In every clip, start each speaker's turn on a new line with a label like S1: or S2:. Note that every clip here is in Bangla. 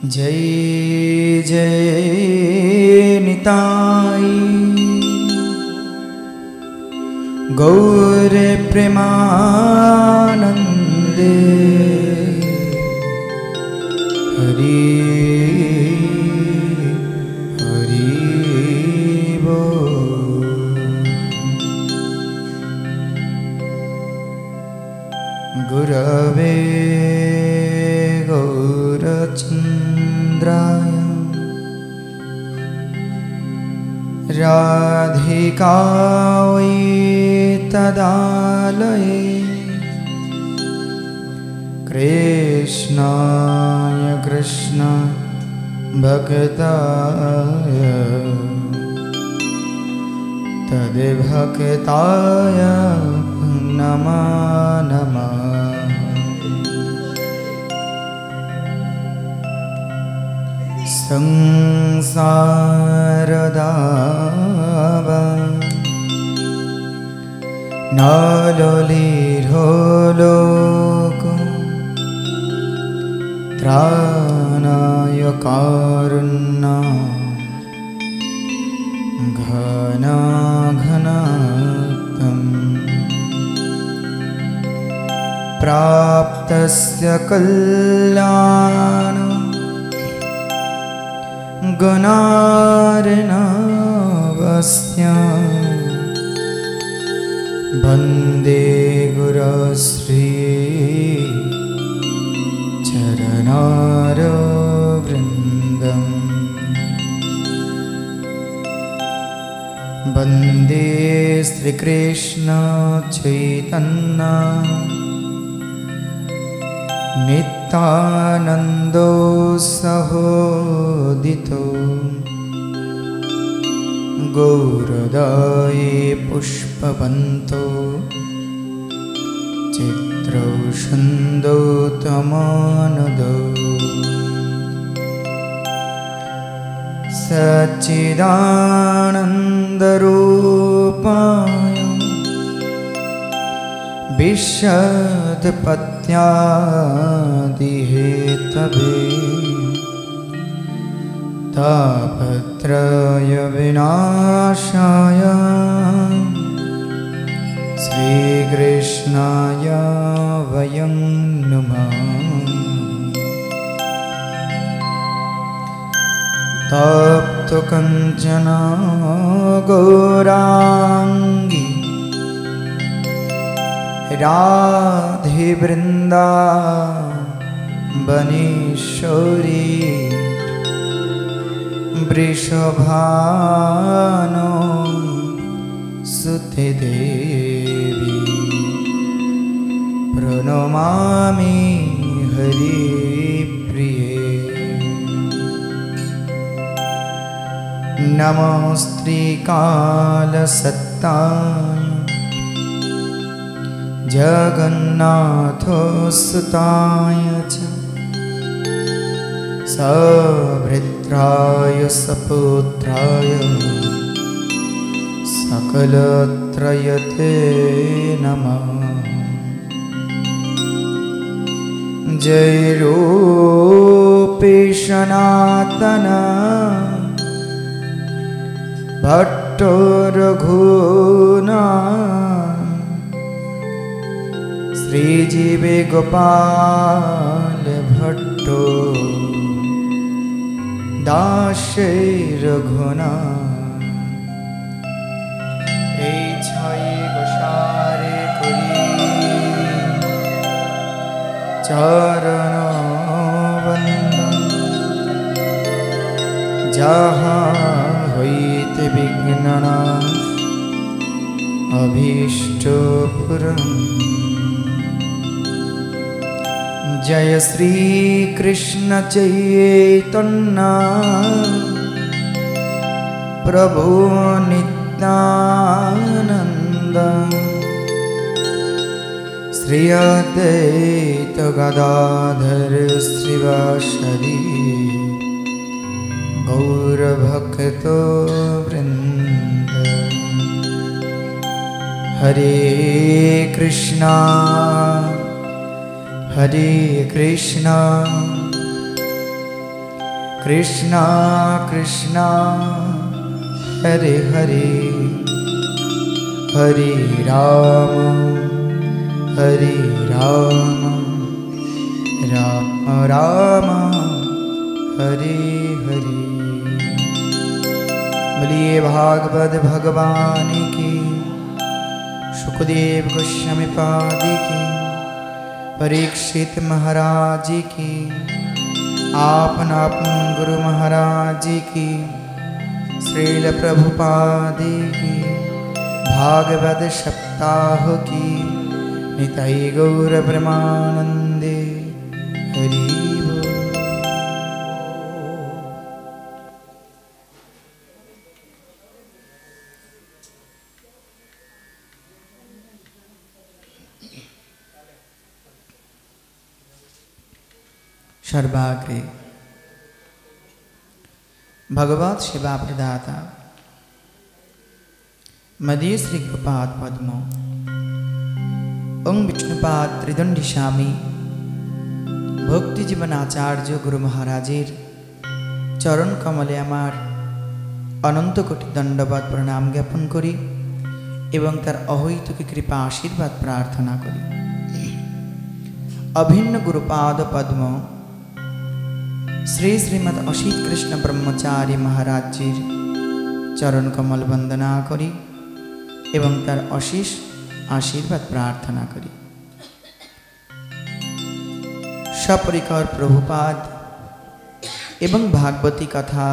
S1: जय जय निताई गौर प्रेमानंदे हरि हरि बोल। गुरवे गौरचन्द्राय राधिकायै तदालये कृष्णाय कृष्ण भक्ताय तद्भक्ताय नमः नमः। संसारदाव नलोलीढोलोक त्राणाय कारुण्य घनाघनात्तम् प्राप्तस्य कल्याण गुणार्णवस्य वन्दे गुरुश्री चरणारविन्दम्। वन्दे श्रीकृष्ण चैतन्य नित्यानन्दो सहोदितो गौरदाये पुष्पवन्तो चित्रौषधो तमानदो सच्चिदानन्दरूपाय विशदपत्यादिहेतवे तापत्रय विनाशाय श्रीकृष्णाय वयं नमः। तप्त कंचन गौरांगी राधे वृंदावनेश्वरी वृषभानो सुते देवी प्रणमामि हरिप्रिये। नमस्ते कालसत्ताय जगन्नाथसुताय च सभृत्राय सपुत्राय सकलत्रयते नमः। जय रूपे सनातन भट्टो रघुनाथ श्रीजीवे गोपाल भट्टो दासे रघुनाथ। এই ছয় গোসারে করি চরণ বন্দন যাহা হইতে বিঘ্ননাশ अभीष्ट पूरन। जय श्री कृष्ण चैतन्य प्रभु नित्यानंद श्री अद्वैत गदाधर श्रीवासदि गौर भक्तो वृंद। हरे कृष्णा कृष्णा कृष्णा हरे हरे हरे राम राम राम हरे हरे। बोलिए भागवत भगवान की, सुखदेव गोस्वामी पाद की, परीक्षित महाराज की, आपन गुरु महाराज की, श्रील प्रभुपाद की, भागवत सप्ताह की, निताई गौर ब्रह्मानंदे हरि बोल। सर्वाग्रे भगवत सेवा प्रदाता मदीय श्री गोपाद पद्मो ओं विष्णुपाद त्रिदंडी स्वामी भक्ति जीवन आचार्य गुरु महाराजेर चरण कमले आमार अनंत कोटि दंडवत प्रणाम ज्ञापन करी एवं तार अहैतुक कृपा आशीर्वाद प्रार्थना करी। अभिन्न गुरुपाद पद्म श्री श्रीमद असित कृष्ण ब्रह्मचारी महाराजीर चरण कमल वंदना करी एवं तार अशीष आशीर्वाद प्रार्थना करी। सपरिकर प्रभुपाद एवं भागवती कथा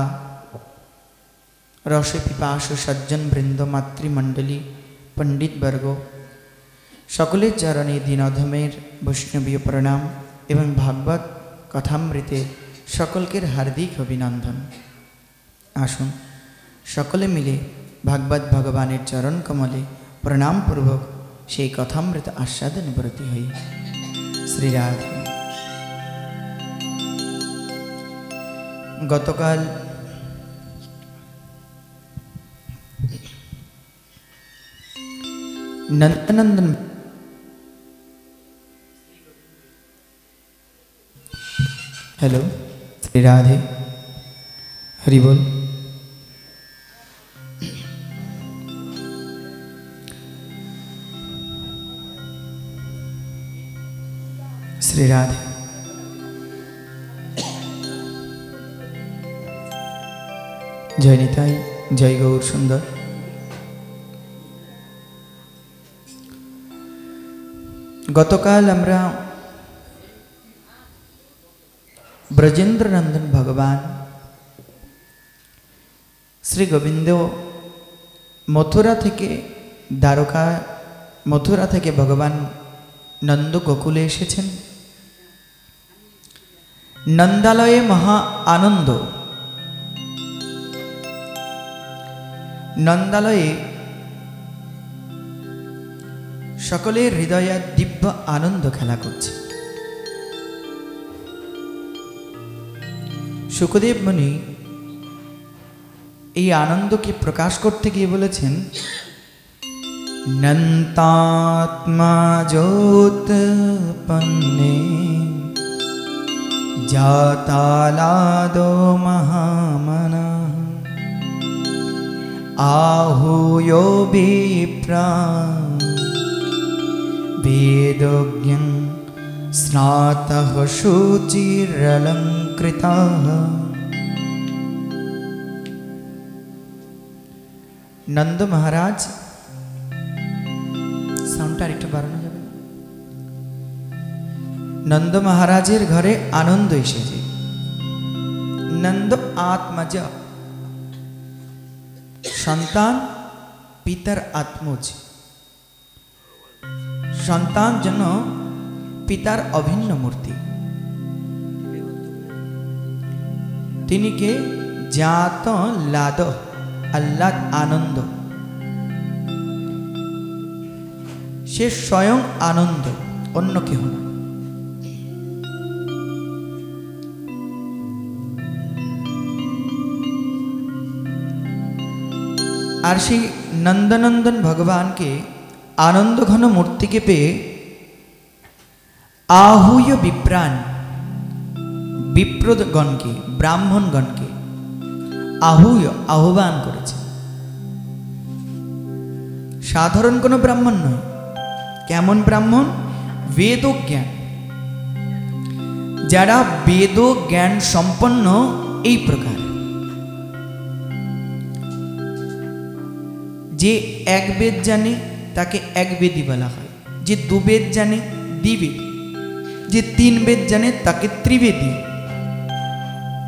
S1: रस पिपासु सज्जन वृंद मातृमंडली पंडित वर्ग सकले चरणे दीनधमेर वैष्णवीय प्रणाम एवं भागवत कथामृते सकलके हार्दिक अभिनंदन। आसुन सकले मिले भागवत भगवानेर चरण कमले प्रणाम पूर्वक से कथामृत आस्वादन ब्रती हई। श्री राधे। गतकाल नंदनंदन हेलो श्री राधे हरि बोल। श्री राधे। जय निताई, जय गौर सुंदर। गतकाल आमरा ब्रजेंद्र नंदन भगवान श्री गोविंद मथुरा थेके द्वारका मथुरा थेके भगवान नंद गोकुले एसेछेन। नंदालये महा आनंद। नंदालये सकलेर हृदये दिव्य आनंद खेला करছে। सुखदेव मुनि এই আনন্দকে প্রকাশ করতে গিয়ে বলেছেন, নন্তাত্মা যোৎপন্নে জাতালাদো মহামনা আহুয়ো বিপ্রা वेदज्ञं स्नातः शुचिरलंकृतः। नंद महाराज साउंडटा एकटु बाড়ানো যাবে? नंद महाराजेर घरे आनंद एसेছে। नंद आत्मज सन्तान पितार आत्मज। सन्तान जन पितार अभिन्न मूर्ति। तिनी के जात लाद आह्लाद आनंद। से स्वयं आनंद, अन्य केउ ना। और सेई नंदनंदन भगवान के आनंद घन मूर्ति के पे आहूय विप्राण বিপ্রগণকে, ব্রাহ্মণগণকে আহ্বান করেছেন। সাধারণ কোনো ব্রাহ্মণ নয়। কেমন ব্রাহ্মণ? বেদ জ্ঞান, যারা বেদ জ্ঞান সম্পন্ন এই প্রকার, যে এক বেদ জানে তাকে এক বেদী বলা হয়, যে দু বেদ জানে দ্বিবেদী, যে তিন বেদ জানে তাকে ত্রিবেদী,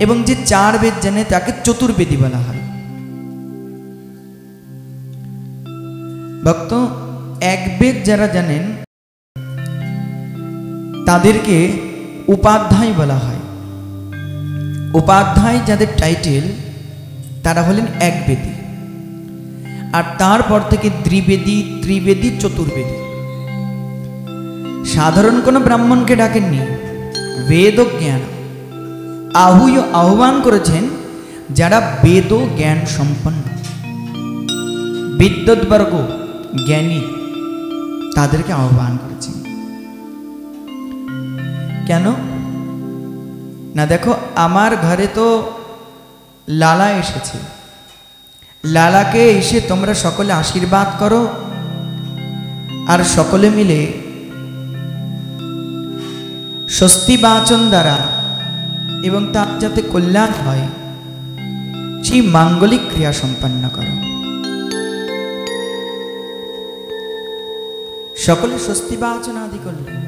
S1: এবং যে চার বেদ জানে তাকে চতুর্বেদী বলা হয়। ভক্ত, এক বেদ যারা জানেন তাদেরকে উপাধ্যায় বলা হয়। উপাধ্যায় যাদের টাইটেল তারা হলেন এক বেদী, আর তারপর থেকে দ্বিবেদী, ত্রিবেদী, চতুর্বেদী। সাধারণ কোনো ব্রাহ্মণকে ডাকেননি, বেদ জ্ঞান আহ্বান করেছেন যারা বেদ জ্ঞান সম্পন্ন, বিদ্যৎবর্গ, জ্ঞানী, তাদেরকে আহ্বান করেছেন। কেন না, দেখো আমার ঘরে তো লালা এসেছে, লালাকে এসে তোমরা সকলে আশীর্বাদ করো, আর সকলে মিলে স্বস্তি বাচন দ্বারা এবং তার যাতে কল্যাণ হয় সেই মাঙ্গলিক ক্রিয়া সম্পন্ন করো। সকলে স্বস্তি বাচন আদি করলেন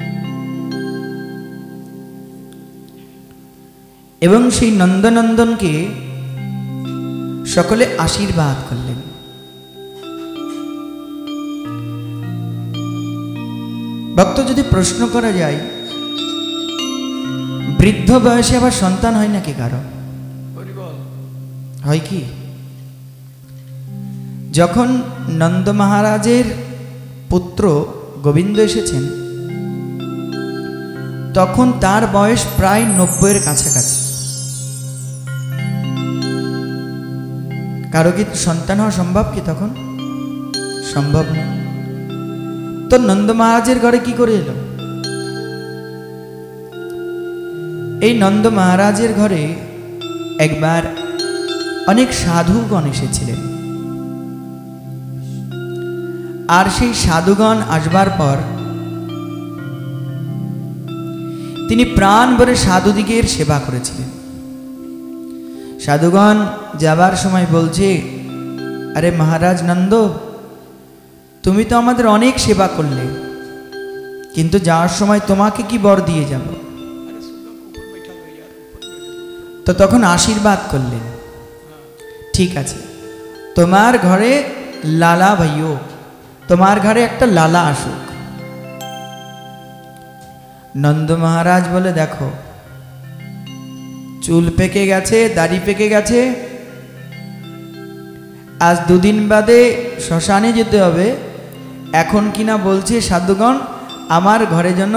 S1: এবং সেই নন্দনন্দনকে সকলে আশীর্বাদ করলেন। ভক্ত, যদি প্রশ্ন করা যায়, বৃদ্ধ বয়সে আবার সন্তান হয় নাকি কারো? হয় কি? যখন নন্দ মহারাজের পুত্র গোবিন্দ এসেছেন তখন তার বয়স প্রায় 90-এর কাছাকাছি। কারো কি সন্তান হওয়া সম্ভব কি তখন? সম্ভব না। তো নন্দ মহারাজের ঘরে কি করে এলো? এই নন্দ মহারাজের ঘরে একবার অনেক সাধুগণ এসেছিলেন, আর সেই সাধুগণ আসবার পর তিনি প্রাণ ভরে সাধুদিগের সেবা করেছিলেন। সাধুগণ যাবার সময় বলছে, আরে মহারাজ নন্দ, তুমি তো আমাদের অনেক সেবা করলে, কিন্তু যাওয়ার সময় তোমাকে কি বর দিয়ে যাব? তো তখন আশীর্বাদ করলেন, ঠিক আছে, তোমার ঘরে লালা ভাইও, তোমার ঘরে একটা লালা আসুক। নন্দ মহারাজ বলে, দেখো চুল পেকে গেছে, দাড়ি পেকে গেছে, আজ দুদিন বাদে শ্মশানে যেতে হবে, এখন কিনা বলছে সাধুগণ আমার ঘরে যেন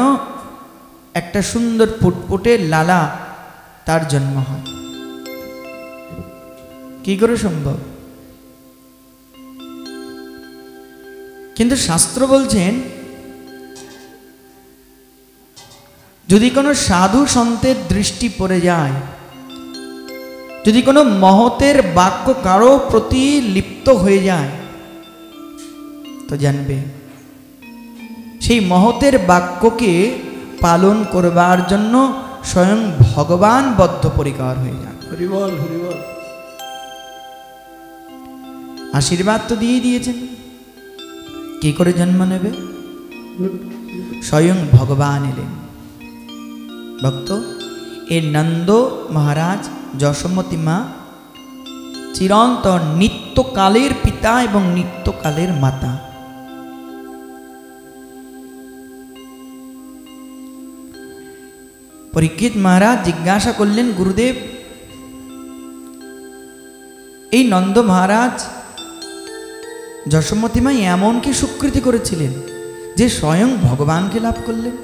S1: একটা সুন্দর ফুটফুটে লালা তার জন্ম হয়। কি করে সম্ভব? কিন্তু শাস্ত্র বলছেন, যদি কোনো সাধু সন্তের দৃষ্টি পড়ে যায়, যদি কোনো মহতের বাক্য কারো প্রতি লিপ্ত হয়ে যায়, তো জানবে সেই মহতের বাক্যকে পালন করবার জন্য স্বয়ং ভগবান বদ্ধপরিকর হয়ে যান। হরি বল, হরি বল। আশীর্বাদ তো দিয়ে দিয়েছেন, কি করে জন্ম নেবে? স্বয়ং ভগবান এলেন। ভক্ত, এ নন্দ মহারাজ, যশোমতী মা চিরন্তন নিত্যকালের পিতা এবং নিত্যকালের মাতা। পরীক্ষিত মহারাজ জিজ্ঞাসা করলেন, গুরুদেব, এই নন্দ মহারাজ যশোমতী মা এমন কি সুকৃতি করেছিলেন যে স্বয়ং ভগবানকে লাভ করলেন?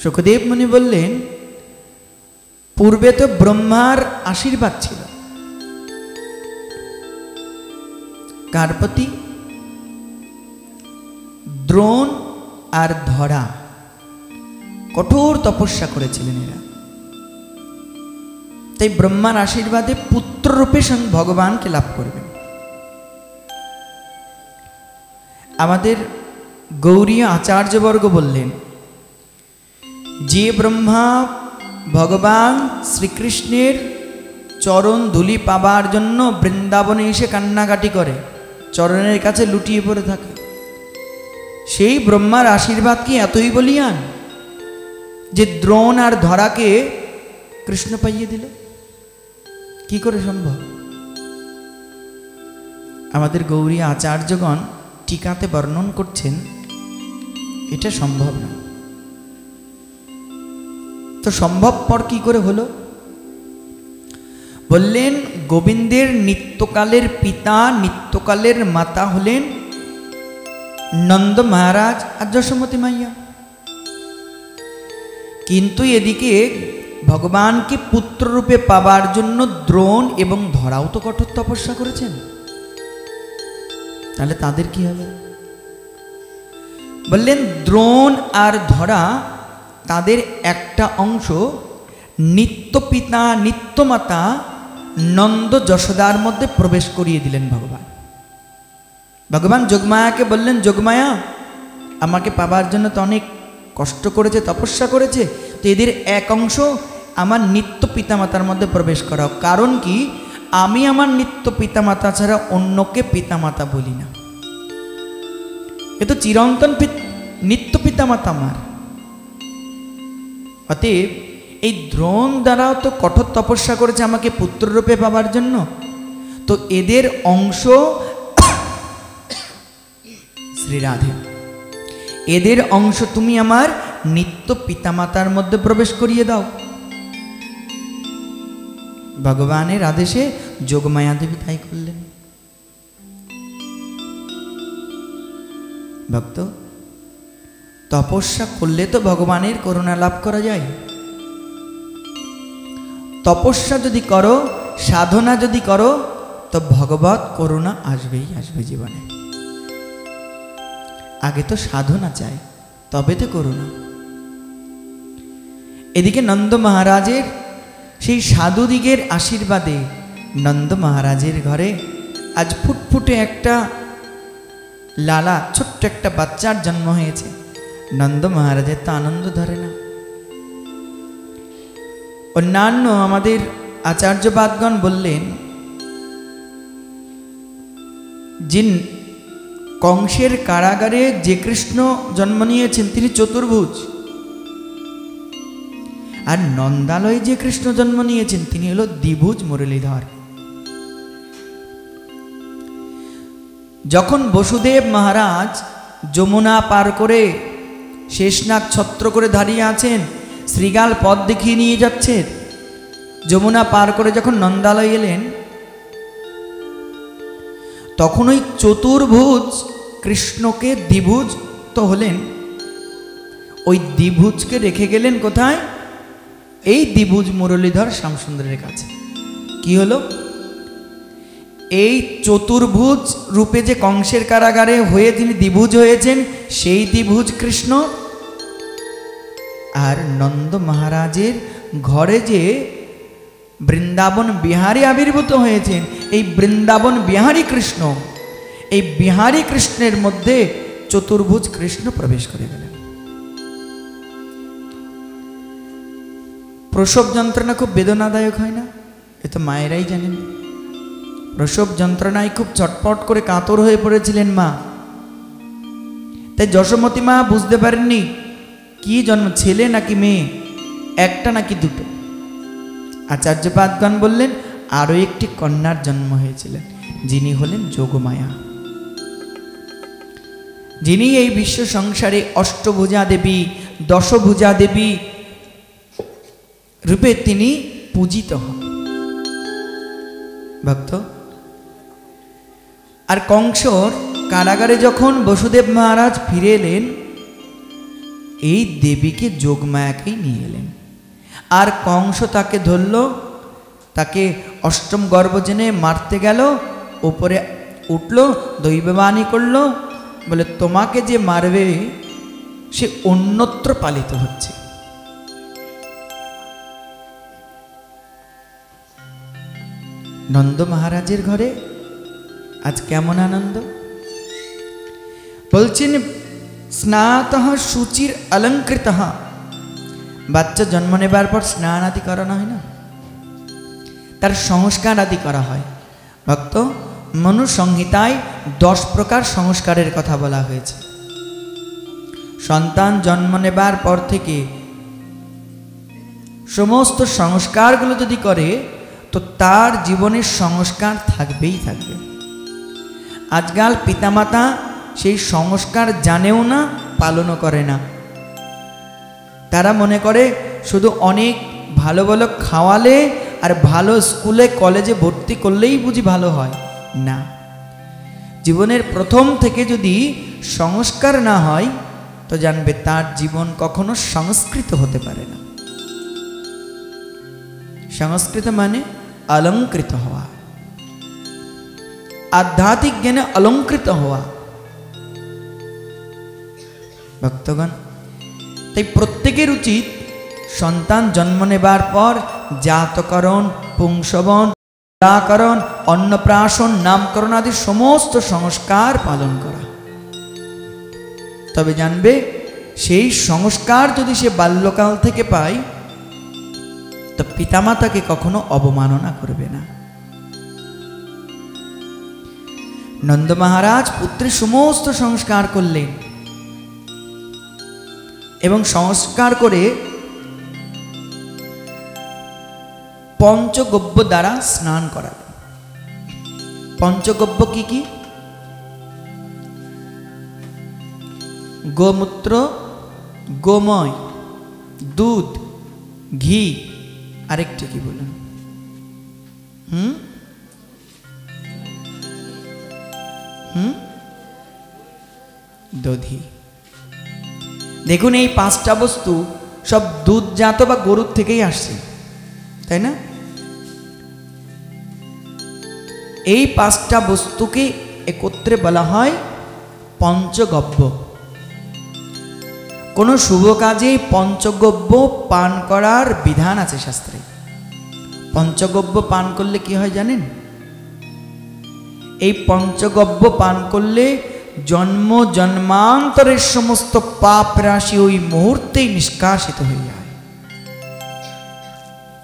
S1: সুখদেব মুনি বললেন, পূর্বে তো ব্রহ্মার আশীর্বাদ ছিল। কার প্রতি? দ্রোণ আর ধরা, কঠোর তপস্যা করেছিলেন এরা। তাই ব্রহ্মার আশীর্বাদে পুত্র রূপে স্বয়ং ভগবানকে লাভ করবেন। আমাদের গৌরীয় আচার্যবর্গ বললেন, যে ব্রহ্মা ভগবান শ্রীকৃষ্ণের চরণ ধুলি পাবার জন্য বৃন্দাবনে এসে কান্নাকাটি করে, চরণের কাছে লুটিয়ে পড়ে থাকে, সেই ব্রহ্মার আশীর্বাদ কি এতই বলিয়ান যে দ্রোণ আর ধরাকে কৃষ্ণ পাইয়ে দিল? কি করে সম্ভব? আমাদের গৌরী আচার্যগণ টিকাতে বর্ণন করছেন এটা সম্ভব না। তো সম্ভবপর কি করে হলো? বললেন, গোবিন্দের নিত্যকালের পিতা নিত্যকালের মাতা হলেন নন্দ মহারাজ আর যশোমতী মাইয়া। কিন্তু এদিকে ভগবানকে পুত্র রূপে পাবার জন্য দ্রোণ এবং ধরাও তো কঠোর তপস্যা করেছেন। তাহলে তাদের কি হবে? বললেন, দ্রোণ আর ধরা তাদের একটা অংশ নিত্য পিতা নিত্য মাতা নন্দ যশোদার মধ্যে প্রবেশ করিয়ে দিলেন ভগবান। ভগবান যোগমায়াকে বললেন, যোগমায়া আমাকে পাবার জন্য তো অনেক কষ্ট করেছে, তপস্যা করেছে, তো এদের এক অংশ আমার নিত্য পিতামাতার মধ্যে প্রবেশ করাও। কারণ কি, আমি আমার নিত্য পিতামাতা ছাড়া অন্যকে পিতামাতা বলি না। এ তো চিরন্তন নিত্য পিতামাতা আমার। অতএব এই দ্রোণ দ্বারাও তো কঠোর তপস্যা করেছে আমাকে পুত্ররূপে পাবার জন্য, তো এদের অংশ শ্রীরাধে, এদের অংশ তুমি আমার নিত্য পিতামাতার মধ্যে প্রবেশ করিয়ে দাও। ভগবানের আদেশে যোগমায়া দেবী তাই করলেন। ভক্ত, তপস্যা করলে তো ভগবানের করুণা লাভ করা যায়। তপস্যা যদি করো, সাধনা যদি করো, তো ভগবত করুণা আসবেই আসবে জীবনে। আগে তো সাধনা চাই, তবে তো করুণা। এদিকে নন্দ মহারাজের সেই সাধুদিগের আশীর্বাদে নন্দ মহারাজের ঘরে আজ ফুটফুটে একটা লালা, ছোট্ট একটা বাচ্চার জন্ম হয়েছে। নন্দ মহারাজের তো আনন্দ ধরে না। অন্যান্য আমাদের আচার্যবাদগণ বললেন, যে কংসের কারাগারে যে কৃষ্ণ জন্ম নিয়েছেন তিনি চতুর্ভুজ, আর নন্দালয়ে যে কৃষ্ণ জন্ম নিয়েছেন তিনি হলো দ্বিভুজ মুরলীধর। যখন বসুদেব মহারাজ যমুনা পার করে শেষনাগ ছত্র করে দাঁড়িয়ে আছেন, শ্রীগাল পথ দেখিয়ে নিয়ে যাচ্ছে, যমুনা পার করে যখন নন্দালয় এলেন, তখন ওই চতুর্ভুজ কৃষ্ণকে দ্বিভুজ তো হলেন, ওই দ্বিভুজকে রেখে গেলেন কোথায়? এই দ্বিভুজ মুরলীধর শ্যামসুন্দরের কাছে। কি হলো? এই চতুর্ভুজ রূপে যে কংসের কারাগারে হয়ে তিনি দ্বিভুজ হয়েছেন, সেই দ্বিভুজ কৃষ্ণ আর নন্দ মহারাজের ঘরে যে বৃন্দাবন বিহারী আবির্ভূত হয়েছেন, এই বৃন্দাবন বিহারী কৃষ্ণ, এই বিহারী কৃষ্ণের মধ্যে চতুর্ভুজ কৃষ্ণ প্রবেশ করে গেলেন। প্রসব যন্ত্রণা খুব বেদনাদায়ক হয় না? এ তো মায়েরাই জানেন। প্রসব যন্ত্রণায় খুব চটপট করে কাতর হয়ে পড়েছিলেন মা। তাই যশোমতী মা বুঝতে পারেননি কি জন্ম, ছেলে নাকি মেয়ে, একটা নাকি দুটো। আচার্যপাদগণ বললেন আরো একটি কন্যার জন্ম হয়েছিলেন, যিনি হলেন যোগমায়া, যিনি এই বিশ্ব সংসারে অষ্টভুজা দেবী, দশভুজা দেবী রূপে তিনি পূজিত হন। ভক্ত, আর কংসর কারাগারে যখন বসুদেব মহারাজ ফিরে এলেন, এই দেবীকে যোগমায়াকেই নিয়ে এলেন। আর কংস তাকে ধরল, তাকে অষ্টম গর্ভ জেনে মারতে গেল, উপরে উঠল, দৈববাণী করল, বলে তোমাকে যে মারবে সে অন্যত্র পালিত হচ্ছে, নন্দ মহারাজের ঘরে আজ কেমন আনন্দ। বলছেন স্নাতঃ শুচির অলঙ্কৃত। বাচ্চা জন্ম নেবার পর স্নান আদি করানো হয় না, তার সংস্কার আদি করা হয়। ভক্ত, মনু সংহিতায় 10 প্রকার সংস্কারের কথা বলা হয়েছে। সন্তান জন্ম নেবার পর থেকে সমস্ত সংস্কারগুলো যদি করে তো তার জীবনের সংস্কার থাকবেই থাকবে। আজকাল পিতামাতা সেই সংস্কার জানেও না, পালনও করে না। তারা মনে করে শুধু অনেক ভালো ভালো খাওয়ালে আর ভালো স্কুলে কলেজে ভর্তি করলেই বুঝি ভালো হয় না। জীবনের প্রথম থেকে যদি সংস্কার না হয় তো জানবে তার জীবন কখনো সংস্কৃত হতে পারে না। সংস্কৃত মানে অলঙ্কৃত হওয়া, আধ্যাত্মিক জ্ঞানে অলঙ্কৃত হওয়া। ভক্তগণ, তাই প্রত্যেকের উচিত সন্তান জন্ম নেবার পর জাতকরণ, পুংসবন, নামকরণ, অন্নপ্রাশন, নামকরণ আদি সমস্ত সংস্কার পালন করা। তবে জানবে সেই সংস্কার যদি সে বাল্যকাল থেকে পায় তো পিতামাতাকে কখনো অবমাননা করবে না। নন্দ মহারাজ পুত্রের সমস্ত সংস্কার করলেন এবং সংস্কার করে পঞ্চগব্য দ্বারা স্নান করালেন। পঞ্চগব্য কি কি? গোমূত্র, গোময়, দুধ, ঘি, আরেকটি কি বলুন? দধি। দেখুন, এই 5টা বস্তু সব দুধজাত বা গরুর থেকেই আসছে, তাই না? এই 5টা বস্তুকে একত্রে বলা হয় পঞ্চগব্য। কোন শুভ কাজে পঞ্চগব্য পান করার বিধান আছে শাস্ত্রে। পঞ্চগব্য পান করলে কি হয় জানেন? এই পঞ্চগব্য পান করলে জন্ম জন্মান্তরের সমস্ত পাপ রাশি ওই মুহূর্তেই নিষ্কাশিত হয়ে যায়।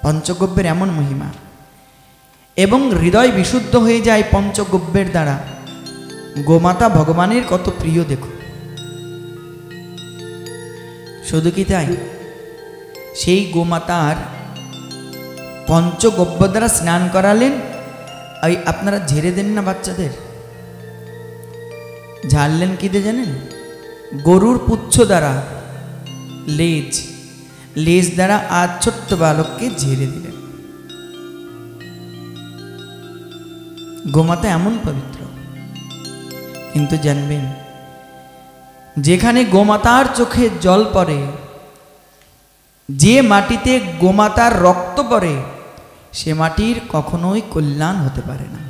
S1: পঞ্চগব্যের এমন মহিমা, এবং হৃদয় বিশুদ্ধ হয়ে যায় পঞ্চগব্যের দ্বারা। গোমাতা ভগবানের কত প্রিয় দেখো। শুধু কি তাই, সেই গোমাতার পঞ্চগব্য দ্বারা স্নান করালেন। এই আপনারা ঝেড়ে দেন না বাচ্চাদের, ঝাড়লেন কি দিয়ে জানেন? গরুর পুচ্ছ দ্বারা, লেজ লেজ দ্বারা আজ ছোট্ট বালককে ঝেড়ে দিলেন। গোমাতা এমন পবিত্র। কিন্তু জানবেন, যেখানে গোমাতার চোখে জল পড়ে, যে মাটিতে গোমাতার রক্ত পড়ে, সে মাটির কখনোই কল্যাণ হতে পারে না।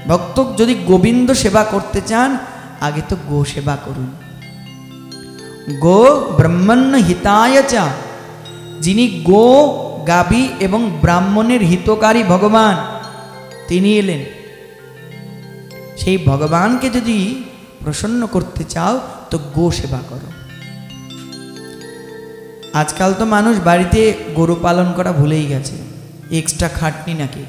S1: ভক্ত যদি গোবিন্দ সেবা করতে চান, আগে তো গো সেবা করুন। গো ব্রহ্মণ্য হিতায় চা। যিনি গো, গাভী এবং ব্রাহ্মণের হিতকারী ভগবান, তিনি এলেন। সেই ভগবানকে যদি প্রসন্ন করতে চাও তো গো সেবা করো। আজকাল তো মানুষ বাড়িতে গরু পালন করা ভুলেই গেছে, এক্সট্রা খাটনি নাকি।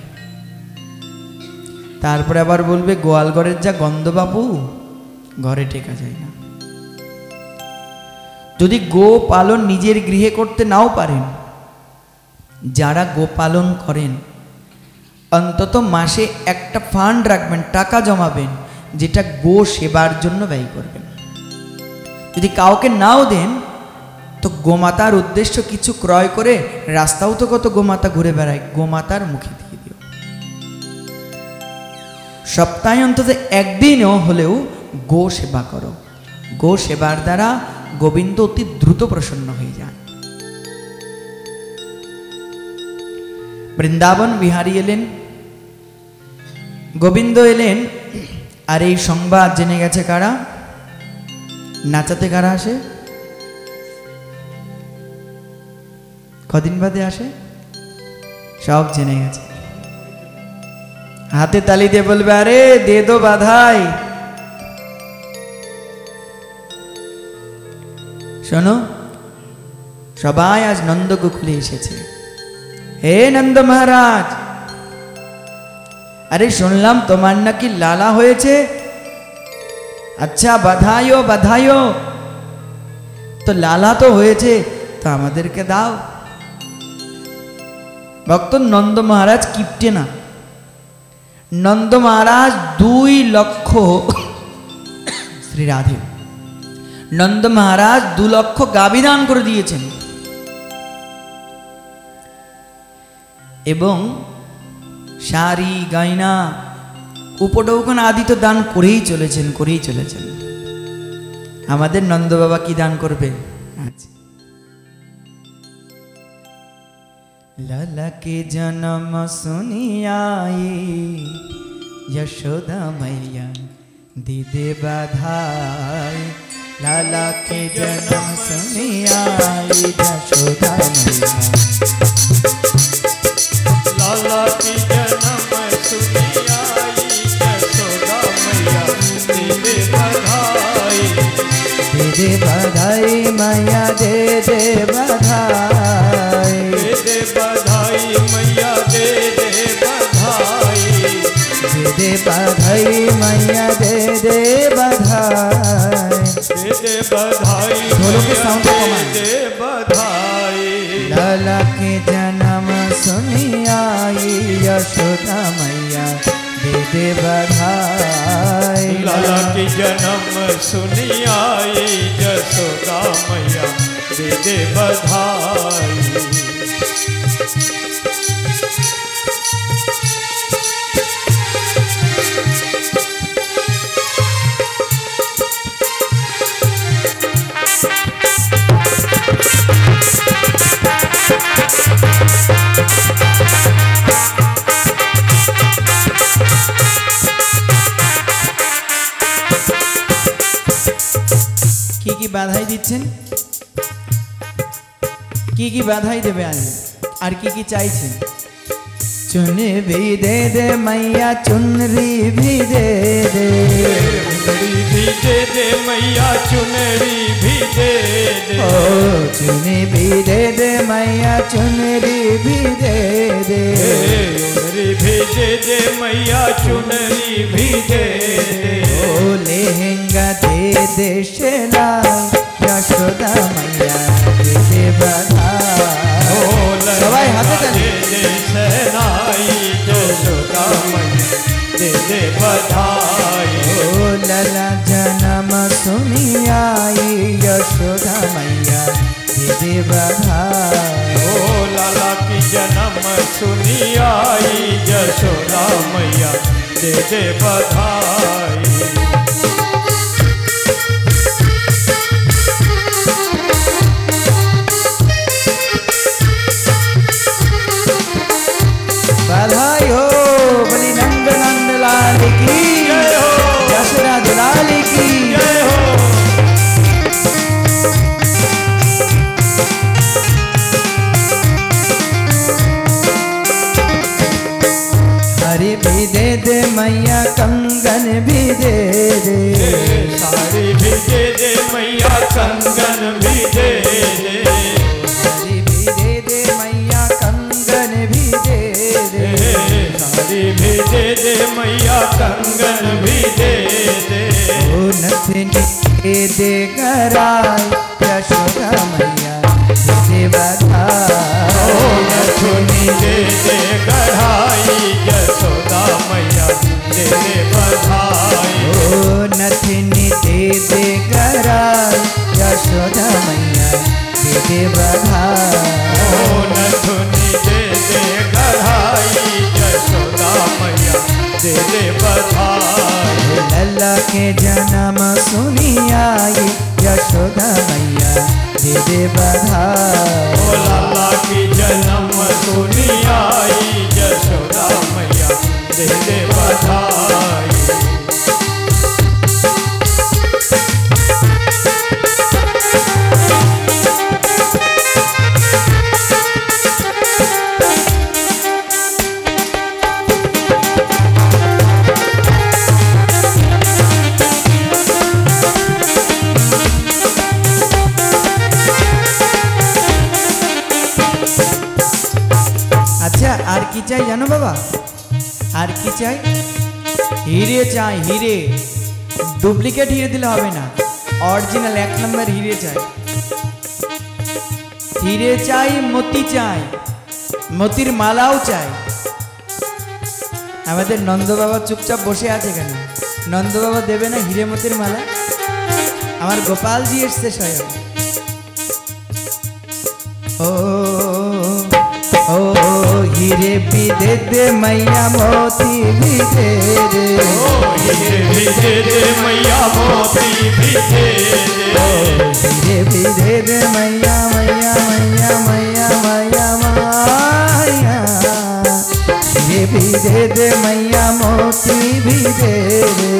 S1: তারপরে আবার বলবে গোয়াল ঘরের যা গন্ধ বাপু, ঘরে টেকা যায় না। যদি গো পালন নিজের গৃহে করতে নাও পারেন, যারা গো পালন করেন অন্তত মাসে একটা ফান্ড রাখবেন, টাকা জমাবেন, যেটা গো সেবার জন্য ব্যয় করবেন। যদি কাউকে নাও দেন তো গোমাতার উদ্দেশ্য কিছু ক্রয় করে, রাস্তাও তো কত গোমাতা ঘুরে বেড়ায়, গোমাতার মুখে দিয়ে দিও। সপ্তাহে অন্তত একদিনও হলেও গো সেবা করো। গো সেবার দ্বারা গোবিন্দ অতি দ্রুত প্রসন্ন হয়ে যান। বৃন্দাবন বিহারী এলেন, গোবিন্দ এলেন, আর এই সংবাদ জেনে গেছে কারা? নাচাতে কারা আসে? কদিন বাদে আসে? सब जेने गेছে। हाथे ताली দিয়ে বলবে আরে দে দো বাধাই। শোনো সবাই আজ নন্দ গোকুলে এসেছে। হে নন্দ মহারাজ, আরে শুনলাম তোমার নাকি লালা হয়েছে। আচ্ছা বাধাইও বাধাইও। তো লালা তো হয়েছে, তো আমাদেরকে দাও। ভক্ত নন্দ মহারাজ কিপটে না। নন্দ মহারাজ 2 লক্ষ শ্রী রাধে নন্দ মহারাজ 2 লক্ষ গাভী দান করে দিয়েছেন এবং শাড়ি গয়না উপঢৌকন আদি তো দান করেই চলেছেন। আমাদের নন্দ বাবা কি দান করবে? আচ্ছা, लाला के जन्म सुनी आई यशोदा मैया दीदे बधाई। लाला के जन्म सुनी आई यशोदा मैया।
S2: लाला के जन्म सुनी आई यशोदा मैया दीदे बधाई।
S1: दीदे बधाई मैया दे दे बधाई।
S2: दे बधाई मैया दे बधाई।
S1: दे बधाई मैया दे बधाई।
S2: दे बधाई
S1: ढोलों के साउंड को कमाएं।
S2: दे बधाई।
S1: लाला के जन्म सुनी आई यशोदा मैया दे बधाई।
S2: लाला के जन्म सुनी आई यशोदा मैया दे बधाई।
S1: কি বাধাই দিচ্ছেন? কি বাধাই দেবে আজ আর কি চাইছেন? चुन भी दे मैया चुनरी भी दे दे।
S2: चुनरी भी दे मैया चुनरी भी दे।
S1: ओ चुनी भी दे मैया चुनरी भी दे।
S2: चुनरी भी दे मैया चुनरी भी दे।
S1: ओ लहंगा दे शेला यशोदा मैया दे बधाई। सबाई हाथे ताली।
S2: शहनाई यशोदा मैया दे बधाई।
S1: ओ लाला जन्म सुनी आई यशोदा मैया दे बधाई।
S2: ओ लाला की जन्म सुनी आई यशोदा मैया दे बधाई।
S1: बधाई हो बलि नंद नंद लाल की
S2: जय हो।
S1: यशोदा दुलाल की
S2: जय हो।
S1: हरी भी दे मैया कंगन भी दे।
S2: साड़ी भी दे मैया कंगन भी दे।
S1: हरी भी दे मैया कंगन भी दे।
S2: साड़ी भी दे मैया कंगन भी दे।
S1: ओ नथनी दे कराई यशोदा मैया दे बधाई।
S2: ओ नथुनी दे गढ़ाई यशोदा मैया दे बधाई।
S1: ओ नथनी दे कराई यशोदा मैया दे बधाई।
S2: ओ नथुनी दे गढ़ाई यशोदा मैया दे बधाई।
S1: लल्ला के जन्म सुनी आई यशोदा मैया दे बधाई।
S2: ओ लाला की जन्म सुनी आई यशोदा मैया दे बधाई।
S1: কি চাই জানো বাবা? আর কি চাই? হিরে চাই, হিরে। ডুপ্লিকেট হিরে দিলে হবে না, অরিজিনাল 1 নম্বর হিরে চাই। হিরে চাই, মতি চাই, মতির মালাও চাই। আমাদের নন্দ বাবা চুপচাপ বসে আছে কেন? নন্দ বাবা দেবে না হিরে মতির মালা? আমার গোপালজি এসছে স্বয়ং। ও ও হিরে भी दे दे मैया मोती भी दे दे,
S2: हिरे भी दे दे मैया मोती भी दे दे,
S1: हिरे भी दे दे मैया मैया मैया मैया मैया मैया, हिरे भी दे दे मैया मोती भी दे दे,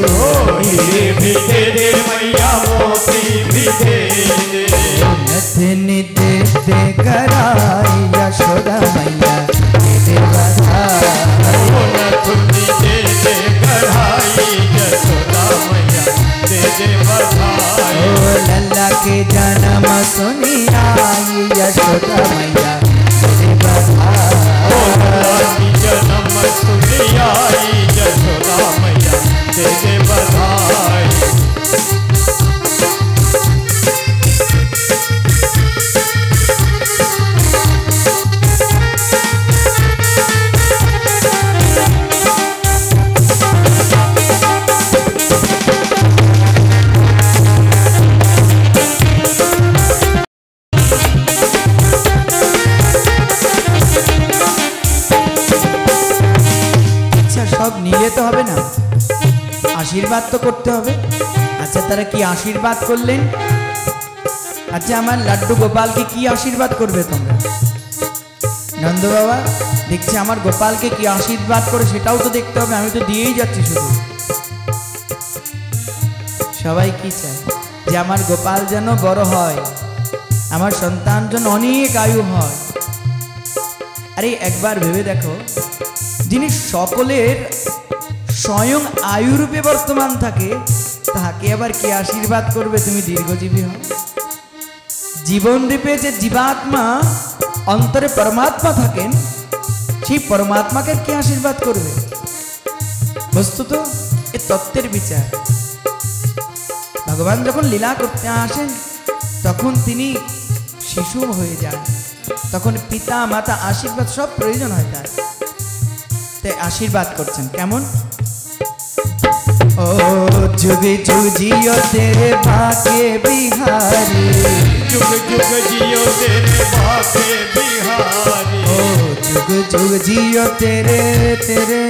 S2: हिरे भी दे दे मैया मोती भी दे दे,
S1: नथनी दे दे कराई यशोदा मैया दे दे बधाई,
S2: नथनी दे दे कराई यशोदा मैया दे दे बधाई,
S1: ओ लल्ला के जन्म सुनी आई यशोदा मैया दे दे बधाई,
S2: ओ लल्ला की जन्म सुनी आई यशोदा मैया दे दे बधाई।
S1: সব নিলে তো হবে না, আশীর্বাদ তো করতে হবে। আচ্ছা তারা কি আশীর্বাদ করলেন? আচ্ছা আমার লাড্ডু গোপালকে কি আশীর্বাদ করবে তোমরা? নন্দ বাবা দেখছি আমার গোপালকে কি আশীর্বাদ করে সেটাও তো দেখতে হবে, আমি তো দিয়েই যাচ্ছি শুধু। সবাই কি চায়? যে আমার গোপাল যেন বড় হয়, আমার সন্তান যেন অনেক আয়ু হয়। আরে একবার ভেবে দেখো, যিনি সকলের স্বয়ং আয়ুরূপে বর্তমান থাকে, তাকে আবার কে আশীর্বাদ করবে তুমি দীর্ঘজীবী হও? জীবন রূপে যে জীবাত্মা অন্তরে পরমাত্মা থাকেন, সেই পরমাত্মাকে কে আশীর্বাদ করবে? বস্তুত এ তত্ত্বের বিচার। ভগবান যখন লীলা করতে আসেন তখন তিনি শিশু হয়ে যান, তখন পিতা মাতা আশীর্বাদ সব প্রয়োজন হয় তার। তাই আশীর্বাদ করছেন কেমন? ও যুগে যুগ জিও তেরে বাকে বিহারি,
S2: जुग जुग जियो तेरे बाके बिहारी,
S1: ओ जुग जुग जियो तेरे तेरे,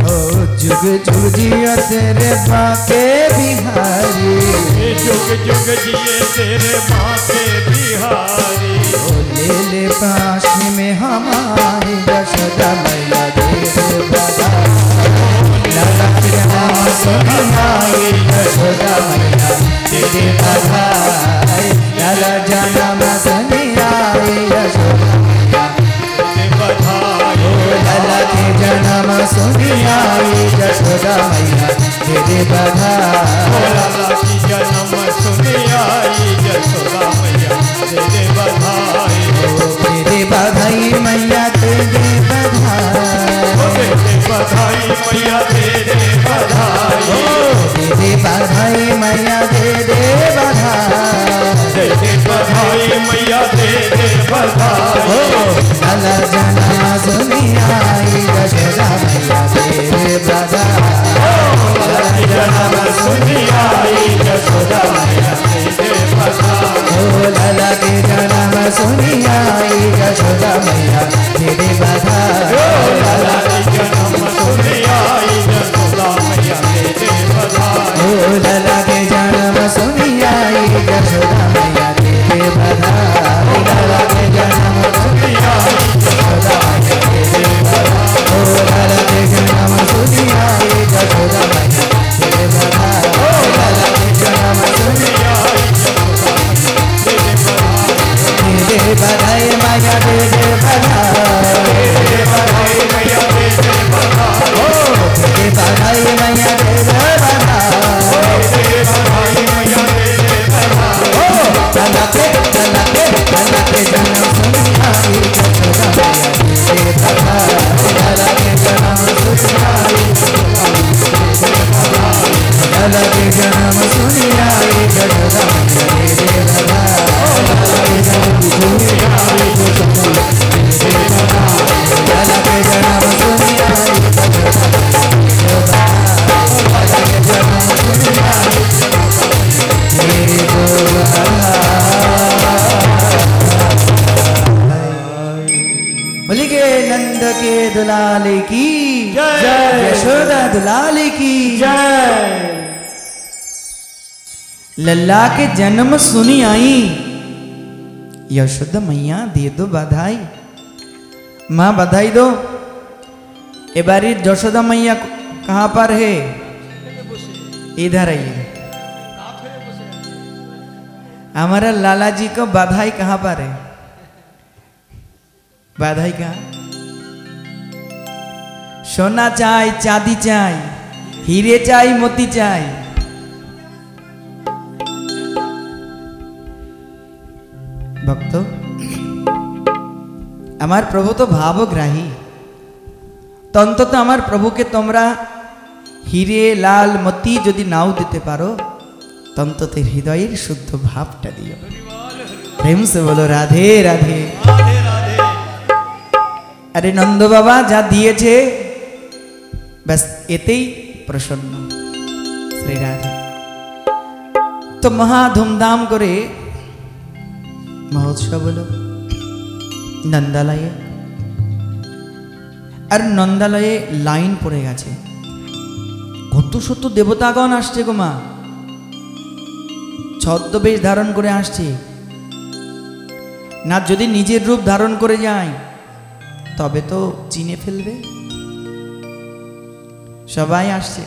S1: ओ जुग जुग जियो तेरे बाके बिहारी,
S2: जुग जुग जिए तेरे बाके बिहारी,
S1: ओ ले ले पास में हमारी यशोदा मैया दे दे बधाई, लाला के नाम सुनी आई यशोदा मैया दे दे बधाई, लाला जन्म सुनी आई यशोदा मैया
S2: दे बधाई,
S1: ओ लाला के जन्म सुनी आई यशोदा मैया दे दे बधाई,
S2: लाला की जन्म सुनी आई यशोदा मैया दे दे बधाई,
S1: दे दे बधाई मैया दे दे बधाई,
S2: दे दे बधाई मैया दे दे बधाई,
S1: दे दे बधाई मैया दे दे बधाई,
S2: दे दे बधाई मैया दे दे बधाई,
S1: लाला जन्म सुनी आई यशोदा मैया दे दे बधाई,
S2: लाला की जन्म सुनी आई यशोदा मैया दे दे बधाई,
S1: ओ लाला के जन्म सुनी आई यशोदा मैया दे दे बधाई,
S2: लाला की जन्म सुनी आई यशोदा मैया दे दे बधाई,
S1: ओ लाला के जन्म सुनी आई यशोदा मैया दे दे बधाई, लाला के जन्म सुनी आई यशोदा मैया दे दे बधाई, ओ लाला के जन्म सुनी आई यशोदा मैया दे दे बधाई, ओ लाला के जन्म सुनी
S2: आई यशोदा मैया दे दे बधाई,
S1: दे दे बधाई लाला के जन्म सुनी आई जशोदा मैया दे दे बधाई। लाला के जन्म सुनी आई जशोदा लाला के जन्म सुनी आई जशोदा लाला के जन्म सुनी आई तेरे को बोली के नंद के दुलाले की
S2: जय,
S1: यशोदा दुलाले की
S2: जय।
S1: लल्ला के जन्म सुनी आई यशोदा मैया दे दो बधाई। माँ बधाई दो। ए बारी यशोदा मैया कहाँ पर है? इधर आइए। हमारा लाला जी को बधाई कहाँ पर है? बधाई कहाँ? सोना चाय चांदी चाय हीरे चाय मोती चाय। भक्तो আমার প্রভু তো ভাবগ্রাহী। তো অন্তত আমার প্রভুকে তোমরা হিরে লাল মতি যদি নাও দিতে পারো তো অন্তত হৃদয়ের শুদ্ধ ভাবটা দিও। প্রেম সে বলো রাধে রাধে।
S2: राधे राधे।
S1: আরে নন্দ বাবা যা দিয়েছে ব্যাস এতেই প্রসন্ন শ্রী রাধে। তো মহা ধুমধাম করে মহোৎসব হলো নন্দালয়ে। আর নন্দালয়ে লাইন পড়ে গেছে, কত শত দেবতাগণ আসছে গো মা, ছদ্মবেশ ধারণ করে আসছে। না যদি নিজের রূপ ধারণ করে যায় তবে তো চিনে ফেলবে। সবাই আসছে,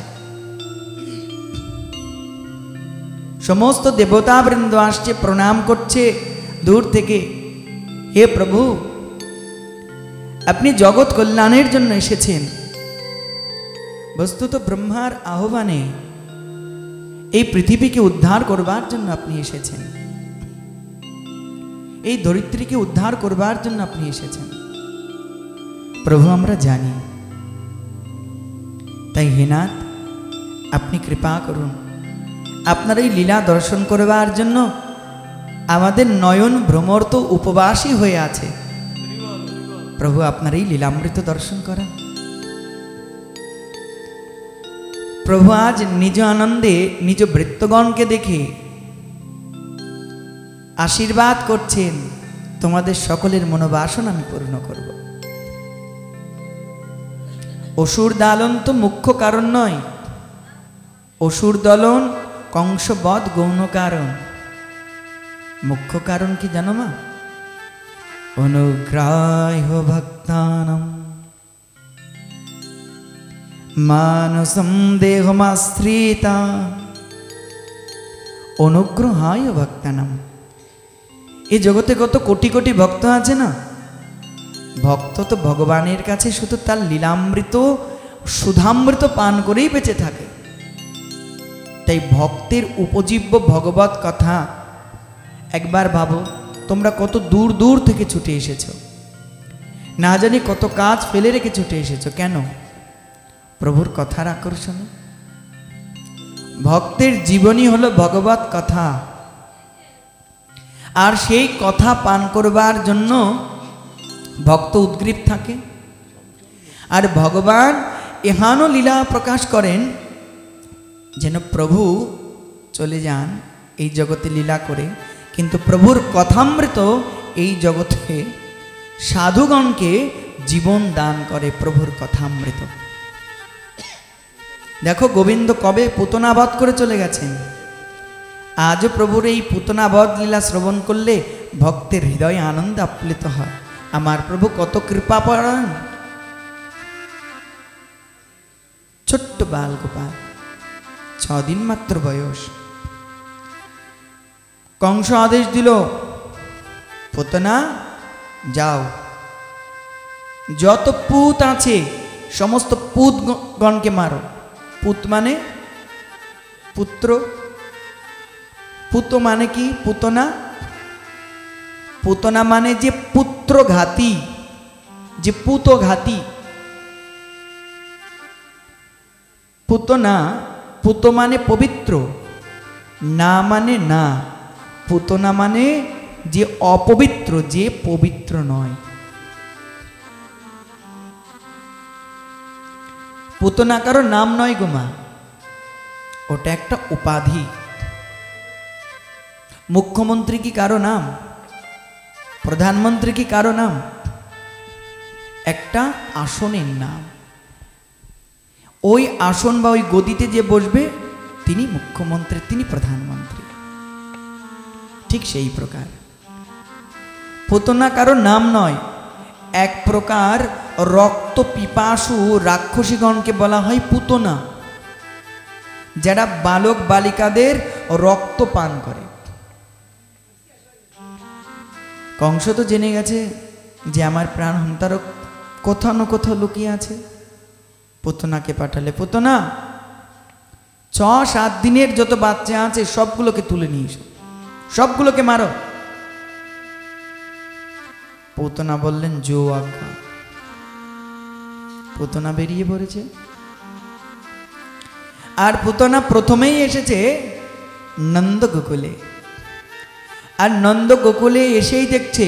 S1: সমস্ত দেবতাবৃন্দ আসছে, প্রণাম করছে দূর থেকে। হে প্রভু, আপনি জগৎ কল্যাণের জন্য এসেছেন। বস্তুত ব্রহ্মার আহ্বানে এই পৃথিবীকে উদ্ধার করবার জন্য আপনি এসেছেন, এই ধরিত্রীকে উদ্ধার করবার জন্য আপনি এসেছেন। প্রভু আমরা জানি, তাই হে নাথ আপনি কৃপা করুন। আপনার এই লীলা দর্শন করবার জন্য আমাদের নয়ন ভ্রমর তো উপবাসী হয়ে আছে। প্রভু আপনার এই লীলামৃত দর্শন করেন। প্রভু আজ নিজ আনন্দে নিজ ভৃত্যগণকে দেখে আশীর্বাদ করছেন, তোমাদের সকলের মনোবাসনা আমি পূর্ণ করব। অসুর দালন তো মুখ্য কারণ নয়, অসুর দলন কংসবধ গৌণ কারণ। মুখ্য কারণ কি জানো মা? অনুগ্রাহ ভক্তানাম মানসম দেহমাশ্রিতা অনুগ্রহায় ভক্তানাম। এই জগতে কত কোটি কোটি ভক্ত আছে না, ভক্ত তো ভগবানের কাছে শুধু তার লীলামৃত সুধামৃত পান করেই বেঁচে থাকে। তাই ভক্তের উপজীব্য ভগবত কথা একবার ভাবো, তোমরা কত দূর দূর থেকে ছুটে এসেছো, না জানি কত কাজ ফেলে রেখে ছুটে এসেছো। কেন? প্রভুর কথার আকর্ষণে। ভক্তের জীবনী হলো ভগবত কথা, আর সেই কথা পান করবার জন্য ভক্ত উদ্গ্রীব থাকে। আর ভগবান এহানো লীলা প্রকাশ করেন যেন প্রভু চলে যান এই জগতে লীলা করে, কিন্তু প্রভুর কথামৃত এই জগতে সাধুগণকে জীবন দান করে প্রভুর কথামৃত। দেখো গোবিন্দ কবে পুতনাবধ করে চলে গেছেন, আজও প্রভুর এই পুতনাবধ লীলা শ্রবণ করলে ভক্তের হৃদয় আনন্দ আপ্লুত হয়। আমার প্রভু কত কৃপা পরায়ণ। ছোট্ট বাল গোপাল, 6 দিন মাত্র বয়স, কংস আদেশ দিল, পুতনা যাও, যত পুত আছে সমস্ত পুতগণকে মারো। পুত মানে পুত্র, পুত মানে কি? পুতনা। পুতনা মানে যে পুত্রঘাতী, যে পুতঘাতী। পুতনা পুত মানে পবিত্র, না মানে না। পুতনা মানে যে অপবিত্র, যে পবিত্র নয়। পুতনা কারো নাম নয় গো মা, ওটা একটা উপাধি। মুখ্যমন্ত্রী কি কারো নাম? প্রধানমন্ত্রী কি কারো নাম? একটা আসনের নাম। ওই আসন বা ওই গদিতে যে বসবে তিনি মুখ্যমন্ত্রী, তিনি প্রধানমন্ত্রী। ঠিক সেই প্রকার পুতনা কারো নাম নয়। এক প্রকার রক্ত পিপাসু রাক্ষসীগণকে বলা হয় পুতনা, যারা বালক বালিকাদের রক্ত পান করে। কংস তো জেনে গেছে যে আমার প্রাণ হন্তারক কোথাও না কোথাও লুকিয়ে আছে। পুতনাকে পাঠালে, পুতনা 6-7 দিনের যত বাচ্চা আছে সবগুলোকে তুলে নিয়ে এসো, সবগুলোকে মারো। পুতনা বললেন জো আজ্ঞা। পুতনা বেরিয়ে পড়েছে। আর পুতনা প্রথমেই এসেছে নন্দ গোকুলে। আর নন্দ গোকুলে এসেই দেখছে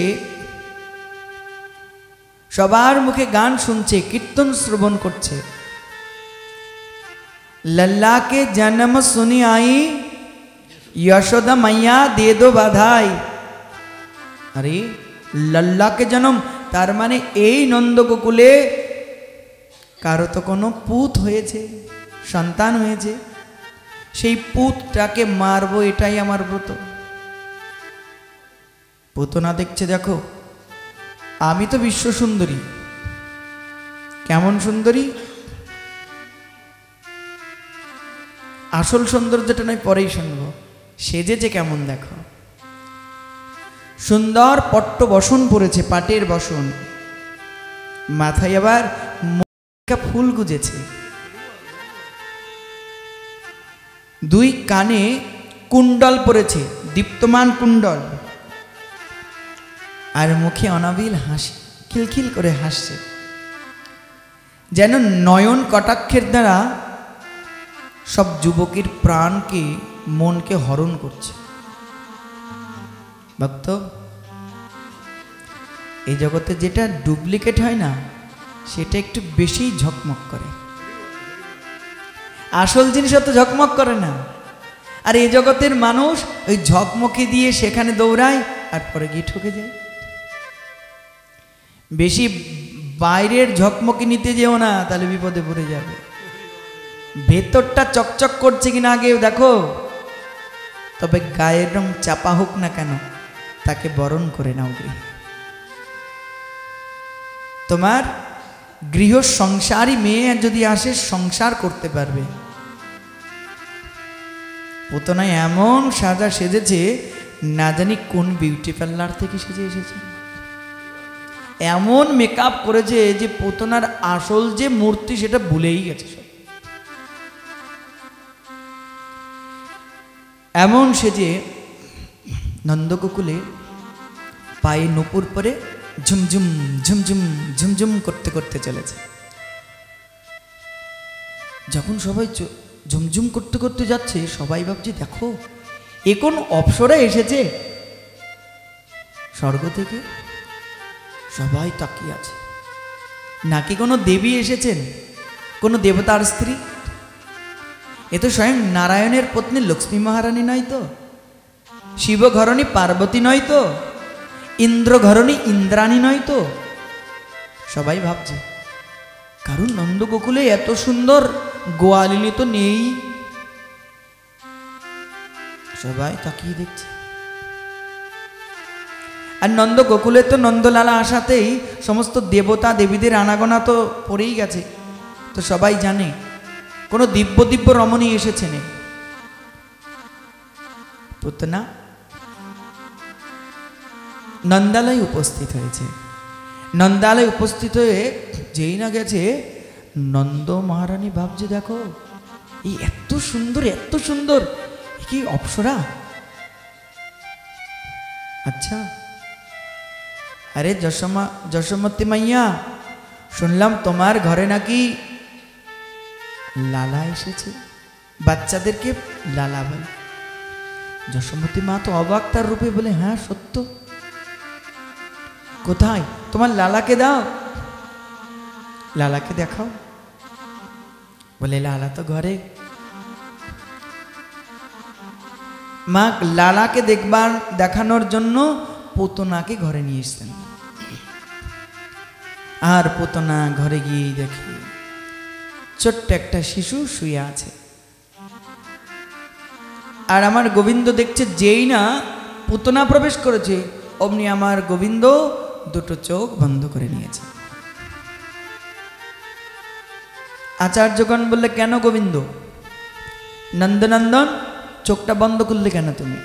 S1: সবার মুখে গান শুনছে, কীর্তন শ্রবণ করছে। लल्ला के जन्म सुनी आई यशोदा मैया दे दो बधाई। अरे लल्ला के जन्म तार माने এই নন্দ গোকুলে কারো তো কোনো পুত হয়েছে, সন্তান হয়েছে, সেই পুতটাকে মারবো এটাই আমার ব্রত। পুতনা দেখছে, দেখো আমি তো বিশ্ব সুন্দরী। কেমন সুন্দরী? আসল সৌন্দর্যটা নয়, পরেই শুনবো। সেজেছে কেমন দেখো, সুন্দর পট্ট বসন পরেছে, পাটের বসন, মাথায় আবার ফুল গুজেছে, 2 কানে কুণ্ডল পরেছে, দীপ্তমান কুণ্ডল, আর মুখে অনাবিল হাসি, খিলখিল করে হাসছে, যেন নয়ন কটাক্ষের দ্বারা সব যুবকের প্রাণকে মনকে হরণ করছে। ভক্ত, এই জগতে যেটা ডুপ্লিকেট হয় না সেটা একটু বেশি ঝকমক করে, আসল জিনিস অত ঝকমক করে না। আর এই জগতের মানুষ ওই ঝকমকে দিয়ে সেখানে দৌড়ায় আর পরে গিয়ে ঠকে যায়। বেশি বাইরের ঝকমকি নিতে যেও না, তাহলে বিপদে পড়ে যাবে। ভেতরটা চকচক করছে কিনা আগে দেখো, তবে গায়ের রং চাপা হোক না কেন তাকে বরণ করে নাও গৃহে। তোমার গৃহ সংসারী মেয়ে যদি আসে সংসার করতে পারবে। পুতনা এমন সাজা সেজেছে, না জানি কোন বিউটি পার্লার থেকে সেজে এসেছে। এমন মেকআপ করেছে যে পুতনার আসল যে মূর্তি সেটা ভুলেই গেছে সব। এমন সেজে নন্দগোকুলে পায়ে নূপুর পরে ঝুমঝুম ঝুমঝুম ঝুমঝুম করতে করতে চলেছে। যখন সবাই ঝুমঝুম করতে করতে যাচ্ছে, সবাই ভাবছে দেখো এ কোন অপ্সরা এসেছে স্বর্গ থেকে। সবাই তাকিয়ে আছে, নাকি কোনো দেবী এসেছেন, কোনো দেবতার স্ত্রী? এ তো স্বয়ং নারায়ণের পত্নী লক্ষ্মী মহারানী নয় তো, শিব ঘরণী পার্বতী নয় তো, ইন্দ্র ঘরণী ইন্দ্রাণী নয় তো। সবাই ভাবছে, কারণ নন্দগোকুলে এত সুন্দর গোয়ালিনী তো নেই। সবাই তাকিয়ে দেখছে। আর নন্দগোকুলে তো নন্দলালা আসাতেই সমস্ত দেবতা দেবীদের আনাগোনা তো পড়েই গেছে। তো সবাই জানে কোনো দিব্য দিব্য রমণী এসেছেন। পুতনা নন্দালয় উপস্থিত হয়েছে। নন্দালয় উপস্থিত হয়ে যেই না গেছে, নন্দ মহারানী ভাবছে দেখো এই এত সুন্দর, এত সুন্দর, কি অপ্সরা। আচ্ছা, আরে যশোমতী মাইয়া, শুনলাম তোমার ঘরে নাকি লালা এসেছে। বাচ্চাদেরকে লালা বলে। যশোমতী মা তো অবাক তার রূপে, বলে হ্যাঁ সত্য, কোথায় তোমার লালাকে দাও, লালাকে দেখাও। বলে লালা তো ঘরে। মা লালাকে দেখানোর জন্য পুতনাকে ঘরে নিয়ে এসছেন। আর পুতনা ঘরে গিয়ে দেখে ছোট্ট একটা শিশু শুয়ে আছে। আর আমার গোবিন্দ দেখছে, যেই না পুতনা প্রবেশ করেছে অমনি আমার গোবিন্দ দুটো চোখ বন্ধ করে নিয়েছে। আচার্যগণ বললে, কেন গোবিন্দ? নন্দনন্দন চোখটা বন্ধ করলে কেন তুমি?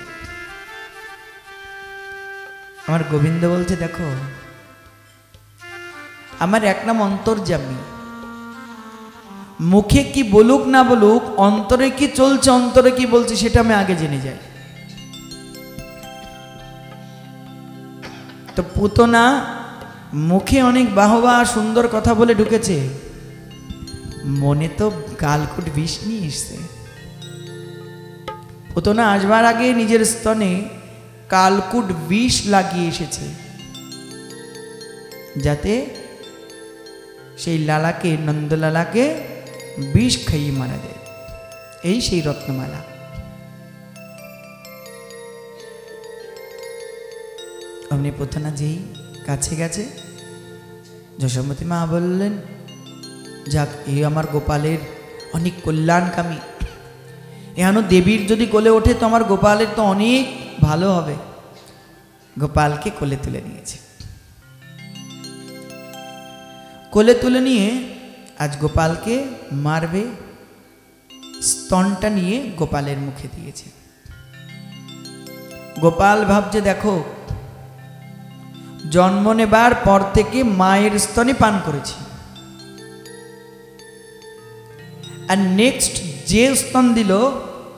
S1: আমার গোবিন্দ বলছে, দেখো আমার এক নাম অন্তর্যামী, মুখে কি বলুক না বলুক, অন্তরে কি চলছে, অন্তরে কি বলছে সেটা আমি আগে জেনে যাই। তো পুতনা মুখে অনেক বাহবা সুন্দর কথা বলে ঢুকেছে, মনে তো কালকুট বিষ নিয়ে এসছে। পুতনা আসবার আগে নিজের স্তনে কালকুট বিষ লাগিয়ে এসেছে, যাতে সেই লালাকে, নন্দলালাকে বিষ খাইয়ে মারা যায়। এই সেই রত্নমালা। অমনি পুতনা যেই কাছে গেছে, যশোমতী মা বললেন, যাক এই আমার গোপালের অনেক কল্যাণকামী, এখানে দেবীর যদি কোলে ওঠে তো আমার গোপালের তো অনেক ভালো হবে। গোপালকে কোলে তুলে নিয়েছে। কোলে তুলে নিয়ে আজ গোপালকে মারবে, স্তনটা নিয়ে গোপালের মুখে দিয়েছে। গোপাল ভাবছে, দেখো জন্ম নেবার পর থেকে মায়ের স্তনে পান করেছি, আর নেক্সট যে স্তন দিল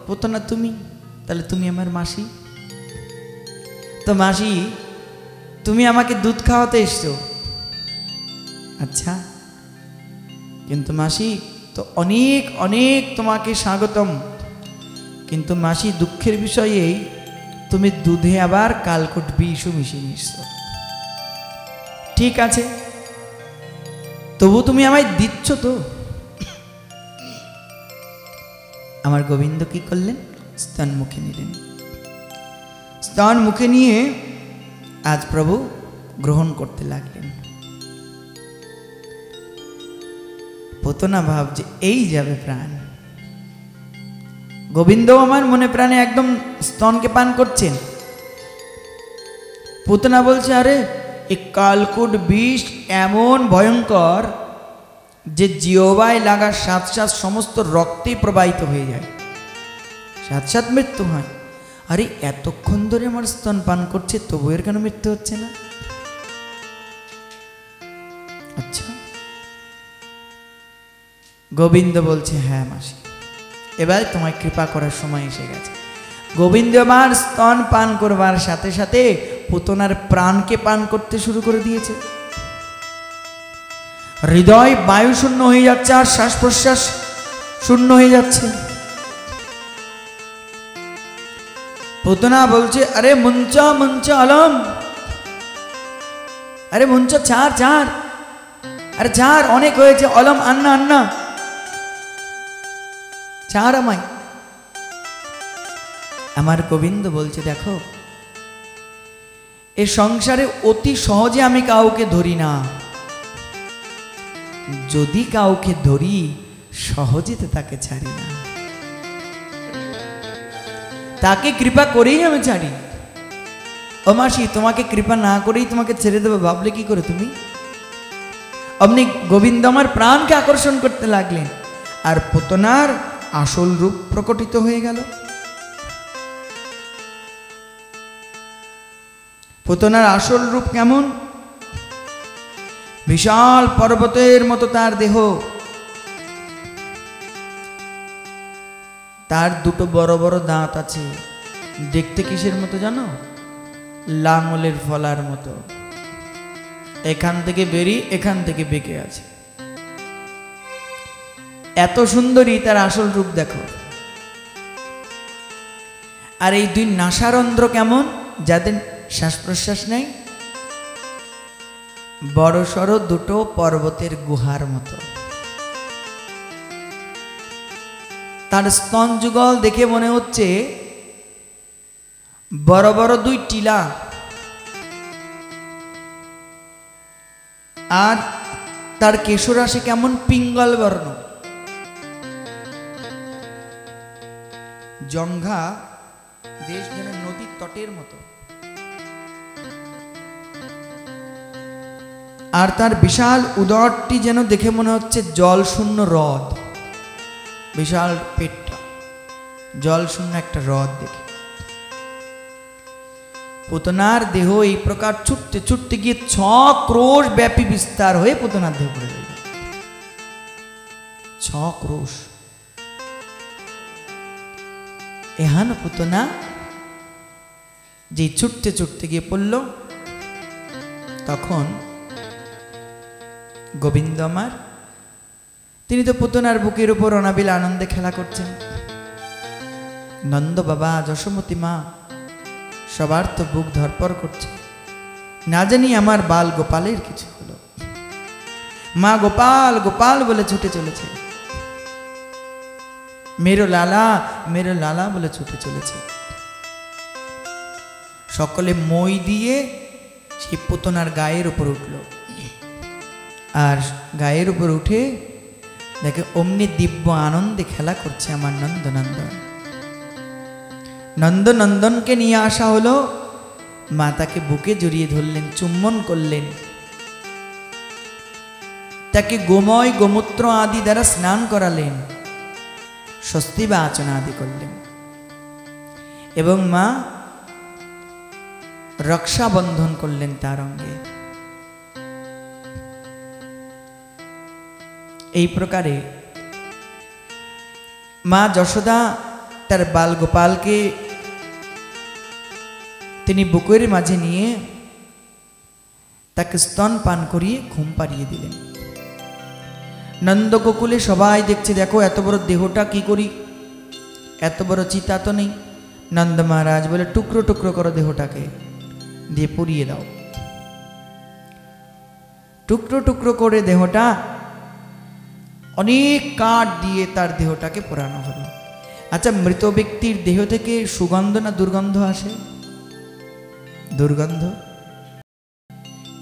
S1: পুতনা তুমি, তাহলে তুমি আমার মাসি। তো মাসি তুমি আমাকে দুধ খাওয়াতে এসছো, আচ্ছা, কিন্তু মাসি তো অনেক অনেক তোমাকে স্বাগতম, কিন্তু মাসি দুঃখের বিষয় এই, তুমি দুধে আবার কালকুট বিষও মিশিয়ে নিচ্ছো। ঠিক আছে, তবু তুমি আমায় দিচ্ছ তো। আমার গোবিন্দ কি করলেন? স্তন মুখে নিলেন। স্তন মুখে নিয়ে আজ প্রভু গ্রহণ করতে লাগলেন। পুতনা ভাবছে এই যাবে প্রাণ। গোবিন্দ আমার মনে প্রাণে একদম স্তনকে পান করছেন। পুতনা বলছে, আরে এই কালকুট বিষ এমন ভয়ঙ্কর যে জিহ্বায় লাগার সাথে সাথে সমস্ত রক্তে প্রবাহিত হয়ে যায়, সাথে সাথে মৃত্যু হয়। আরে এতক্ষণ ধরে আমার স্তন পান করছে, তবু এর কেন মৃত্যু হচ্ছে না? আচ্ছা, গোবিন্দ বলছে, হ্যাঁ মাসি, এবার তোমায় কৃপা করার সময় এসে গেছে। গোবিন্দ আমার স্তন পান করবার সাথে সাথে পুতনার প্রাণকে পান করতে শুরু করে দিয়েছে। হৃদয় বায়ু শূন্য হয়ে যাচ্ছে, আর শ্বাস প্রশ্বাস শূন্য হয়ে যাচ্ছে। পুতনা বলছে, আরে মুঞ্চা মুঞ্চা অলম, আরে মুঞ্চা ছাড় ছাড়, আরে ছাড়, অনেক হয়েছে, অলম আন্না আন্না, ছাড় আমায়। আমার গোবিন্দ বলছে, দেখো এ সংসারে অতি সহজে আমি কাউকে ধরি না, যদি কাউকে ধরি সহজে তো তাকে ছাড়ি না, তাকে কৃপা করেই আমি ছাড়ি। ও মাসি, তোমাকে কৃপা না করেই তোমাকে ছেড়ে দেবো ভাবলে কি করে তুমি? অমনি গোবিন্দ আমার প্রাণকে আকর্ষণ করতে লাগলেন, আর পুতনার আসল রূপ প্রকটিত হয়ে গেল। পুতনার আসল রূপ কেমন? বিশাল পর্বতের মতো তার দেহ, তার দুটো বড় বড় দাঁত আছে, দেখতে কিসের মতো জানো? লাঙলের ফলার মতো, এখান থেকে বেরিয়ে এখান থেকে বেঁকে আছে। এত সুন্দরী তার আসল রূপ দেখো। আর এই দুই নাসারন্ধ্র কেমন, যাদের শ্বাস প্রশ্বাস নেই, বড় সড়ো দুটো পর্বতের গুহার মতো। তার স্তন যুগল দেখে মনে হচ্ছে বড় বড় দুই টিলা, আর তার কেশরাশি কেমন পিঙ্গল বর্ণ। জঙ্ঘা দেশ যেন নদীর তটের মতো, আর তার বিশাল উদরটি যেন দেখে মনে হচ্ছে জল শূন্য হ্রদ। বিশাল পেটটা জল শূন্য একটা হ্রদ দেখে। পুতনার দেহ এই প্রকার ছুটতে ছুটতে গিয়ে 6 ক্রোশ ব্যাপী বিস্তার হয়ে পুতনার দেহ পড়ে গেল। 6 ক্রোশ। এহান পুতনা যে ছুটতে ছুটতে গিয়ে পড়ল, তখন গোবিন্দ আমার, তিনি তো পুতনার বুকের উপর অনাবিল আনন্দে খেলা করছেন। নন্দ বাবা, যশোমতী মা, সবার তো বুক ধরপর করছে। না জানি আমার বাল গোপালের কিছু হলো। মা গোপাল গোপাল বলে ছুটে চলেছে, মেরো লালা বলে ছুটে চলেছে। সকলে মই দিয়ে সেই পুতনার গায়ের উপর উঠল, আর গায়ের উপর উঠে দেখে অমনি দিব্য আনন্দে খেলা করছে আমার নন্দনন্দন। নন্দনন্দনকে নিয়ে আসা হলো, মা তাকে বুকে জড়িয়ে ধরলেন, চুম্বন করলেন, তাকে গোময় গোমূত্র আদি দ্বারা স্নান করালেন, স্বস্তি বা আচনা আদি করলেন, এবং মা রক্ষাবন্ধন করলেন তার অঙ্গে। এই প্রকারে মা যশোদা তার বাল গোপালকে তিনি বুকের মাঝে নিয়ে তাকে স্তন পান করিয়ে ঘুম পাড়িয়ে দিলেন। নন্দগোকুলে সবাই দেখছে, দেখো এত বড় দেহটা কি করি, এত বড় চিতা তো নেই। নন্দ মহারাজ বলে, টুকরো টুকরো করো দেহটাকে, দিয়ে পুড়িয়ে দাও। টুকরো টুকরো করে দেহটা অনেক কাঠ দিয়ে তার দেহটাকে পোড়ানো হলো। আচ্ছা, মৃত ব্যক্তির দেহ থেকে সুগন্ধ না দুর্গন্ধ আসে? দুর্গন্ধ।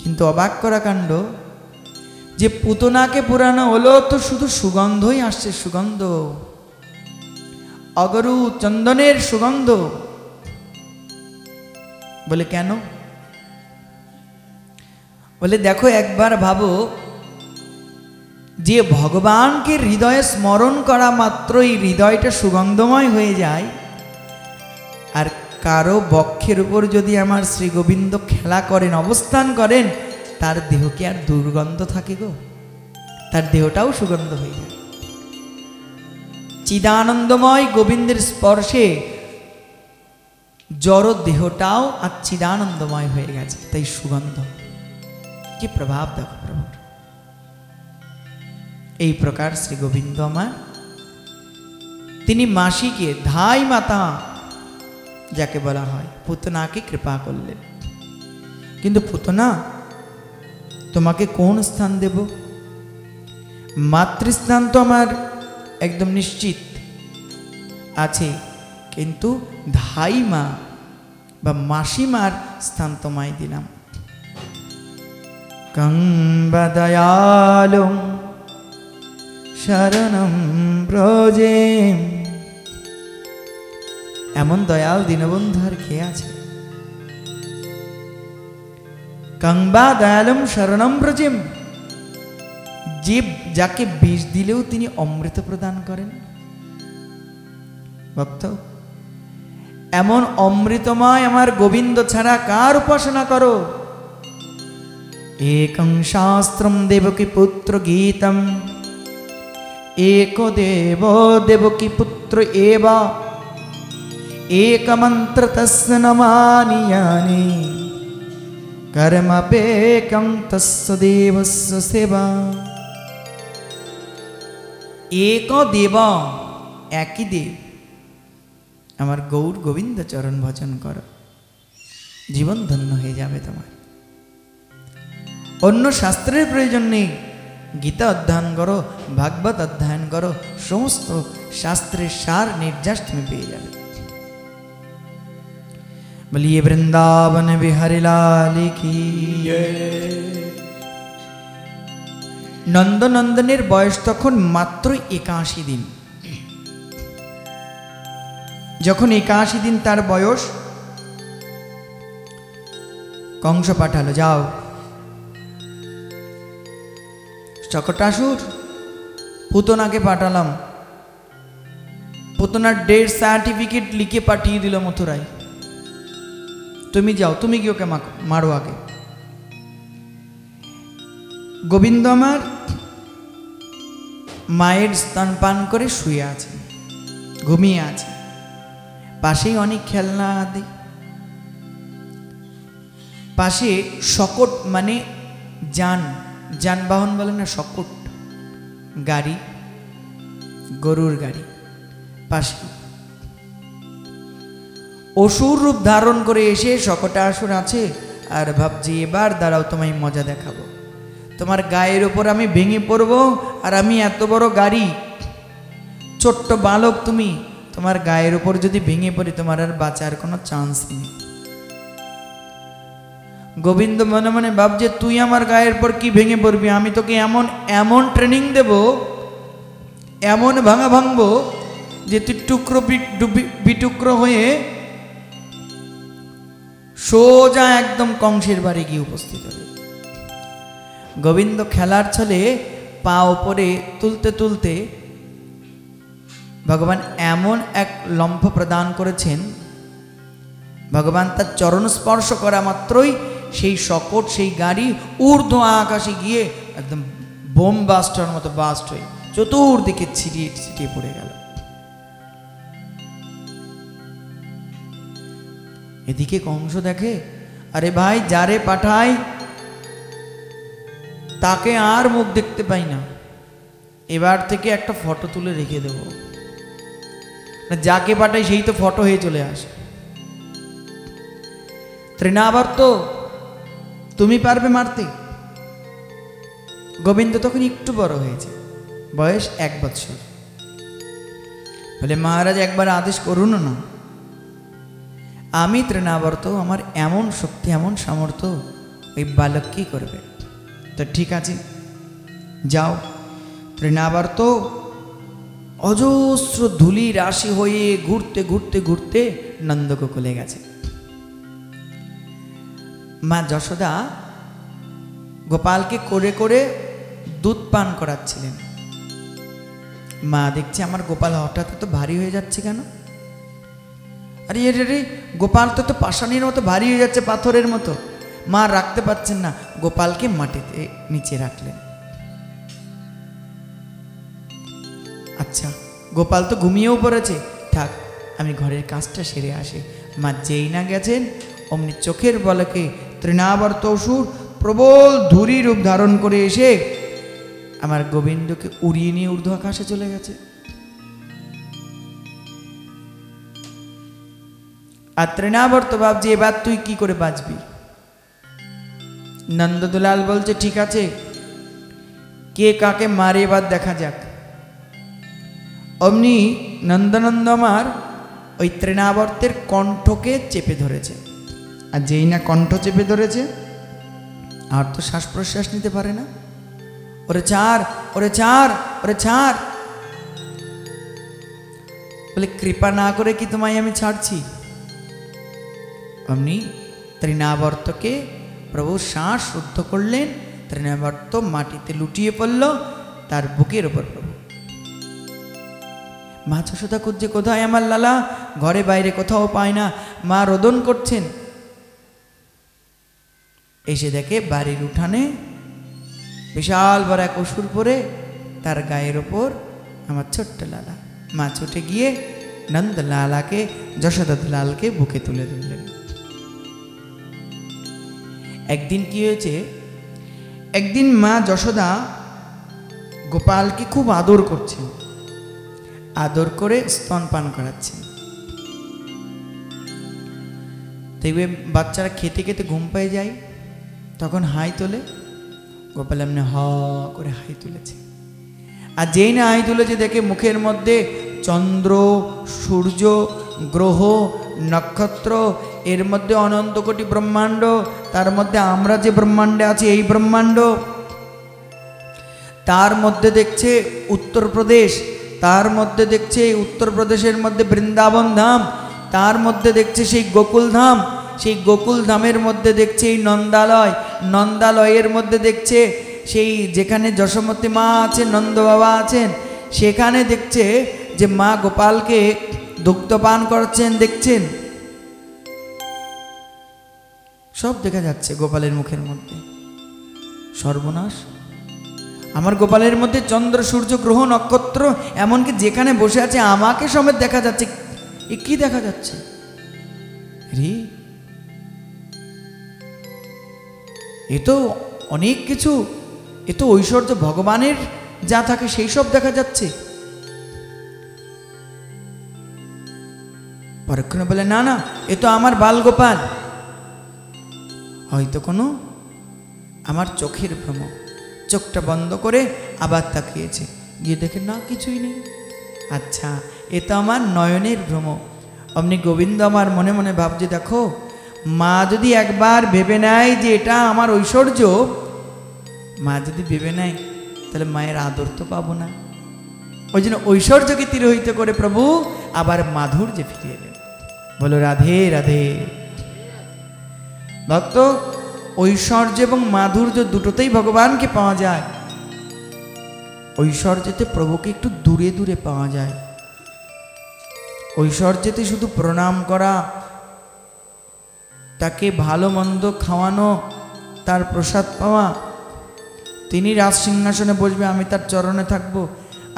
S1: কিন্তু অবাক করা কাণ্ড, যে পুতনাকে পোড়ানো হলো তো শুধু সুগন্ধই আসছে, সুগন্ধ, অগরু চন্দনের সুগন্ধ। বলে কেন? বলে দেখো, একবার ভাবো, যে ভগবানকে হৃদয়ে স্মরণ করা মাত্রই হৃদয়টা সুগন্ধময় হয়ে যায়, আর কারো বক্ষের উপর যদি আমার শ্রী গোবিন্দ খেলা করেন, অবস্থান করেন, তার দেহ কি আর দুর্গন্ধ থাকে গো? তার দেহটাও সুগন্ধ হয়ে যায়। চিদানন্দময় গোবিন্দের স্পর্শে জড় দেহটাও আর চিদানন্দময় হয়ে গেছে, তাই সুগন্ধ। কি প্রভাব দেখো প্রভুর। এই প্রকার শ্রী গোবিন্দ আমার, তিনি মাসিকে, ধাই মাতা যাকে বলা হয়, পুতনাকে কৃপা করলেন। কিন্তু পুতনা, তোমাকে কোন স্থান দেব? মাতৃস্থান তো আমার একদম নিশ্চিত আছে, কিন্তু ধাই মা বা মাসিমার স্থান তোমায় দিলাম। কম্বা দয়ালুম শরণম ব্রজে। এমন দয়াল দীনবন্ধু আর কে আছে? কম্বা দয়ালুম শরণম ব্রজেম, যে যাকে বিষ দিলেও তিনি অমৃত প্রদান করেন। ভক্ত, এমন অমৃতময় আমার গোবিন্দ ছাড়া কার উপাসনা করো? একং শাস্ত্রম দেবকী পুত্র গীতম, एको देवो देवकी पुत्र एवा, एक मंत्र तस्य नमानि यानि, कर्मपेकं तस्य देवस्य सेवा। एक देव, একই দেব, আমার গৌর গোবিন্দ চরণ ভজন করো, জীবন ধন্য হয়ে যাবে তোমার। অন্য শাস্ত্রের প্রয়োজন নেই, গীতা অধ্যয়ন করো, ভাগবত অধ্যয়ন করো, সমস্ত শাস্ত্রের সার নির্যাস তুমি পেয়ে যাবে। বলিয়ে বৃন্দাবন বিহারী লাল কি। নন্দনন্দনের বয়স তখন মাত্র 81 দিন। যখন 81 দিন তার বয়স, কংস পাঠালো, যাও শকটাসুর পুতনাকে পাঠালাম, পুতনার ডেথ সার্টিফিকেট লিখে পাঠিয়ে দিল মথুরায়, তুমি যাও, তুমি কি ওকে মারো আগে। গোবিন্দ আমার মায়ের স্তন পান করে শুয়ে আছে, ঘুমিয়ে আছে, পাশেই অনেক খেলনা আদি, পাশে শকট মানে যানবাহন বলে না, শকট গাড়ি, গরুর গাড়ি পাশে। অসুর রূপ ধারণ করে এসে শকটাসুর আছে আর ভাবছি এবার দাঁড়াও তোমায় মজা দেখাবো, তোমার গায়ের ওপর আমি ভেঙে পড়বো, আর আমি এত বড় গাড়ি, ছোট্ট বালক তুমি, তোমার গায়ের ওপর যদি ভেঙে পড়ি তোমার আর বাঁচার কোনো চান্স নেই। গোবিন্দ মনে মনে ভাবছে তুই আমার গায়ের পর কি ভেঙে পড়বি, আমি তোকে এমন এমন ট্রেনিং দেব, এমন ভাঙা ভাঙবো যে তুই টুকরো বিটুকরো হয়ে সোজা একদম কংসের বাড়ি গিয়ে উপস্থিত হবে। গোবিন্দ খেলার ছলে পা ওপরে তুলতে তুলতে ভগবান এমন এক লম্ফ প্রদান করেছেন, ভগবান তার চরণ স্পর্শ করা মাত্রই সেই শকট, সেই গাড়ি ঊর্ধ্ব আকাশে গিয়ে একদম বোম বাস্টার মতো বাস্ট হয়ে চতুর্দিকে ছিটিয়ে ছিটিয়ে পড়ে গেল। এদিকে কংস দেখে, আরে ভাই যারে পাঠাই তাকে আর মুখ দেখতে পাই না, এবার থেকে একটা ফটো তুলে রেখে দেব, যাকে পাঠাই সেই তো ফটো হয়ে চলে আসে। তৃণাবর্ত তুমি পারবে মারতে? গোবিন্দ তখন একটু বড় হয়েছে, বয়স 1 বৎসর। বলে মহারাজ একবার আদেশ করুন না, আমি তৃণাবর্ত, আমার এমন শক্তি এমন সামর্থ্য, ওই বালক কি করবে? তো ঠিক আছে যাও। তৃণাবর্ত অজস্র ধুলি রাশি হয়ে ঘুরতে ঘুরতে ঘুরতে নন্দগোকুলে গেছে। মা যশোদা গোপালকে করে করে দুধ পান করাচ্ছিলেন। মা দেখছে আমার গোপাল হঠাৎ তো ভারী হয়ে যাচ্ছে কেন? আরে রে গোপাল তো পাষাণের মতো ভারী হয়ে যাচ্ছে, পাথরের মতো। মা রাখতে পারছেন না, গোপালকে মাটিতে নিচে রাখলেন। আচ্ছা গোপাল তো ঘুমিয়েও পড়েছে, থাক আমি ঘরের কাজটা সেরে আসি। মা যেই না গেছেন অমনি চোখের বলকে তৃণাবর্ত অসুর প্রবল ধূরি রূপ ধারণ করে এসে আমার গোবিন্দকে উড়িয়ে নিয়ে ঊর্ধ্ব আকাশে চলে গেছে। আর তৃণাবর্ত ভাবছে এবার তুই কি করে বাঁচবি? নন্দদুলাল বলছে ঠিক আছে, কে কাকে মারে এবার দেখা যাক। অমনি নন্দনন্দ আমার ওই তৃণাবর্তের কণ্ঠকে চেপে ধরেছে, আর যেই না কণ্ঠ চেপে ধরেছে আর তো শ্বাস প্রশ্বাস নিতে পারে না। ওরে ছাড়, ওরে ছাড়, ওরে ছাড়। বলে কৃপা না করে কি তোমায় আমি ছাড়ছি? অমনি তৃণাবর্তকে প্রভু শ্বাস শুদ্ধ করলেন, তৃণাবর্ত মাটিতে লুটিয়ে পড়ল, তার বুকের ওপর প্রভু। মা যশোদা খুঁজছে কোথায় আমার লালা, ঘরে বাইরে কোথাও পায় না। মা রোদন করছেন, এসে দেখে বাড়ির উঠানে বিশাল বড় এক অসুর পরে, তার গায়ের ওপর আমার ছোট্ট লালা। মা ছুটে গিয়ে নন্দ লালাকে যশোদা লালকে বুকে তুলে ধরলেন। একদিন কি হয়েছে, একদিন মা যশোদা গোপালকে খুব আদর করছেন, আদর করে স্তন পান করাচ্ছেন। দেখবে বাচ্চারা খেতে খেতে ঘুম পেয়ে যায়, তখন হাই তোলে। গোপাল এমনি হ করে হাই তুলেছে, আর যেই না হাই তুলেছে দেখে মুখের মধ্যে চন্দ্র, সূর্য, গ্রহ, নক্ষত্র, এর মধ্যে অনন্ত কোটি ব্রহ্মাণ্ড, তার মধ্যে আমরা যে ব্রহ্মাণ্ডে আছি এই ব্রহ্মাণ্ড, তার মধ্যে দেখছে উত্তরপ্রদেশ, তার মধ্যে দেখছে উত্তরপ্রদেশের মধ্যে বৃন্দাবন ধাম, তার মধ্যে দেখছে সেই গোকুল ধাম, সেই গোকুল ধামের মধ্যে দেখছে এই নন্দালয়, নন্দালয়ের মধ্যে দেখছে সেই যেখানে যশোমতী মা আছেন, নন্দ বাবা আছেন, সেখানে দেখছে যে মা গোপালকে দুগ্ধপান করছেন, দেখছেন সব দেখা যাচ্ছে গোপালের মুখের মধ্যে। সর্বনাশ, আমার গোপালের মধ্যে চন্দ্র, সূর্য, গ্রহ, নক্ষত্র, এমনকি যেখানে বসে আছে আমাকে সমেত দেখা যাচ্ছে। এ কি দেখা যাচ্ছে রে? এ তো অনেক কিছু, এ তো ঐশ্বর্য ভগবানের যা থাকে সেই সব দেখা যাচ্ছে। পরক্ষণে বলে না না, এ তো আমার বালগোপাল, হয়তো কোনো আমার চোখের ভ্রম। চোখটা বন্ধ করে আবার তাকিয়েছে, গিয়ে দেখে না কিছুই নেই। আচ্ছা, এ তো আমার নয়নের ভ্রম। অমনি গোবিন্দ আমার মনে মনে ভাবছে, দেখো মা যদি একবার ভেবে নেয় যে এটা আমার ঐশ্বর্য, মা যদি ভেবে নেয় তাহলে মায়ের আদর তো পাবো না। ওই জন্য ঐশ্বর্যকে তিরোহিত করে প্রভু আবার মাধুর্যে ফিরে এলেন। বলো রাধে রাধে। ভক্ত, ঐশ্বর্য এবং মাধুর্য দুটোতেই ভগবানকে পাওয়া যায়। ঐশ্বর্যতে প্রভুকে একটু দূরে দূরে পাওয়া যায়। ঐশ্বর্যতে শুধু প্রণাম করা, তাকে ভালো মন্দ খাওয়ানো, তার প্রসাদ পাওয়া, তিনি রাজ সিংহাসনে বসবে, আমি তার চরণে থাকব।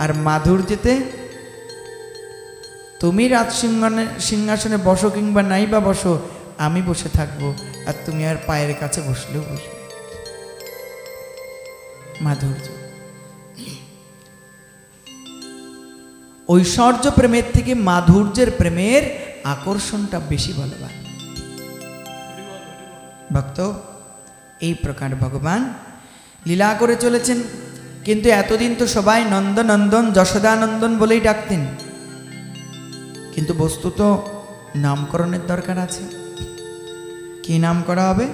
S1: আর মাধুর্যতে তুমি রাজ সিংহাসনে বসো কিংবা নাই বা বসো, আমি বসে থাকবো, আর তুমি আর পায়ের কাছে বসলেও বসবে। মাধুর্য। ঐশ্বর্য প্রেমের থেকে মাধুর্যের প্রেমের আকর্ষণটা বেশি বলবান। ভক্ত, এই প্রকার ভগবান লীলা করে চলেছেন। কিন্তু এতদিন তো সবাই নন্দনন্দন, যশোদানন্দন বলেই ডাকতেন, কিন্তু বস্তুত নামকরণের দরকার আছে। কি নাম করা হবে?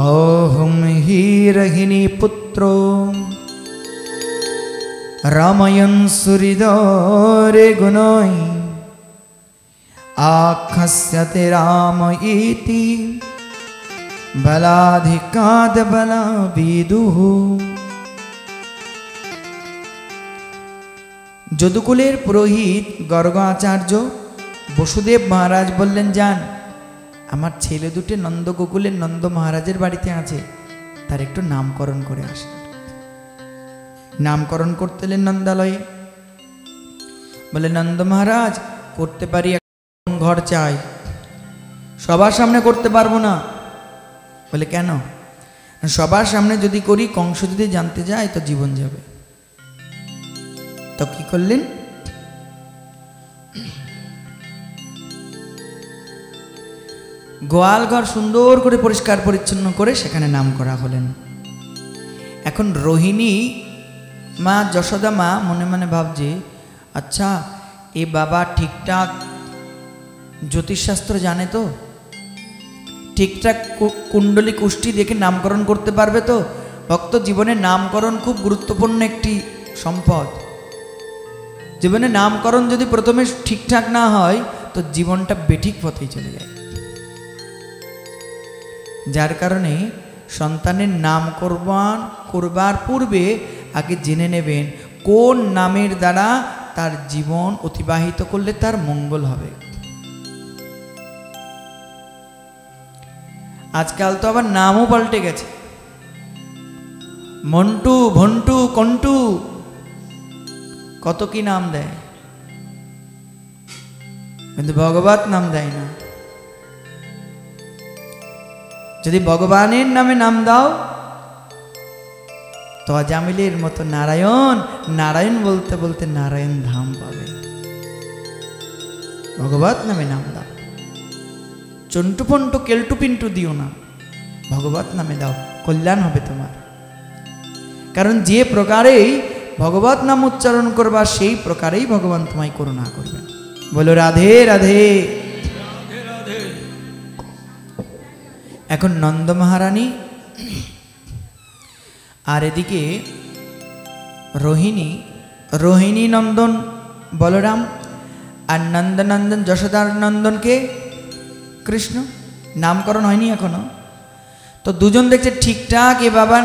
S1: অহম হিরহিণী পুত্র রামায়ণ সুহৃদরে গুণই আখ্যাস্যতে রাম ইতি বলাধিকাদ বলা বিদুঃ। যদুকুলের পুরোহিত গর্গ আচার্য বসুদেব মহারাজ বললেন, যান, আমার ছেলে দুটো নন্দ গোকুলের নন্দ মহারাজের বাড়িতে আছে, তার একটু নামকরণ করে আসেন। নামকরণ করতে এলেন নন্দালয়ে। বলে, নন্দ মহারাজ, করতে পারি, ঘর চাই, সবার সামনে করতে পারবো না। বলে, কেন? সবার সামনে যদি করি, কংস যদি জানতে যায় তো জীবন যাবে। তো কি করলেন? গোয়াল ঘর সুন্দর করে পরিষ্কার পরিচ্ছন্ন করে সেখানে নাম করা হলেন। এখন রোহিণী মা, যশোদা মা মনে মনে ভাবছে, আচ্ছা এ বাবা ঠিকঠাক জ্যোতিষশাস্ত্র জানে তো, ঠিকঠাক কুণ্ডলী কুষ্টি দেখে নামকরণ করতে পারবে তো? ভক্ত, জীবনে নামকরণ খুব গুরুত্বপূর্ণ একটি সম্পদ। জীবনে নামকরণ যদি প্রথমে ঠিকঠাক না হয় তো জীবনটা বেঠিক পথেই চলে যায়। যার কারণে সন্তানের নাম করবার পূর্বে আগে জেনে নেবেন কোন নামের দ্বারা তার জীবন অতিবাহিত করলে তার মঙ্গল হবে। আজকাল তো আবার নামও পাল্টে গেছে, মন্টু, ভন্টু, কন্টু, কত কি নাম দেয়, কিন্তু ভগবত নাম দেয় না। যদি ভগবানের নামে নাম দাও তো আজামিলের মতো নারায়ণ নারায়ণ বলতে বলতে নারায়ণ ধাম পাবে। ভগবত নামে নাম দাও। চন্টু পন্টু কেলটু পিন্টু দিও না, ভগবত নামে দাও, কল্যাণ হবে তোমার। কারণ যে প্রকারেই ভগবত নাম উচ্চারণ করবা সেই প্রকারেই ভগবান তোমায় করুণা করবেন। বলো রাধে রাধে। এখন নন্দ মহারানী আর এদিকে রোহিণী, রোহিণী নন্দন বলরাম, আর নন্দনন্দন যশোদার নন্দনকে কৃষ্ণ, নামকরণ হয়নি এখনো। তো দুজন দেখছে ঠিকঠাক এ বাবা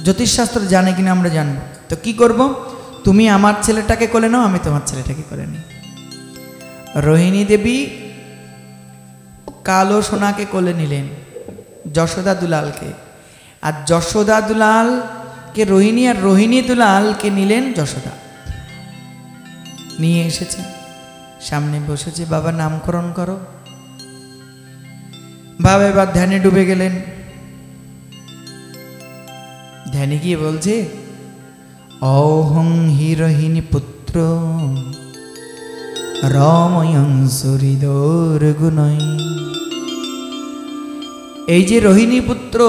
S1: জ্যোতিষশাস্ত্র জানে কিনা আমরা জানবো। তো কি করব, তুমি আমার ছেলেটাকে কোলে নাও, আমি তোমার ছেলেটাকে কোলে নিই। রোহিণী দেবী কালো সোনাকে কোলে নিলেন, যশোদা দুলালকে, আর যশোদা দুলালকে রোহিণী, আর রোহিণী দুলালকে নিলেন যশোদা। নিয়ে এসেছে, সামনে বসেছে, বাবা নামকরণ করো। বাবা এবার ধ্যানে ডুবে গেলেন। ধ্যানে গিয়ে বলছে, অহং হি রোহিণী পুত্র রময়ং সুহৃদোর গুণৈ। এই যে রোহিণী পুত্র,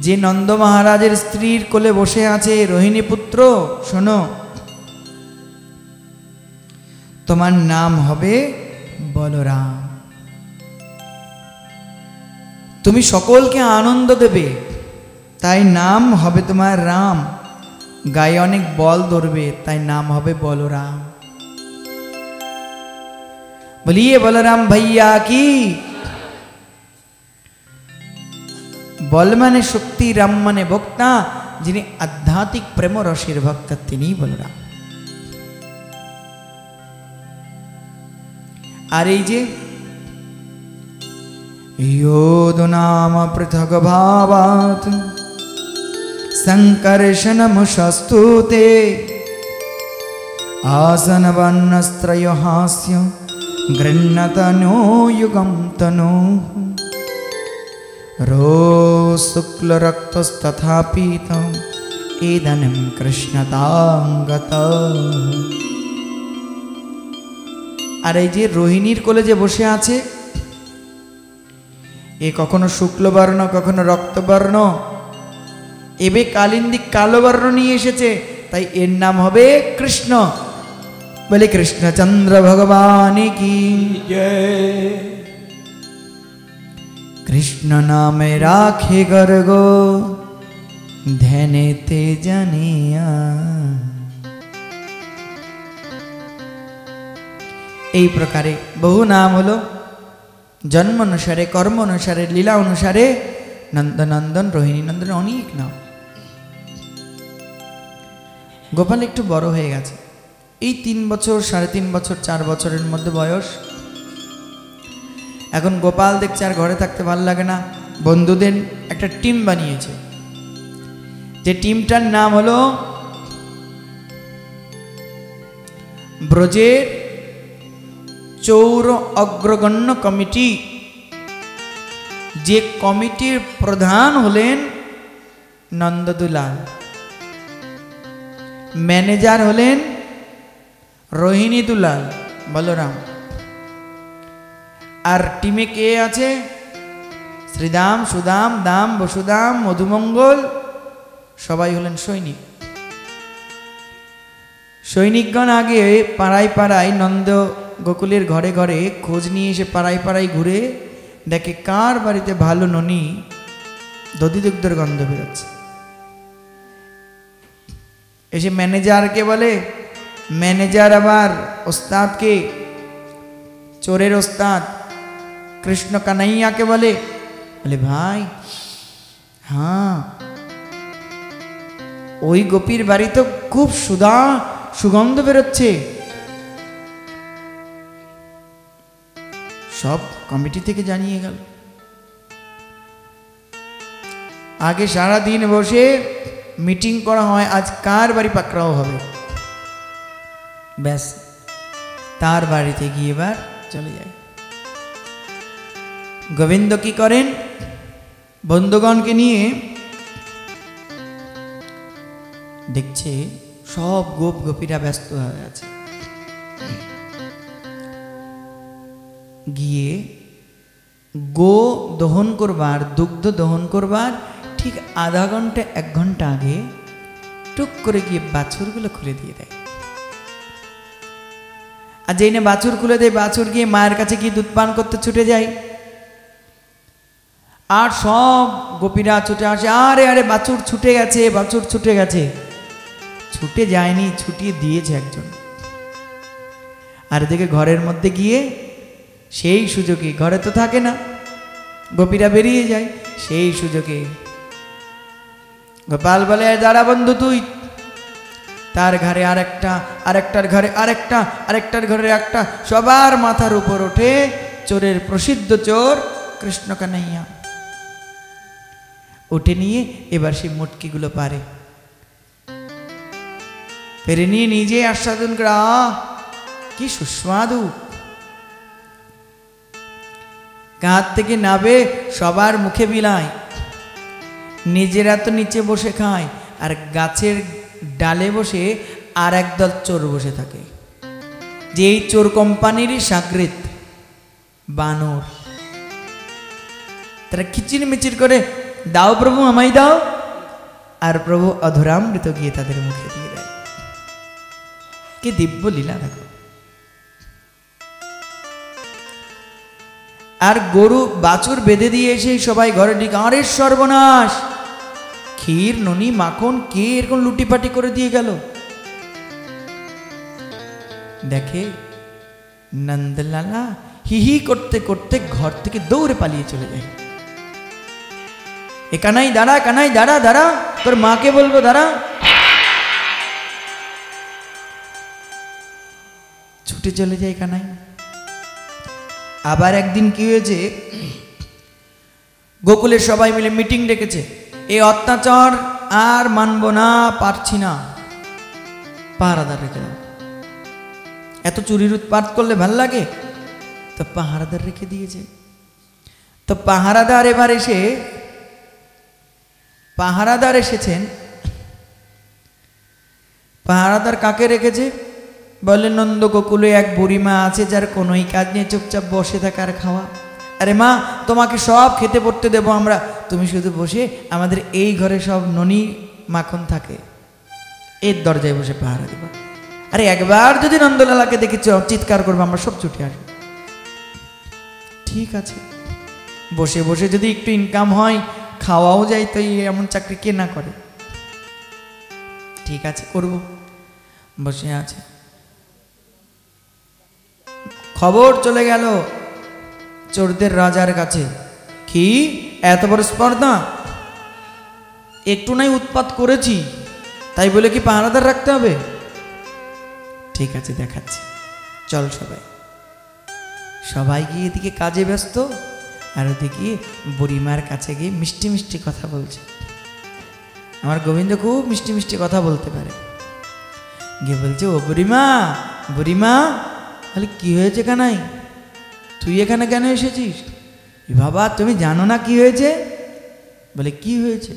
S1: যে নন্দ মহারাজের স্ত্রীর কোলে বসে আছে, রোহিণী পুত্র শোনো, তোমার নাম হবে বলরাম। তুমি সকলকে আনন্দ দেবে, তাই নাম হবে তোমার রাম। গায়ে অনেক বল ধরবে, তাই নাম হবে বলরাম। বলিয়ে বলরাম ভাইয়া কি। বল মানে শক্তি, রাম মানে ভক্তা, যিনি আধ্যাত্মিক প্রেম রসের ভক্ত, তিনিই বলরাম। আর এই যে योद नाम पृथक भावात् संकर्षणमुषस्तुते आसनवर्णस्त्रयो हास्य गृह्णतनो युगं तनु रो शुक्लरक्तस्तथा पीतम् इदनं कृष्णतांगत। আর এই যে রোহিণীর কোলে যে বসে আছে, এ কখনো শুক্লবর্ণ, কখনো রক্তবর্ণ, এবে কালিন্দিক কালো বর্ণ নিয়ে এসেছে, তাই এর নাম হবে কৃষ্ণ। বলে কৃষ্ণচন্দ্র ভগবান কি জয়। কৃষ্ণ নামে রাখে গর্গ ধ্যানেতে জানিয়া। এই প্রকারে বহু নাম হলো, জন্ম অনুসারে, কর্ম অনুসারে, লীলা অনুসারে নন্দনন্দন, রোহিণী নন্দন, অনেক নাম। গোপাল একটু বড় হয়ে গেছে, এই 3 বছর, 3.5 বছর, 4 বছরের মধ্যে বয়স। এখন গোপাল দেখছে আর ঘরে থাকতে ভালো লাগে না, বন্ধুদের একটা টিম বানিয়েছে, যে টিমটার নাম হলো ব্রজের চৌর অগ্রগণ্য কমিটি। যে কমিটির প্রধান হলেন নন্দদুলাল, ম্যানেজার হলেন রোহিণী দুলাল বলরাম, আর টিমে কে আছে? শ্রীদাম, সুদাম, দাম, বসুদাম, মধুমঙ্গল, সবাই হলেন সৈনিক। সৈনিকগণ আগে পাড়ায় পাড়ায়, নন্দ গোকুলের ঘরে ঘরে খোঁজ নিয়ে এসে পাড়ায় পাড়ায় ঘুরে দেখে কার বাড়িতে ভালো ননি, দধি দুগ্ধের গন্ধ বেরোচ্ছে। এসে ম্যানেজারকে বলে, ম্যানেজার আবার ওস্তাদকে, চোরের ওস্তাদ কৃষ্ণ কানাইয়াকে বলে, ভাই হ্যাঁ, ওই গোপীর বাড়ি তো খুব সুগন্ধ বেরোচ্ছে। সব কমিটি থেকে জানিয়ে গেল। আগে সারা দিন বসে মিটিং করা হয়, আজ কার বাড়ি পাকড়াও হবে, ব্যাস তার বাড়িতে গিয়ে এবার চলে যায়। গোবিন্দ কি করেন, বন্ধুগণকে নিয়ে দেখছে সব গোপ গোপীরা ব্যস্ত হয়ে আছে। গিয়ে গো দহন করবার, দুগ্ধ দহন করবার ঠিক আধা ঘন্টা 1 ঘন্টা আগে টুক করে গিয়ে বাছুরগুলো খুলে দিয়ে দেয়। আর যেই না বাছুর খুলে দেয়, বাছুর গিয়ে মায়ের কাছে গিয়ে দুধ পান করতে ছুটে যায়। আর সব গোপীরা ছুটে আসে, আরে আরে বাছুর ছুটে গেছে, বাছুর ছুটে গেছে। ছুটে যায়নি, ছুটিয়ে দিয়েছে একজন। আর এদিকে ঘরের মধ্যে গিয়ে সেই সুযোগে, ঘরে তো থাকে না, গোপীরা বেরিয়ে যায়, সেই সুযোগে গোপাল বলে, দাঁড়া বন্ধু তুই। তার ঘরে আরেকটা, আরেকটার ঘরে আরেকটা, আরেকটার ঘরে একটা, সবার মাথার উপর ওঠে চোরের প্রসিদ্ধ চোর কৃষ্ণ কানাইয়া। উঠে নিয়ে এবার সেই মুটকিগুলো পারে, পেরে নিয়ে নিজে আস্বাদন করে, কি সুস্বাদু। কাঁধ থেকে নাবে সবার মুখে বিলায়, নিজেরা তো নিচে বসে খায়, আর গাছের ডালে বসে আর একদল চোর বসে থাকে, যে এই চোর কোম্পানিরই সাগরিত বানর। তারা কিচির মিচির করে, দাও প্রভু আমায় দাও, আর প্রভু অধরামৃত গিয়ে তাদের মুখে দিয়ে দেয়। কি দিব্য লীলা দেখো। আর গরু বাছুর বেঁধে দিয়ে এসে সবাই ঘরে ঢুকে, আরে সর্বনাশ, ক্ষীর ননি মাখন কে এরকম লুটিপাটি করে দিয়ে গেল। দেখে নন্দলালা হিহি করতে করতে ঘর থেকে দৌড়ে পালিয়ে চলে যায়। এ কানাই দাঁড়া, কানাই দাঁড়া, দাঁড়া, তোর মাকে বলবো, দাঁড়া। ছুটে চলে যায় কানাই। আবার একদিন কি হয়েছে, গোকুলের সবাই মিলে মিটিং ডেকেছে, এই অত্যাচার আর মানব না, পারছি না, পাহারাদার রেখে দাও। এত চুরির উৎপাত করলে ভাল লাগে, তো পাহারাদার রেখে দিয়েছে। তো পাহারাদার এবার এসে, পাহারাদার এসেছেন। পাহারাদার কাকে রেখেছে? বলে নন্দ গোকুলে এক বুড়িমা আছে, যার কোনোই কাজ নিয়ে চুপচাপ বসে থাকার খাওয়া। আরে মা, তোমাকে সব খেতে পড়তে দেবো আমরা, তুমি শুধু বসে আমাদের এই ঘরে সব ননি মাখন থাকে, এর দরজায় বসে পাহারা দেবো। আরে একবার যদি নন্দলালাকে দেখে চিৎকার করবো, আমরা সব ছুটে আসবো। ঠিক আছে, বসে বসে যদি একটু ইনকাম হয়, খাওয়াও যায়, তো এমন চাকরি কে না করে। ঠিক আছে, করব। বসে আছে, খবর চলে গেল চোরদের রাজার কাছে। কি এত বড় স্পর্ধা, একটু নাই উৎপাত করেছি, তাই বলে কি পাহারাদার রাখতে হবে? ঠিক আছে, দেখাচ্ছি, চল। সবাই সবাই গিয়ে এদিকে কাজে ব্যস্ত, আর ওদিকে বুড়িমার কাছে গিয়ে মিষ্টি মিষ্টি কথা বলছে। আমার গোবিন্দ খুব মিষ্টি মিষ্টি কথা বলতে পারে। গিয়ে বলছে, ও বুড়িমা, বুড়িমা। বলে, কি হয়েছে কানাই, তুই এখানে কেন এসেছিস? বাবা, তুমি জানো না কি হয়েছে? বলে, কি হয়েছে?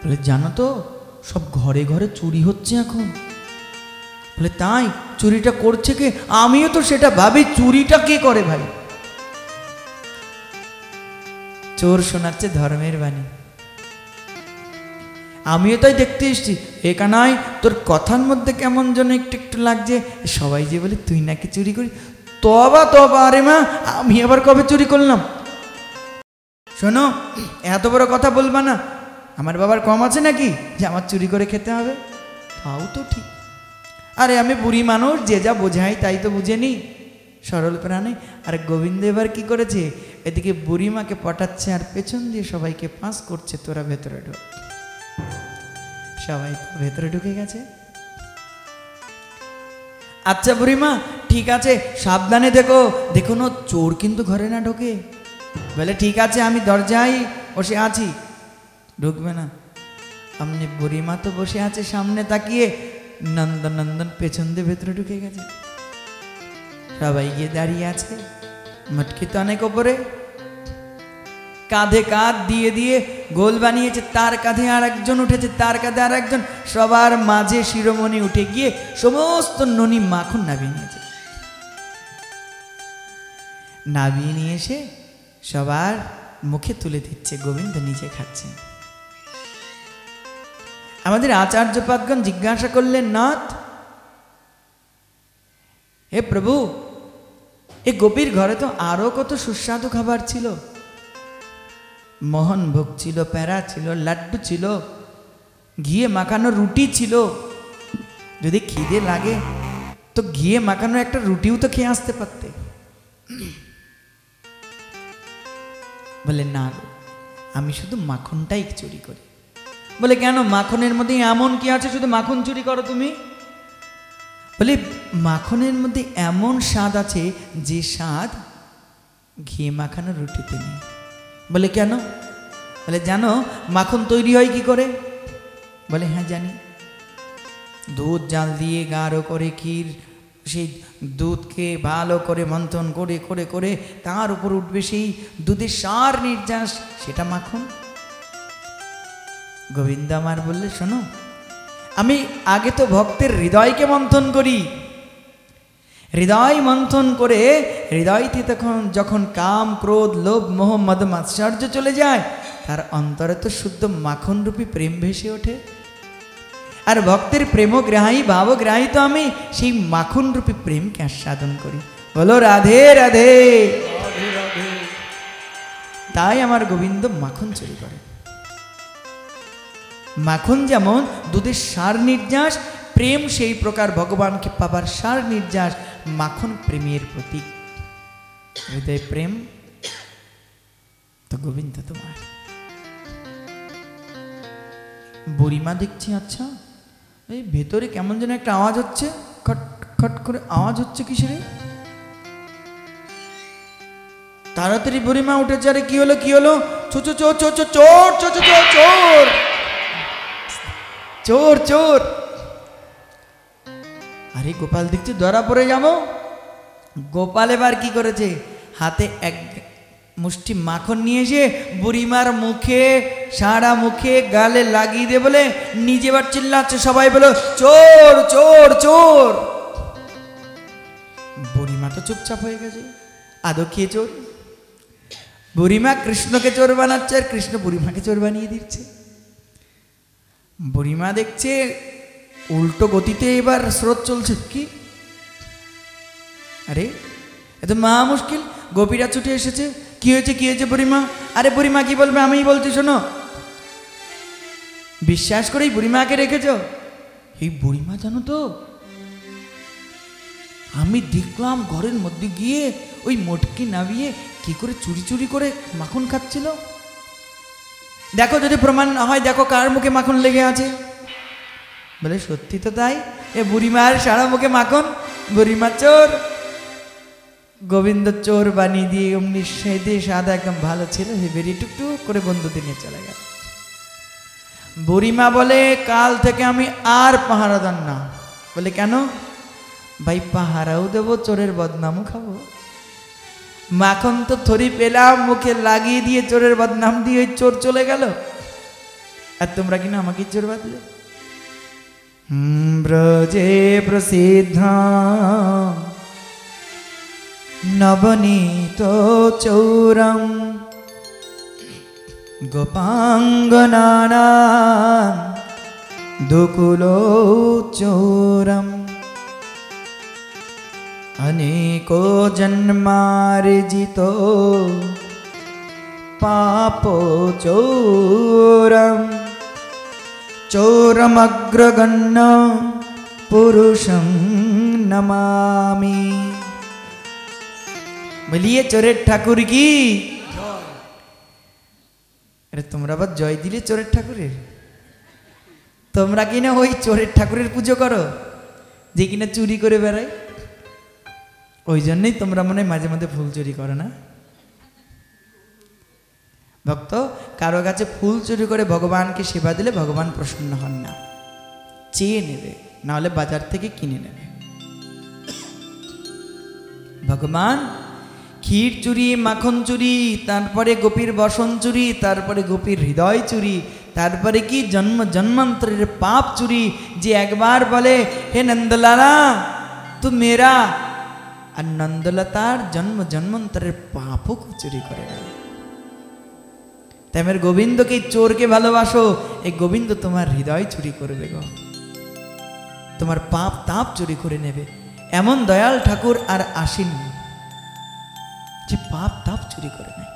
S1: বলে, জানো তো, সব ঘরে ঘরে চুরি হচ্ছে এখন। বলে, তাই? চুরিটা করছে কে? আমিও তো সেটা ভাবি, চুরিটা কে করে ভাই? চোর শোনাচ্ছে ধর্মের বাণী। আমিও তাই দেখতে এসছি। এ কানাই, তোর কথার মধ্যে কেমন যেন একটু একটু লাগছে। সবাই যে বলে তুই নাকি চুরি করি। তবা তবা, আরে মা, আমি আবার কবে চুরি করলাম? শোনো, এত বড় কথা বলবা না। আমার বাবার কম আছে নাকি যে আমার চুরি করে খেতে হবে? তাও তো ঠিক। আরে আমি বুড়ি মানুষ, যে যা বোঝাই তাই তো বুঝে নি, সরল প্রাণী। আর গোবিন্দ এবার কি করেছে, এদিকে বুড়িমাকে পটাচ্ছে আর পেছন দিয়ে সবাইকে পাস করছে, তোরা ভেতরে ঢোক। সবাই ভেতরে ঢুকে গেছে। আচ্ছা বুড়িমা, ঠিক আছে, সাবধানে দেখো, দেখো না চোর কিন্তু ঘরে না ঢোকে। বলে, ঠিক আছে, আমি দরজায় বসে আছি, ঢুকবে না। আমনি বুড়িমা তো বসে আছে সামনে তাকিয়ে, নন্দন নন্দন পেছন দিয়ে ভেতরে ঢুকে গেছে। সবাই গিয়ে দাঁড়িয়ে আছে, মটকি তো অনেক ওপরে। কাঁধে কাঁধ দিয়ে দিয়ে গোল বানিয়েছে, তার কাঁধে আর একজন উঠেছে, তার কাঁধে আর একজন, সবার মাঝে শিরোমণি উঠে গিয়ে সমস্ত ননি মাখন নাবিয়ে নিয়েছে। নাবিয়ে নিয়ে এসে সবার মুখে তুলে দিচ্ছে, গোবিন্দ নিজে খাচ্ছে। আমাদের আচার্যপাদগণ জিজ্ঞাসা করলেন, নাথ হে প্রভু, এই গোপীর ঘরে তো আরো কত সুস্বাদু খাবার ছিল, মোহন ভোগ ছিল, প্যারা ছিল, লাড্ডু ছিল, ঘিয়ে মাখানো রুটি ছিল। যদি খিদে লাগে তো ঘিয়ে মাখানো একটা রুটিও তো খেয়ে আসতে পারতে। বলে না গো, আমি শুধু মাখনটাই চুরি করি। বলে কেন, মাখনের মধ্যে এমন কি আছে শুধু মাখন চুরি করো তুমি? বলে মাখনের মধ্যে এমন স্বাদ আছে যে স্বাদ ঘি মাখানো রুটিতে নেই। বলে কেন? বলে জানো মাখন তৈরি হয় কি করে? বলে হ্যাঁ জানি। দুধ জাল দিয়ে গাঢ় করে ক্ষীর, সেই দুধকে ভালো করে মন্থন করে করে করে তার উপর উঠবে সেই দুধের সার নির্যাস, সেটা মাখন। গোবিন্দ আমার বললে শোনো, আমি আগে তো ভক্তের হৃদয়কে মন্থন করি, হৃদয় মন্থন করে হৃদয়তে তখন যখন কাম ক্রোধ লোভ মোহ মদ মাৎসর্য চলে যায়, তার অন্তরে তো শুদ্ধ মাখনরূপী প্রেম ভেসে ওঠে। আর ভক্তের প্রেমগ্রাহী ভাবগ্রাহী তো আমি সেই মাখনরূপী প্রেমকে আস্বাদন করি। বলো রাধে রাধে। তাই আমার গোবিন্দ মাখন চুরি করে। মাখন যেমন দুধের সার নির্যাস, প্রেম সেই প্রকার ভগবানকে পাবার সার নির্যাস। মাখন প্রেমের প্রতীক, হৃদয় প্রেম তো গোবিন্দ তোমার। বুড়িমা দেখছি, আচ্ছা এই ভেতরে কেমন যেন একটা আওয়াজ হচ্ছে, খট খট করে আওয়াজ হচ্ছে কিসের? তাড়াতাড়ি বুড়িমা উঠেছে, আরে কি হলো কি হলো? চোর চোর চোর চোর চোর চোর চোর চোর চোর চোর। আরে গোপাল দেখছি ধরা পড়ে যাবো। গোপাল এবার কি করেছে, হাতে এক মুষ্টি মাখন নিয়ে এসে বুড়িমার মুখে, সারা মুখে গালে লাগিয়ে দিয়ে বলে নিজে এবার চিল্লাচ্ছে, সবাই বলো চোর চোর চোর। বুড়িমা তো চুপচাপ হয়ে গেছে, আদৌ কে চোর? বুড়িমা কৃষ্ণকে চোর বানাচ্ছে আর কৃষ্ণ বুড়িমাকে চোর বানিয়ে দিচ্ছে। বুড়িমা দেখছে উল্টো গতিতে এবার স্রোত চলছে। আরে এত মহা মুশকিল, গোপীরা ছুটে এসেছে। কি হয়েছে কি হয়েছে বুড়িমা? আরে বুড়িমা কি বলবে, আমিই বলছি শোনো। বিশ্বাস করেই বুড়িমাকে রেখেছ? এই বুড়িমা জানো তো, আমি দেখলাম ঘরের মধ্যে গিয়ে ওই মটকি নামিয়ে কি করে চুরি চুরি করে মাখন খাচ্ছিল। দেখো যদি প্রমাণ না হয়, দেখো কার মুখে মাখন লেগে আছে। বলে সত্যি তো তাই, এ বুড়িমার সারা মুখে মাখন। বুড়িমা চোর, গোবিন্দ চোর বানিয়ে দিয়ে অমনি সেদে সাদা একদম ভালো ছিল, সে বেরিয়ে টুকটুক করে বন্ধুদের নিয়ে চলে গেল। বুড়িমা বলে কাল থেকে আমি আর পাহারাদার না। বলে কেন? ভাই পাহারাও দেবো, চোরের বদনামও খাবো। মাখন তো থরি পেলাম, মুখে লাগিয়ে দিয়ে চোরের বদনাম দিয়ে ওই চোর চলে গেল, আর তোমরা কিনা আমাকে চোর বাঁধলে। ব্রজে প্রসিদ্ধ নবনীত চৌরম গোপাঙ্গনানা দুকুলো চৌরম अनेको जन्मार्जितो पापो चोरम चोरमग्रगण्य पुरुषं नमामि। বলিয়ে চোরের ঠাকুর কি? আরে তোমরা আবার জয় দিলে চোরের ঠাকুরের? তোমরা কিনা ওই চোরের ঠাকুরের পুজো করো যে কিনা চুরি করে বেড়ায়? ওই জন্যই তোমরা মনে মাঝে মাঝে ফুল চুরি করো না? ভক্ত কারো কাছে ফুল চুরি করে ভগবানকে সেবা দিলে ভগবান প্রসন্ন হন না, চেয়ে নেবে, না হলে বাজার থেকে কিনে নেবে। ভগবান ক্ষীর চুরি, মাখন চুরি, তারপরে গোপীর বসন চুরি, তারপরে গোপীর হৃদয় চুরি, তারপরে কি জন্ম জন্মান্তরের পাপ চুরি। যে একবার বলে হে নন্দলালা তু মেরা, আর নন্দলতার জন্ম জন্মান্তরের পাপও চুরি করে নেয়। তেমের গোবিন্দকে, চোরকে ভালোবাসো, এই গোবিন্দ তোমার হৃদয় চুরি করবে গো, তোমার পাপ তাপ চুরি করে নেবে। এমন দয়াল ঠাকুর আর আসেননি যে পাপ তাপ চুরি করে নেয়।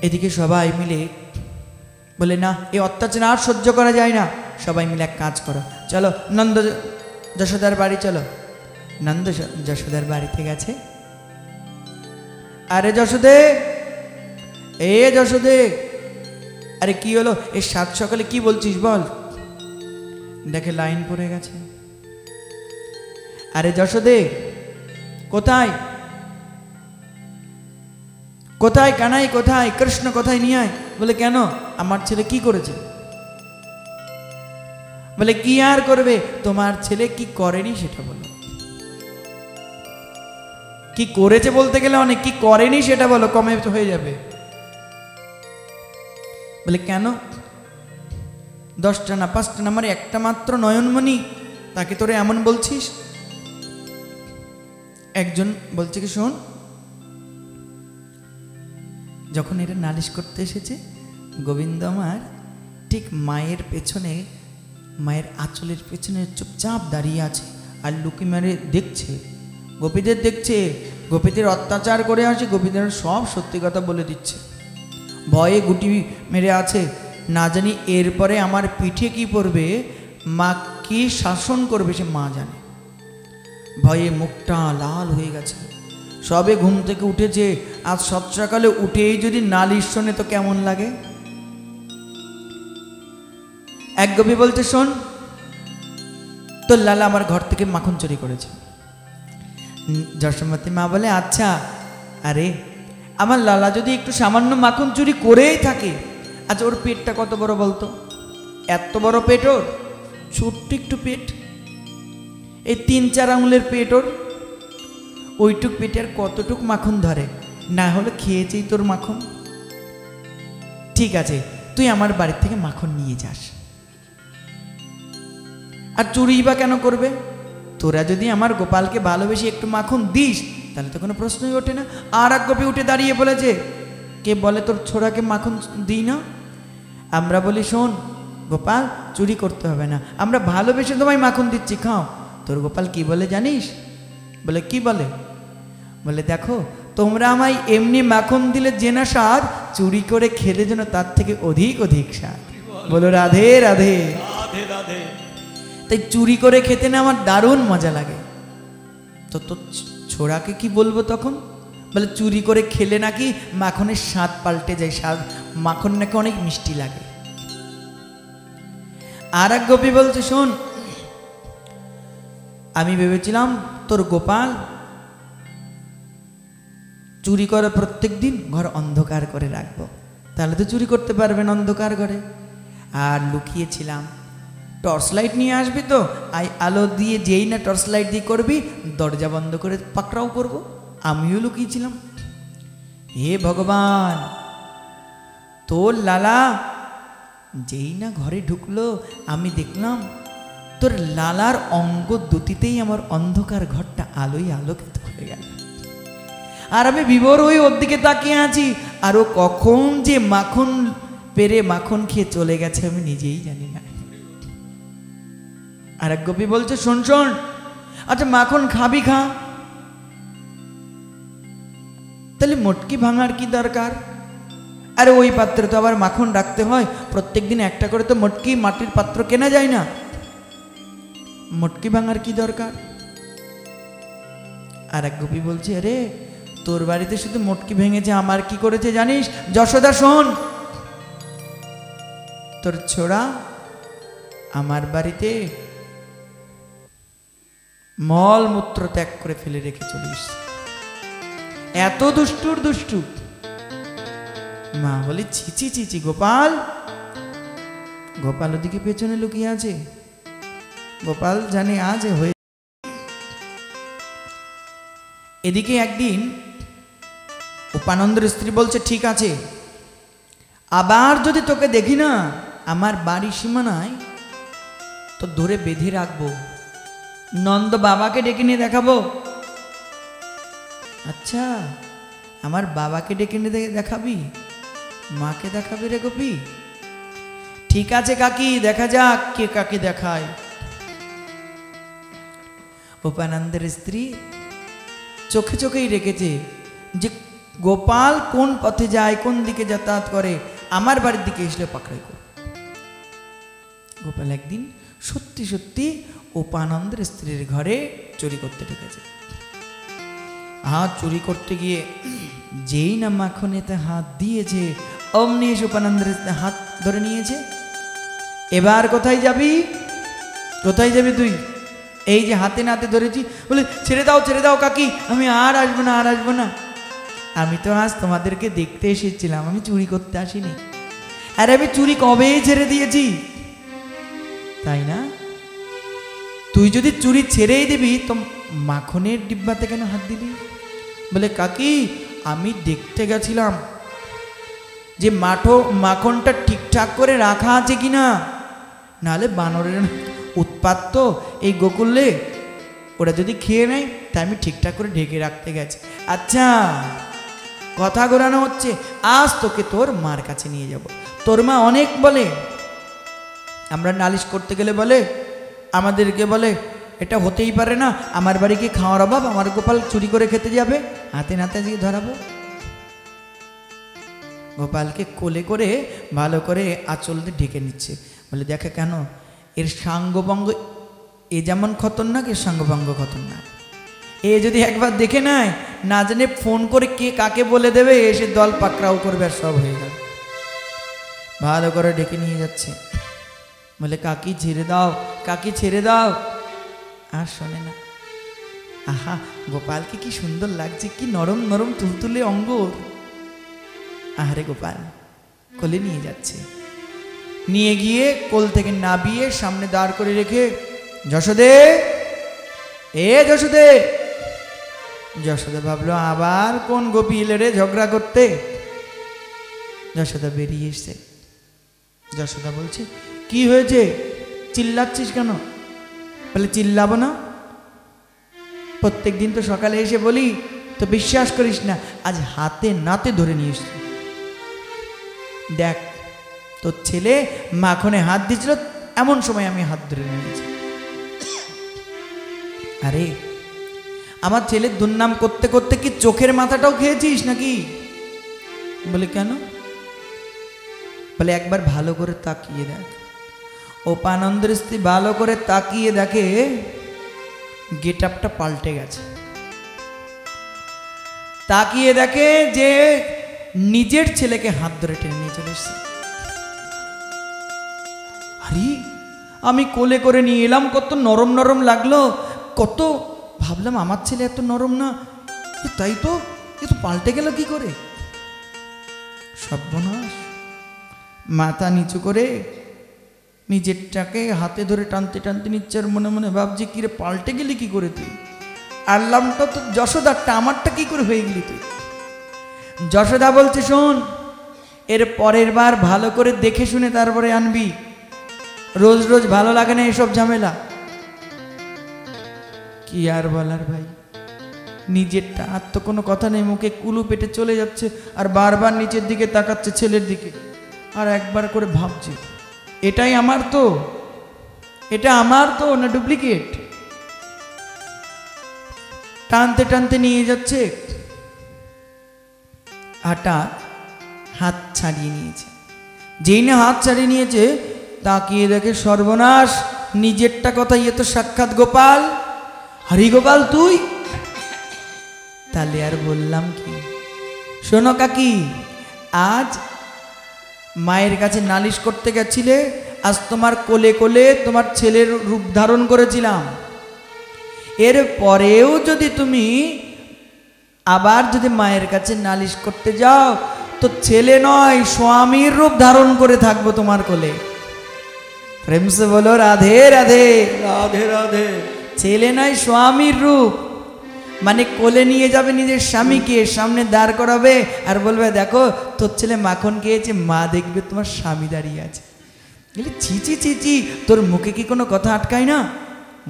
S1: এদিকে সবাই মিলে বলে না, এই অত্যাচার আর সহ্য করা যায় না, সবাই মিলে এক কাজ করো, চলো নন্দ যশোদার বাড়ি চলো। নন্দ যশোদার বাড়িতে গেছে। আরে যশোদে, এ যশোদে, আরে কি হলো, এই সাত সকালে কি বলছিস বল। দেখে লাইন পড়ে গেছে। আরে যশোদে কোথায়, কোথায় কানাই, কোথায় কৃষ্ণ, কোথায় নিয়ে আয়। বলে কেন, আমার ছেলে কি করেছে। বলে কি আর করবে, তোমার ছেলে কি করেনি সেটা বলো। কি করেছে বলতে গেলে অনেক, কি করেনি সেটা বলো, কমে হয়ে যাবে। বলে কেন, 10টা না 5টা না, আমার একটা মাত্র নয়নমণি, তাকে তোরে এমন বলছিস। একজন বলছে কি শোন, যখন এটা নালিশ করতে এসেছে, গোবিন্দ আমার ঠিক মায়ের পেছনে, মায়ের আঁচলের পেছনে চুপচাপ দাঁড়িয়ে আছে, আর লুকি মারে দেখছে, গোপীদের দেখছে, গোপীদের অত্যাচার করে আসে, গোপীদের সব সত্যি কথা বলে দিচ্ছে। ভয়ে গুটি মেরে আছে, না জানি এরপরে আমার পিঠে কি পড়বে, মা কি শাসন করবে সে মা জানে। ভয়ে মুখটা লাল হয়ে গেছে, সবে ঘুম থেকে উঠেছে। আজ সব সকালে উঠেই যদি নালিশ শোনে তো কেমন লাগে। এক গোপী বলছে শোন, তোর লালা আমার ঘর থেকে মাখন চুরি করেছে। যশোমতী মা বলে আচ্ছা, আরে আমার লালা যদি একটু সামান্য মাখন চুরি করেই থাকে, আচ্ছা ওর পেটটা কত বড় বলতো, এত বড় পেট ওর, ছোট্ট একটু পেট, এই 3-4 আঙুলের পেট ওর, ওইটুক পেটে আর কতটুক মাখন ধরে, না হলে খেয়েছেই তোর মাখন। ঠিক আছে, তুই আমার বাড়ি থেকে মাখন নিয়ে যাস। আর চুরি বা কেন করবে, তোরা যদি আমার গোপালকে ভালোবেসে একটু মাখন দিস তাহলে তো কোনো প্রশ্নই ওঠে না। আর এক গোপী উঠে দাঁড়িয়ে বলেছে, কে বলে তোর ছোড়াকে মাখন দিই না। আমরা বলি শোন গোপাল, চুরি করতে হবে না, আমরা ভালোবেসে তোমায় মাখন দিচ্ছি, খাও। তোর গোপাল কি বলে জানিস, বলে কি বলে, বলে দেখো তোমরা আমায় এমনি মাখন দিলে যে না স্বাদ, চুরি করে খেলে যেন তার থেকে অধিক অধিক স্বাদ। বলো রাধে রাধে।
S2: রাধে রাধে।
S1: তাই চুরি করে খেতে না আমার দারুণ মজা লাগে। তো তোর ছোড়াকে কি বলবো তখন, বলে চুরি করে খেলে নাকি মাখনের স্বাদ পাল্টে যায়, স্বাদ মাখন নাকি অনেক মিষ্টি লাগে। আর এক গোপী বলছে শোন, আমি ভেবেছিলাম তোর গোপাল চুরি করে প্রত্যেক দিন ঘর অন্ধকার করে রাখবো, তাহলে তো চুরি করতে পারবেন অন্ধকার ঘরে। আর লুকিয়েছিলাম, টর্চ লাইট নিয়ে আসবি তো, আলো দিয়ে যেই না টর্চ লাইট দিয়ে করবি, দরজা বন্ধ করে পাকড়াও করব। আমিও লুকিয়েছিলাম। হে ভগবান, তোর লালা যেই না ঘরে ঢুকলো, আমি দেখলাম তোর লালার অঙ্গ দুটিতেই আমার অন্ধকার ঘরটা আলোয় আলোকিত হয়ে গেল। আর আমি বিভোর হয়ে ওর দিকে তাকিয়ে আছি, আর ও কখন যে মাখন পেরে মাখন খেয়ে চলে গেছে আমি নিজেই জানি না। আর এক গোপী বলছে শোন শোন, আচ্ছা মাখন খাবি খা, তাহলে মটকি ভাঙার কি দরকার। আরে ওই পাত্রে তো আবার মাখন রাখতে হয়, প্রত্যেকদিন একটা করে তো মটকি মাটির পাত্র কেনা যায় না, মটকি ভাঙার কি দরকার। আর এক গোপী বলছে আরে তোর বাড়িতে শুধু মটকি ভেঙেছে, আমার কি করেছে জানিস। যশোদা শোন, তোর ছোড়া আমার বাড়িতে মল মূত্র ত্যাগ করে ফেলে রেখে চলে এসছে, এত দুষ্টুর দুষ্টু। মা বলে ছিচি ছিচি গোপাল। গোপাল ওদিকে পেছনে লুকিয়ে আছে, গোপাল জানে আজ হয়ে। এদিকে একদিন উপানন্দের স্ত্রী বলছে, ঠিক আছে, আবার যদি তোকে দেখি না আমার বাড়ির সীমানায় তো ধরে বেঁধে রাখবো, নন্দ বাবাকে ডেকে নিয়ে দেখাবো। আচ্ছা, আমার বাবাকে ডেকে নিয়ে দেখাবি, মাকে দেখাবি রে গোপী? ঠিক আছে কাকি, দেখা যাক কে কাকে দেখায়। উপানন্দের স্ত্রী চোখে চোখেই রেখেছে যে গোপাল কোন পথে যায়, কোন দিকে যাতায়াত করে, আমার বাড়ির দিকে এসলে পাকড়াই করো। গোপাল একদিন সত্যি সত্যি উপানন্দের স্ত্রীর ঘরে চুরি করতে ঢুকেছে। চুরি করতে গিয়ে যেই না মাখনেতে হাত দিয়েছে, অমনি এসে উপানন্দের হাত ধরে নিয়েছে। এবার কোথায় যাবি, কোথায় যাবি তুই? এই যে হাতে নাতে ধরেছি, বলে ছেড়ে দাও কাকি, আমি আর আসবো না, আর আসবো না। আমি তো আজ তোমাদেরকে দেখতে এসেছিলাম, আমি চুরি করতে আসিনি। আরে আমি চুরি কবেই ছেড়ে দিয়েছি, তাই না? তুই যদি চুরি ছেড়েই দিবি তো মাখনের ডিব্বাতে কেন হাত দিলি? বলে কাকি, আমি দেখতে গেছিলাম যে মাখনটা ঠিকঠাক করে রাখা আছে কিনা, নাহলে বানরের উৎপাত তো এই গোকুলে, ওরা যদি খেয়ে নেয়, তাই আমি ঠিকঠাক করে ঢেকে রাখতে গেছি। আচ্ছা, কথা ঘোরানো হচ্ছে, আজ তোকে তোর মার কাছে নিয়ে যাব। তোর মা অনেক বলে, আমরা নালিশ করতে গেলে বলে, আমাদেরকে বলে এটা হতেই পারে না, আমার বাড়ি কি খাওয়ার অভাব, আমার গোপাল চুরি করে খেতে যাবে, হাতে নাতে দিয়ে ধরাবো। গোপালকে কোলে করে ভালো করে আঁচল দিয়ে ঢেকে নিচ্ছে। বলে দেখে কেন, এর সাঙ্গভঙ্গ এ যেমন খতরনাক, এর সাঙ্গভঙ্গ খতরনাক। এ যদি একবার দেখে নেয়, না জানে ফোন করে কে কাকে বলে দেবে, এসে দল পাকড়াও করবে, আর সব হয়ে গেল। ভালো করে ডেকে নিয়ে যাচ্ছে। বলে কাকি ছেড়ে দাও, কাকি ছেড়ে দাও, আর শোনে না। আহা, গোপালকে কি সুন্দর লাগছে, কি নরম নরম তুলতুলে অঙ্গ। আহারে গোপাল কোলে নিয়ে যাচ্ছে, নিয়ে গিয়ে কোল থেকে নাবিয়ে সামনে দাঁড় করে রেখে, যশোদে, এ যশোদে। যশোদা ভাবলো আবার কোন গোপী এলে রে ঝগড়া করতে। যশোদা বেরিয়ে এসছে। যশোদা বলছে, কি হয়েছে, চিল্লাচ্ছিস কেন? বলে চিল্লাবো না, প্রত্যেক দিন তো সকালে এসে বলি, তো বিশ্বাস করিস না, আজ হাতে নাতে ধরে নিয়ে এসছি। দেখ, তোর ছেলে মাখনে হাত দিয়েছিল, এমন সময় আমি হাত ধরে নিয়েছি। আরে আমার ছেলের দুর্নাম করতে করতে কি চোখের মাথাটাও খেয়েছিস নাকি? বলে কেন? বলে একবার ভালো করে তাকিয়ে দেখ। উপানন্দের স্ত্রী ভালো করে তাকিয়ে দেখে গেট আপটা পাল্টে গেছে। তাকিয়ে দেখে যে নিজের ছেলেকে হাত ধরে টেনে নিয়ে চলে এসছে। আরে আমি কোলে করে নিয়ে এলাম, কত নরম নরম লাগলো, কত ভাবলাম আমার ছেলে এত নরম না, তাই তো এ তো পাল্টে গেল কি করে? সর্বনাশ। মাথা নিচু করে নিজেরটাকে হাতে ধরে টানতে টানতে নিচ্ছে, আর মনে মনে ভাবছি কিরে পাল্টে গেলি কি করে তুই? আনলামটা তো যশোদারটা, আমারটা কি করে হয়ে গেলি তুই? যশোদা বলছে, শোন, এর পরের বার ভালো করে দেখে শুনে তারপরে আনবি, রোজ রোজ ভালো লাগে না এসব ঝামেলা। কি আর বলার ভাই, নিজেরটা আর তো কোনো কথা নেই, মুখে কুলু পেটে চলে যাচ্ছে, আর বারবার নিচের দিকে তাকাচ্ছে ছেলের দিকে, আর একবার করে ভাবছে এটাই আমার তো, এটা আমার তো না ডুপ্লিকেট। টানতে টানতে নিয়ে যাচ্ছে, হঠাৎ হাত ছাড়িয়ে নিয়েছে। যেই না হাত ছাড়িয়ে নিয়েছে, তাকিয়ে দেখে সর্বনাশ, নিজেরটা কথা, ইয়ে তো সাক্ষাৎ গোপাল। হরি গোপাল তুই? তাহলে আর বললাম কি? শোনো কাকি, আজ মায়ের কাছে নালিশ করতে গেছিলে, আজ তোমার কোলে কোলে তোমার ছেলের রূপ ধারণ করেছিলাম। এর পরেও যদি তুমি আবার যদি মায়ের কাছে নালিশ করতে যাও, তো ছেলে নয় স্বামীর রূপ ধারণ করে থাকবো তোমার কোলে। প্রেম সে বলো রাধে রাধে।
S2: রাধে রাধে।
S1: ছেলে নয় স্বামীর রূপ। মানে কোলে নিয়ে যাবে নিজের স্বামীকে, সামনে দাঁড় করাবে আর বলবে দেখো তোর ছেলে মাখন খেয়েছে, মা দেখবে তোমার স্বামী দাঁড়িয়ে আছে। ছি ছি ছি ছি, তোর মুখে কি কোনো কথা আটকায় না?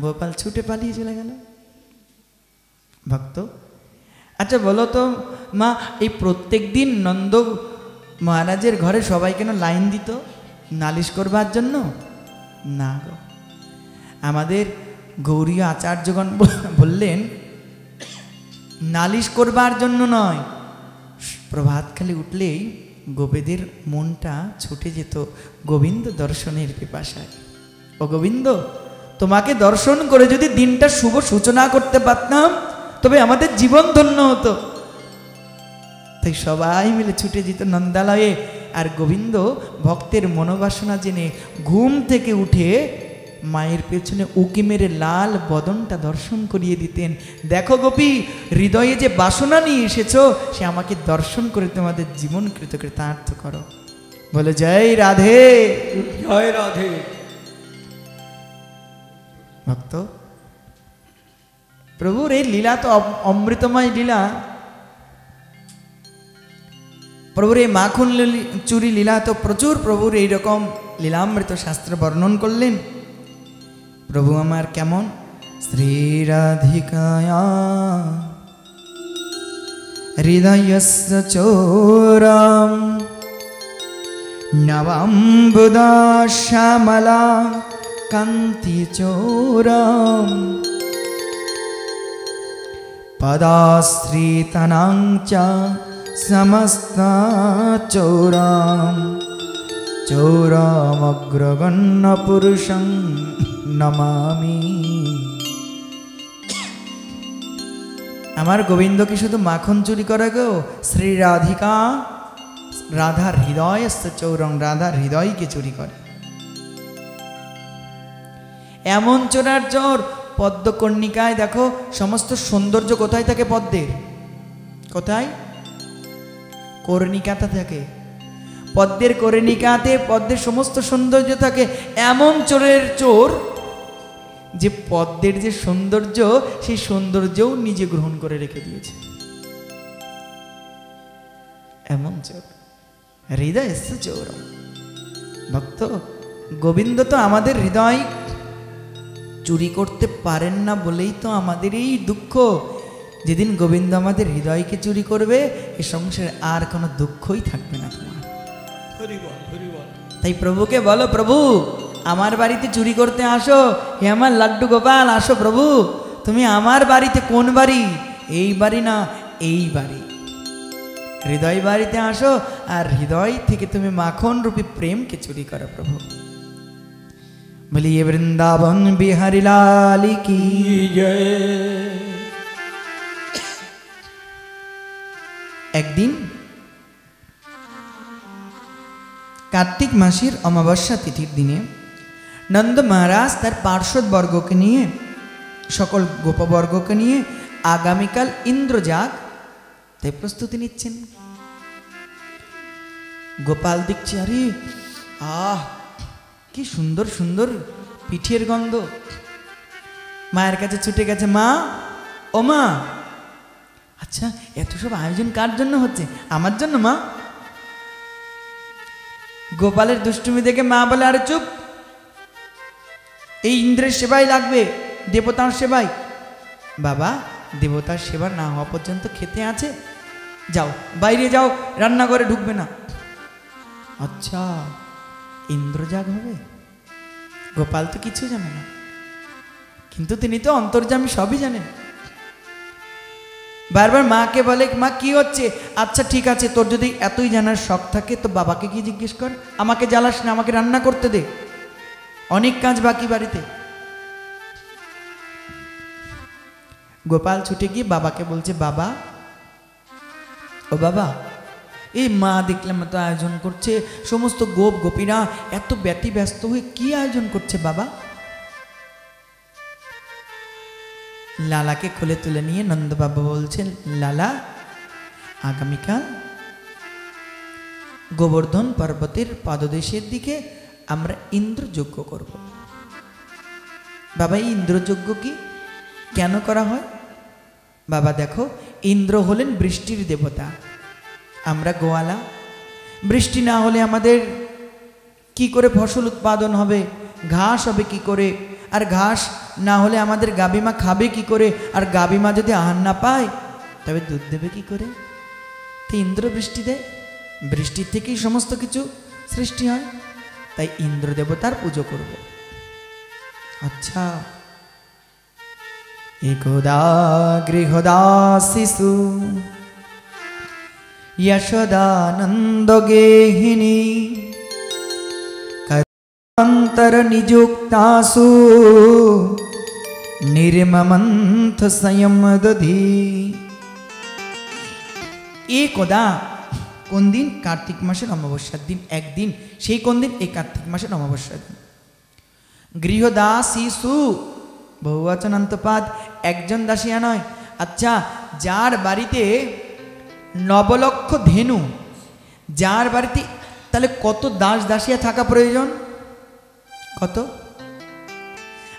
S1: গোপাল ছুটে পালিয়ে চলে গেল। ভক্ত, আচ্ছা বলো তো মা, এই প্রত্যেক দিন নন্দ মহারাজের ঘরে সবাই কেন লাইন দিত নালিশ করবার জন্য? না গো, আমাদের গৌরীয় আচার্যগণ বললেন নালিশ করবার জন্য নয়। প্রভাতকালে উঠলেই গোপীদের মনটা ছুটে যেত গোবিন্দ দর্শনের পিপাসায়। ও গোবিন্দ, তোমাকে দর্শন করে যদি দিনটা শুভ সূচনা করতে পারতাম তবে আমাদের জীবন ধন্য হতো। তাই সবাই মিলে ছুটে যেত নন্দালয়ে। আর গোবিন্দ ভক্তের মনোবাসনা জেনে ঘুম থেকে উঠে মায়ের পেছনে উকি মেরে লাল বদনটা দর্শন করিয়ে দিতেন। দেখো গোপী, হৃদয়ে যে বাসনা নিয়ে এসেছো সে আমাকে দর্শন করে তোমাদের জীবন কৃতকৃতার্থ করো। বলে জয় রাধে,
S2: জয় রাধে।
S1: ভক্ত, প্রভুর এই লীলা তো অমৃতময় লীলা। প্রভুর এই মাখন চুরি লীলা তো প্রচুর। প্রভুর এইরকম লীলামৃত শাস্ত্র বর্ণন করলেন। প্রভু আমার কেমন? শ্রী রাধিকায়া হৃদয়স্য চোরাম নবম্বুদা শ্যামলা কান্তি চোরাম পদাশ্রিতনাং চ সমস্তা চোরাম চোরামগ্রগণ্য পুরুষং নমামি। আমার গোবিন্দ কি শুধু মাখন চুরি করে গো? শ্রী রাধিকা, রাধার হৃদয় চৌরং, রাধার হৃদয়কে চুরি করে। এমন চোরার চোর পদ্মকর্ণিকায়। দেখো সমস্ত সৌন্দর্য কোথায় থাকে পদ্মের? কোথায়? কর্ণিকাতে থাকে। পদ্মের কর্ণিকাতে পদ্মের সমস্ত সৌন্দর্য থাকে। এমন চোরের চোর যে পদ্মের যে সৌন্দর্য সেই সৌন্দর্যও নিজে গ্রহণ করে রেখে দিয়েছে। এমন চোর, হৃদয় এসছে চোর। ভক্ত, গোবিন্দ তো আমাদের হৃদয় চুরি করতে পারেন না বলেই তো আমাদের এই দুঃখ। যেদিন গোবিন্দ আমাদের হৃদয়কে চুরি করবে এ সংসারে আর কোনো দুঃখই থাকবে না তোমার। তাই প্রভুকে বলো, প্রভু আমার বাড়িতে চুরি করতে আসো। হে আমার লাড্ডু গোপাল, আসো প্রভু। তুমি আমার বাড়িতে, কোন বাড়ি? এই বাড়ি না, এই বাড়ি, হৃদয় বাড়িতে আসো। আর হৃদয় থেকে তুমি মাখন রূপী প্রেমকে চুরি করো প্রভু। বলিয়ে বৃন্দাবন বিহারী লাল কি
S2: জয়।
S1: একদিন কার্তিক মাসের অমাবস্যা তিথির দিনে নন্দ মহারাজ তার পার্শ্বদ বর্গকে নিয়ে, সকল গোপবর্গকে নিয়ে আগামীকাল ইন্দ্রজাগ তাই প্রস্তুতি নিচ্ছেন। গোপাল দেখছে, আরে আহ কি সুন্দর সুন্দর পিঠের গন্ধ। মায়ের কাছে ছুটে গেছে, মা, ও মা, আচ্ছা এত সব আয়োজন কার জন্য হচ্ছে? আমার জন্য মা। গোপালের দুষ্টুমি দেখে মা বলে, আরে চুপ, এই ইন্দ্রের সেবাই লাগবে, দেবতার সেবাই। বাবা, দেবতার সেবা না হওয়া পর্যন্ত খেতে আছে, যাও বাইরে যাও, রান্নাঘরে ঢুকবে না। আচ্ছা ইন্দ্রজাগ হবে? গোপাল তো কিছু জানে না, কিন্তু তিনি তো অন্তর্যামী, সবই জানেন। বারবার মাকে বলে, মা কি হচ্ছে? আচ্ছা ঠিক আছে, তোর যদি এতই জানার শখ থাকে তো বাবাকে কি জিজ্ঞেস কর, আমাকে জ্বালাস না, আমাকে রান্না করতে দে, অনেক কাজ বাকি বাড়িতে। গোপাল ছুটে গিয়ে বাবাকে বলছে, বাবা, ও বাবা, এই মা দেখলাম এত আয়োজন করছে, সমস্ত গোপ গোপীরা এত ব্যতিব্যস্ত হয়ে কি আয়োজন করছে বাবা? লালাকে কোলে তুলে নিয়ে নন্দবাবু বলছেন, লালা, আগামীকাল গোবর্ধন পর্বতের পাদদেশের দিকে আমরা ইন্দ্রযজ্ঞ করব। বাবা, এই ইন্দ্রযজ্ঞ কি, কেন করা হয়? বাবা দেখো, ইন্দ্র হলেন বৃষ্টির দেবতা, আমরা গোয়ালা, বৃষ্টি না হলে আমাদের কি করে ফসল উৎপাদন হবে, ঘাস হবে কি করে, আর ঘাস না হলে আমাদের গাভীমা খাবে কি করে, আর গাভীমা যদি আহার না পায় তবে দুধ দেবে কি করে। তো ইন্দ্র বৃষ্টি দেয়, বৃষ্টির থেকেই সমস্ত কিছু সৃষ্টি হয়, তাই ইন্দ্র দেবতার পুজো করব। আচ্ছা, একদা গৃহদাসিসু यशोदानंद गेहिनी अंतर निजुक्तासु निर्ममंथ संयम दधी। एकदा কোন দিন? কার্তিক মাসের অমাবস্যার দিন, একদিন। সেই কোন দিন? এই কার্তিক মাসের অমাবস্যার দিন। গৃহদাসীসু বহুবচন অন্তপাদ, একজন দাসিয়া নয়। আচ্ছা, যার বাড়িতে নবলক্ষ ধেনু, যার বাড়িতে, তাহলে কত দাস দাসিয়া থাকা প্রয়োজন? কত?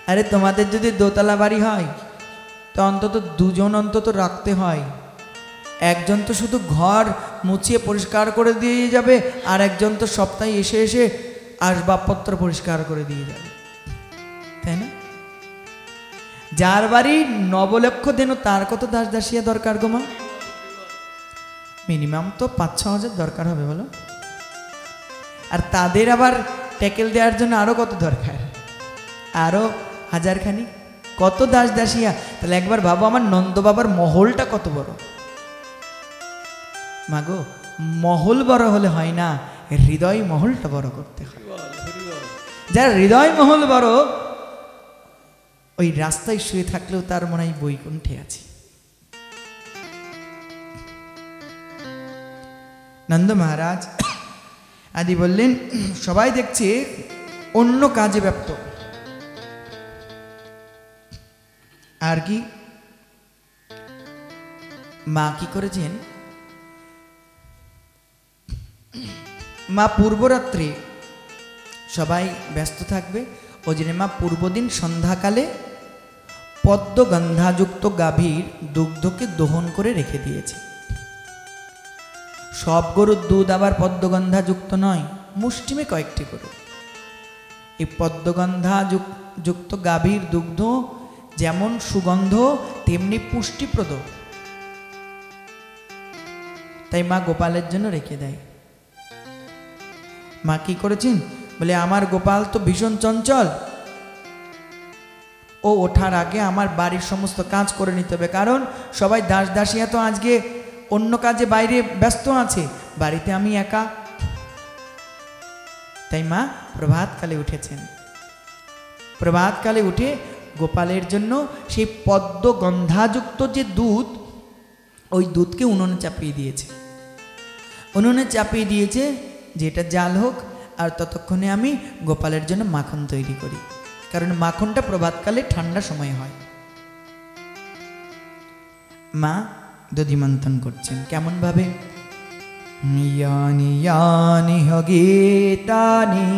S1: আরে তোমাদের যদি দোতলা বাড়ি হয় তো অন্তত দুজন অন্তত রাখতে হয়। একজন তো শুধু ঘর মুছিয়ে পরিষ্কার করে দিয়ে যাবে, আর একজন তো সপ্তাহে এসে এসে আসবাবপত্র পরিষ্কার করে দিয়ে যাবে, তাই না? যার বাড়ি নবলক্ষ ধেনু তার কত দাস দাসিয়া দরকার গো মা? মিনিমাম তো 5-6 হাজার দরকার হবে, বলো। আর তাদের আবার ট্যাকেল দেওয়ার জন্য আরো কত দরকার? আরো 1000 খানি। কত দাস দাসিয়া! তাহলে একবার ভাবো, আমার নন্দ বাবার মহলটা কত বড়। মাগো, মহল বড় হলে হয় না, হৃদয় মহলটা বড় করতে হয়। যার হৃদয় মহল বড়, ওই রাস্তায় শুয়ে থাকলেও তার মনে হয় বৈকুণ্ঠে আছে। নন্দ মহারাজ আদি বললেন, সবাই দেখছে অন্য কাজে ব্যস্ত, আর কি মা কি করেছেন, মা পূর্বরাত্রে সবাই ব্যস্ত থাকবে, ওই জন্য মা পূর্বদিন সন্ধ্যাকালে পদ্মগন্ধাযুক্ত গাভীর দুগ্ধকে দহন করে রেখে দিয়েছে। সব গরুর দুধ আবার পদ্মগন্ধাযুক্ত নয়, মুষ্টিমে কয়েকটি গরু। এই পদ্মগন্ধাযুক্ত গাভীর দুগ্ধ যেমন সুগন্ধ তেমনি পুষ্টিপ্রদ, তাই মা গোপালের জন্য রেখে দেয়। মা কি করেছেন বলে, আমার গোপাল তো ভীষণ চঞ্চল, ও ওঠার আগে আমার বাড়ির সমস্ত কাজ করে নিতে হবে, কারণ সবাই দাস দাসিয়া তো আজকে অন্য কাজে বাইরে ব্যস্ত আছে, বাড়িতে আমি একা। তাই মা প্রভাতকালে উঠেছেন, প্রভাতকালে উঠে গোপালের জন্য সেই পদ্মগন্ধাযুক্ত যে দুধ, ওই দুধকে উনুনে চাপিয়ে দিয়েছে। উনুনে চাপিয়ে দিয়েছে যে এটা জাল হোক, আর ততক্ষণে আমি গোপালের জন্য মাখন তৈরি করি, কারণ মাখনটা প্রভাতকালে ঠান্ডা সময় হয়। মা দধি মন্থন করছেন, কেমন ভাবে? ইয়ানি ইয়ানি হগীতানি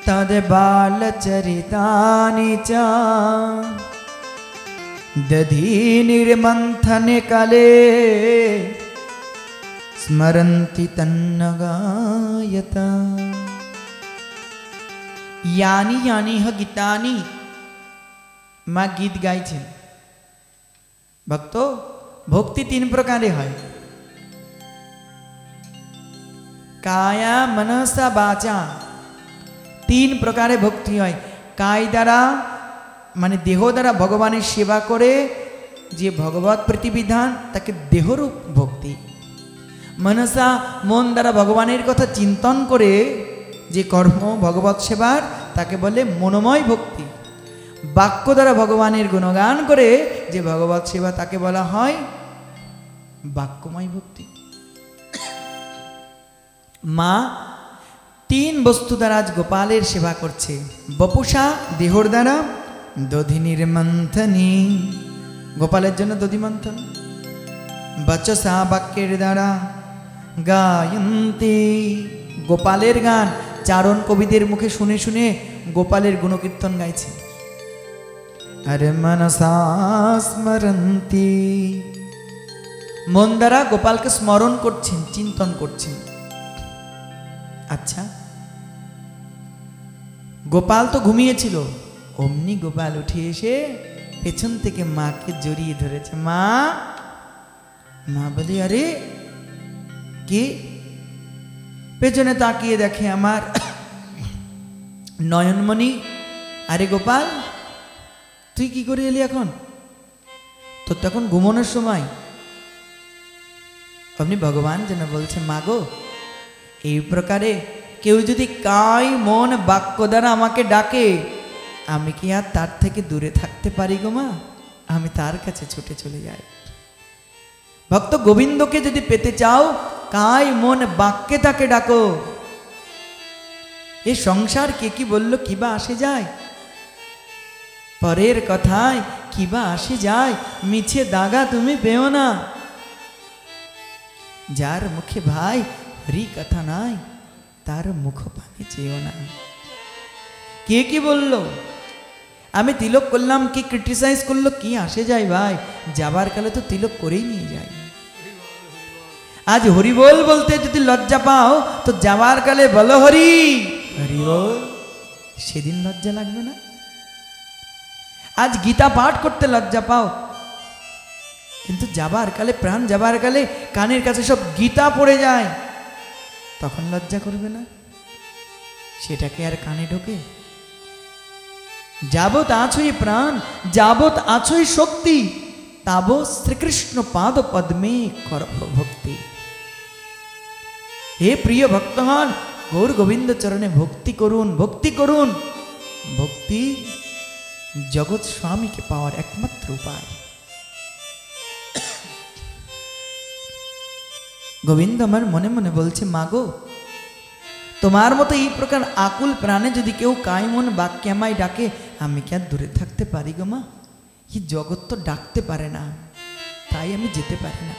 S1: তদ বাল চরিতানি চা দধি নির্মন্থনে কালে স্মরন্তি তন্নগায়তা। ইয়ানি ইয়ানি গীতানি, মা গীত গাইছেন। ভক্ত, ভক্তি 3 প্রকারে হয়, কায়া মনসা বাচা, 3 প্রকারে ভক্তি হয়। কায় দ্বারা মানে দেহ দ্বারা ভগবানের সেবা করে যে ভগবত প্রতিবিধান, তাকে দেহরূপ ভক্তি। মনসা, মন দ্বারা ভগবানের কথা চিন্তন করে যে কর্ম ভগবত সেবার, তাকে বলে মনোময় ভক্তি। বাক্য দ্বারা ভগবানের গুণগান করে যে ভগবত সেবা, তাকে বলা হয় বাক্যময় ভক্তি। মা 3 বস্তু দ্বারা আজ গোপালের সেবা করছে। বপুষা, দেহর দ্বারা, দধি নির্মন্থনী, গোপালের জন্য দধি মন্থন। বচসা, বাক্যের দ্বারা, গায়ন্তি, গোপালের গান চারণ কবিদের মুখে শুনে শুনে গোপালের গুণকীর্তন গাইছে। अरे मनसा स्मरन्ति मन द्वारा गोपाल के स्मरण करছেন चिंतन करছেন। अच्छा गोपाल तो घुमिয়েছিল অমনি গোপাল উঠে এসে পেছন থেকে মাকে জড়িয়ে ধরেছে। মা মা বলে আরে কি পেছনে তাকিয়ে দেখে আমার নয়নমণি। আরে গোপাল তুই কি করে এলি এখন? তোর তখন ঘুমানোর সময়। আপনি ভগবান যেন বলছে মাগো এই প্রকারে কেউ যদি কায় মন বাক্য দ্বারা আমাকে ডাকে আমি কি আর তার থেকে দূরে থাকতে পারি গো মা? আমি তার কাছে ছুটে চলে যাই। ভক্ত গোবিন্দকে যদি পেতে চাও কায় মন বাক্যে তাকে ডাকো। এই সংসার কে কি বললো কিবা আসে যায়, পরের কথায় কিবা আসে যায়, মিছে দাগা তুমি পেও না। যার মুখে ভাই হরি কথা নাই তার মুখ পানে চেয়েও না। কে কি বললো আমি তিলক করলাম কি ক্রিটিসাইজ করলো কি আসে যায় ভাই, যাবার কালে তো তিলক করেই নিয়ে যায়। আজ হরি বল বলতে যদি লজ্জা পাও তো যাবার কালে বলো হরি হরি বল, সেদিন লজ্জা লাগবে না? আজ গীতা পাঠ করতে লজ্জা পাও কিন্তু যাবার কালে প্রাণ যাবার কালে কানের কাছে সব গীতা পড়ে যায় তখন লজ্জা করবে না? সেটাকে আর কানে ঢোকে? যাবৎ আছোই প্রাণ যাবৎ আছোই শক্তি তাবৎ শ্রীকৃষ্ণ পাদ পদ্মে করব ভক্তি। হে প্রিয় ভক্তগণ গৌর গোবিন্দ চরণে ভক্তি করুন, ভক্তি করুন। ভক্তি জগৎ স্বামীকে পাওয়ার একমাত্র উপায়। গোবিন্দ আমার মনে মনে বলছে মাগো তোমার মতো এই প্রকার আকুল প্রাণে যদি কেউ কায় মন বাক্যে আমায় ডাকে আমি কি আর দূরে থাকতে পারি গো মা? এই জগৎ তো ডাকতে পারে না তাই আমি যেতে পারি না।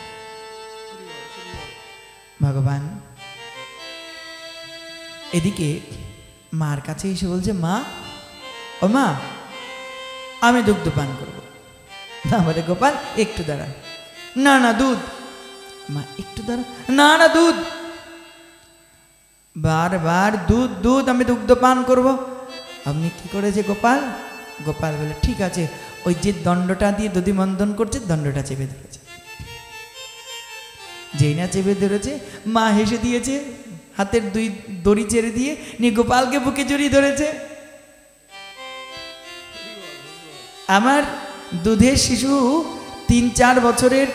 S1: ভগবান এদিকে মার কাছে এসে বলছে মা ও মা আমি দুগ্ধ পান করবো। না বলে গোপাল একটু দাঁড়া, না না দুধ। মা একটু দাঁড়া, না না দুধ। বারবার দুধ দুধ আমি দুগ্ধ পান করবো। আপনি কি করেছে গোপাল? গোপাল বলে ঠিক আছে ওই যে দণ্ডটা দিয়ে দধি মন্দন করছে দণ্ডটা চেপে ধরেছে। যেই না চেপে ধরেছে মা হেসে দিয়েছে, হাতের দুই দড়ি ছেড়ে দিয়ে নিয়ে গোপালকে বুকে জড়িয়ে ধরেছে। আমার দুধের শিশু 3-4 বছরের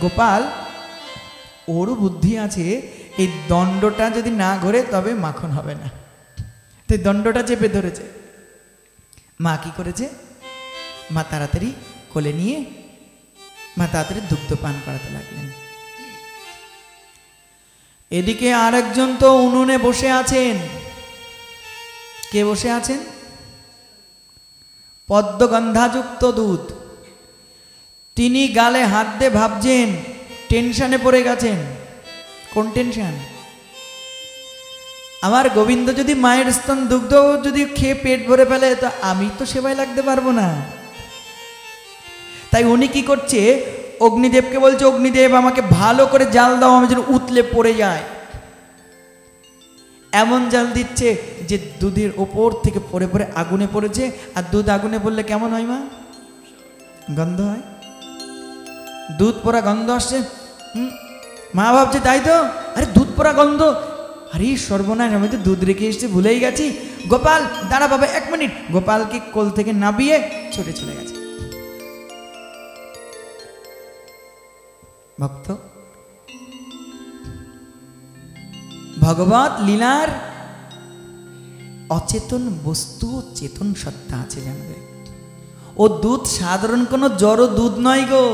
S1: গোপাল, ওরও বুদ্ধি আছে এই দণ্ডটা যদি না ঘোরে তবে মাখন হবে না, তো দণ্ডটা চেপে ধরেছে। মা কি করেছে? মা তাড়াতাড়ি কোলে নিয়ে মা তাড়াতাড়ি দুগ্ধ পান করাতে লাগলেন। এদিকে আরেকজন তো উনুনে বসে আছেন। কে বসে আছেন? পদ্মগন্ধাযুক্ত দুধ। তিনি গালে হাত দিয়ে ভাবছেন, টেনশনে পড়ে গেছেন। কোন টেনশন? আমার গোবিন্দ যদি মায়ের স্তন দুগ্ধ যদি খেয়ে পেট ভরে ফেলে তো আমি তো সেবায় লাগতে পারবো না। তাই উনি কি করছে, অগ্নিদেবকে বলছে অগ্নিদেব আমাকে ভালো করে জাল দাও আমি যেন উতলে পড়ে যায়। এমন জাল দিচ্ছে যে দুধের ওপর থেকে পড়ে পড়ে আগুনে পড়েছে। আর দুধ আগুনে পড়লে কেমন হয় মা? গন্ধ হয়। দুধ পোড়া গন্ধ আসছে। মা ভাবছে তাই তো, আরে দুধ পোড়া গন্ধ, আরে সর্বনাশ আমি তো দুধ রেখে এসেছি ভুলেই গেছি। গোপাল দাঁড়া বাবা 1 মিনিট। গোপালকে কোল থেকে নামিয়ে ছুটে চলে গেছে। ভক্ত ভগবত লীলার অচেতন বস্তু চেতন সত্তা আছে জানবে। ও দুধ সাধারণ কোনো জড় দুধ নয় গো,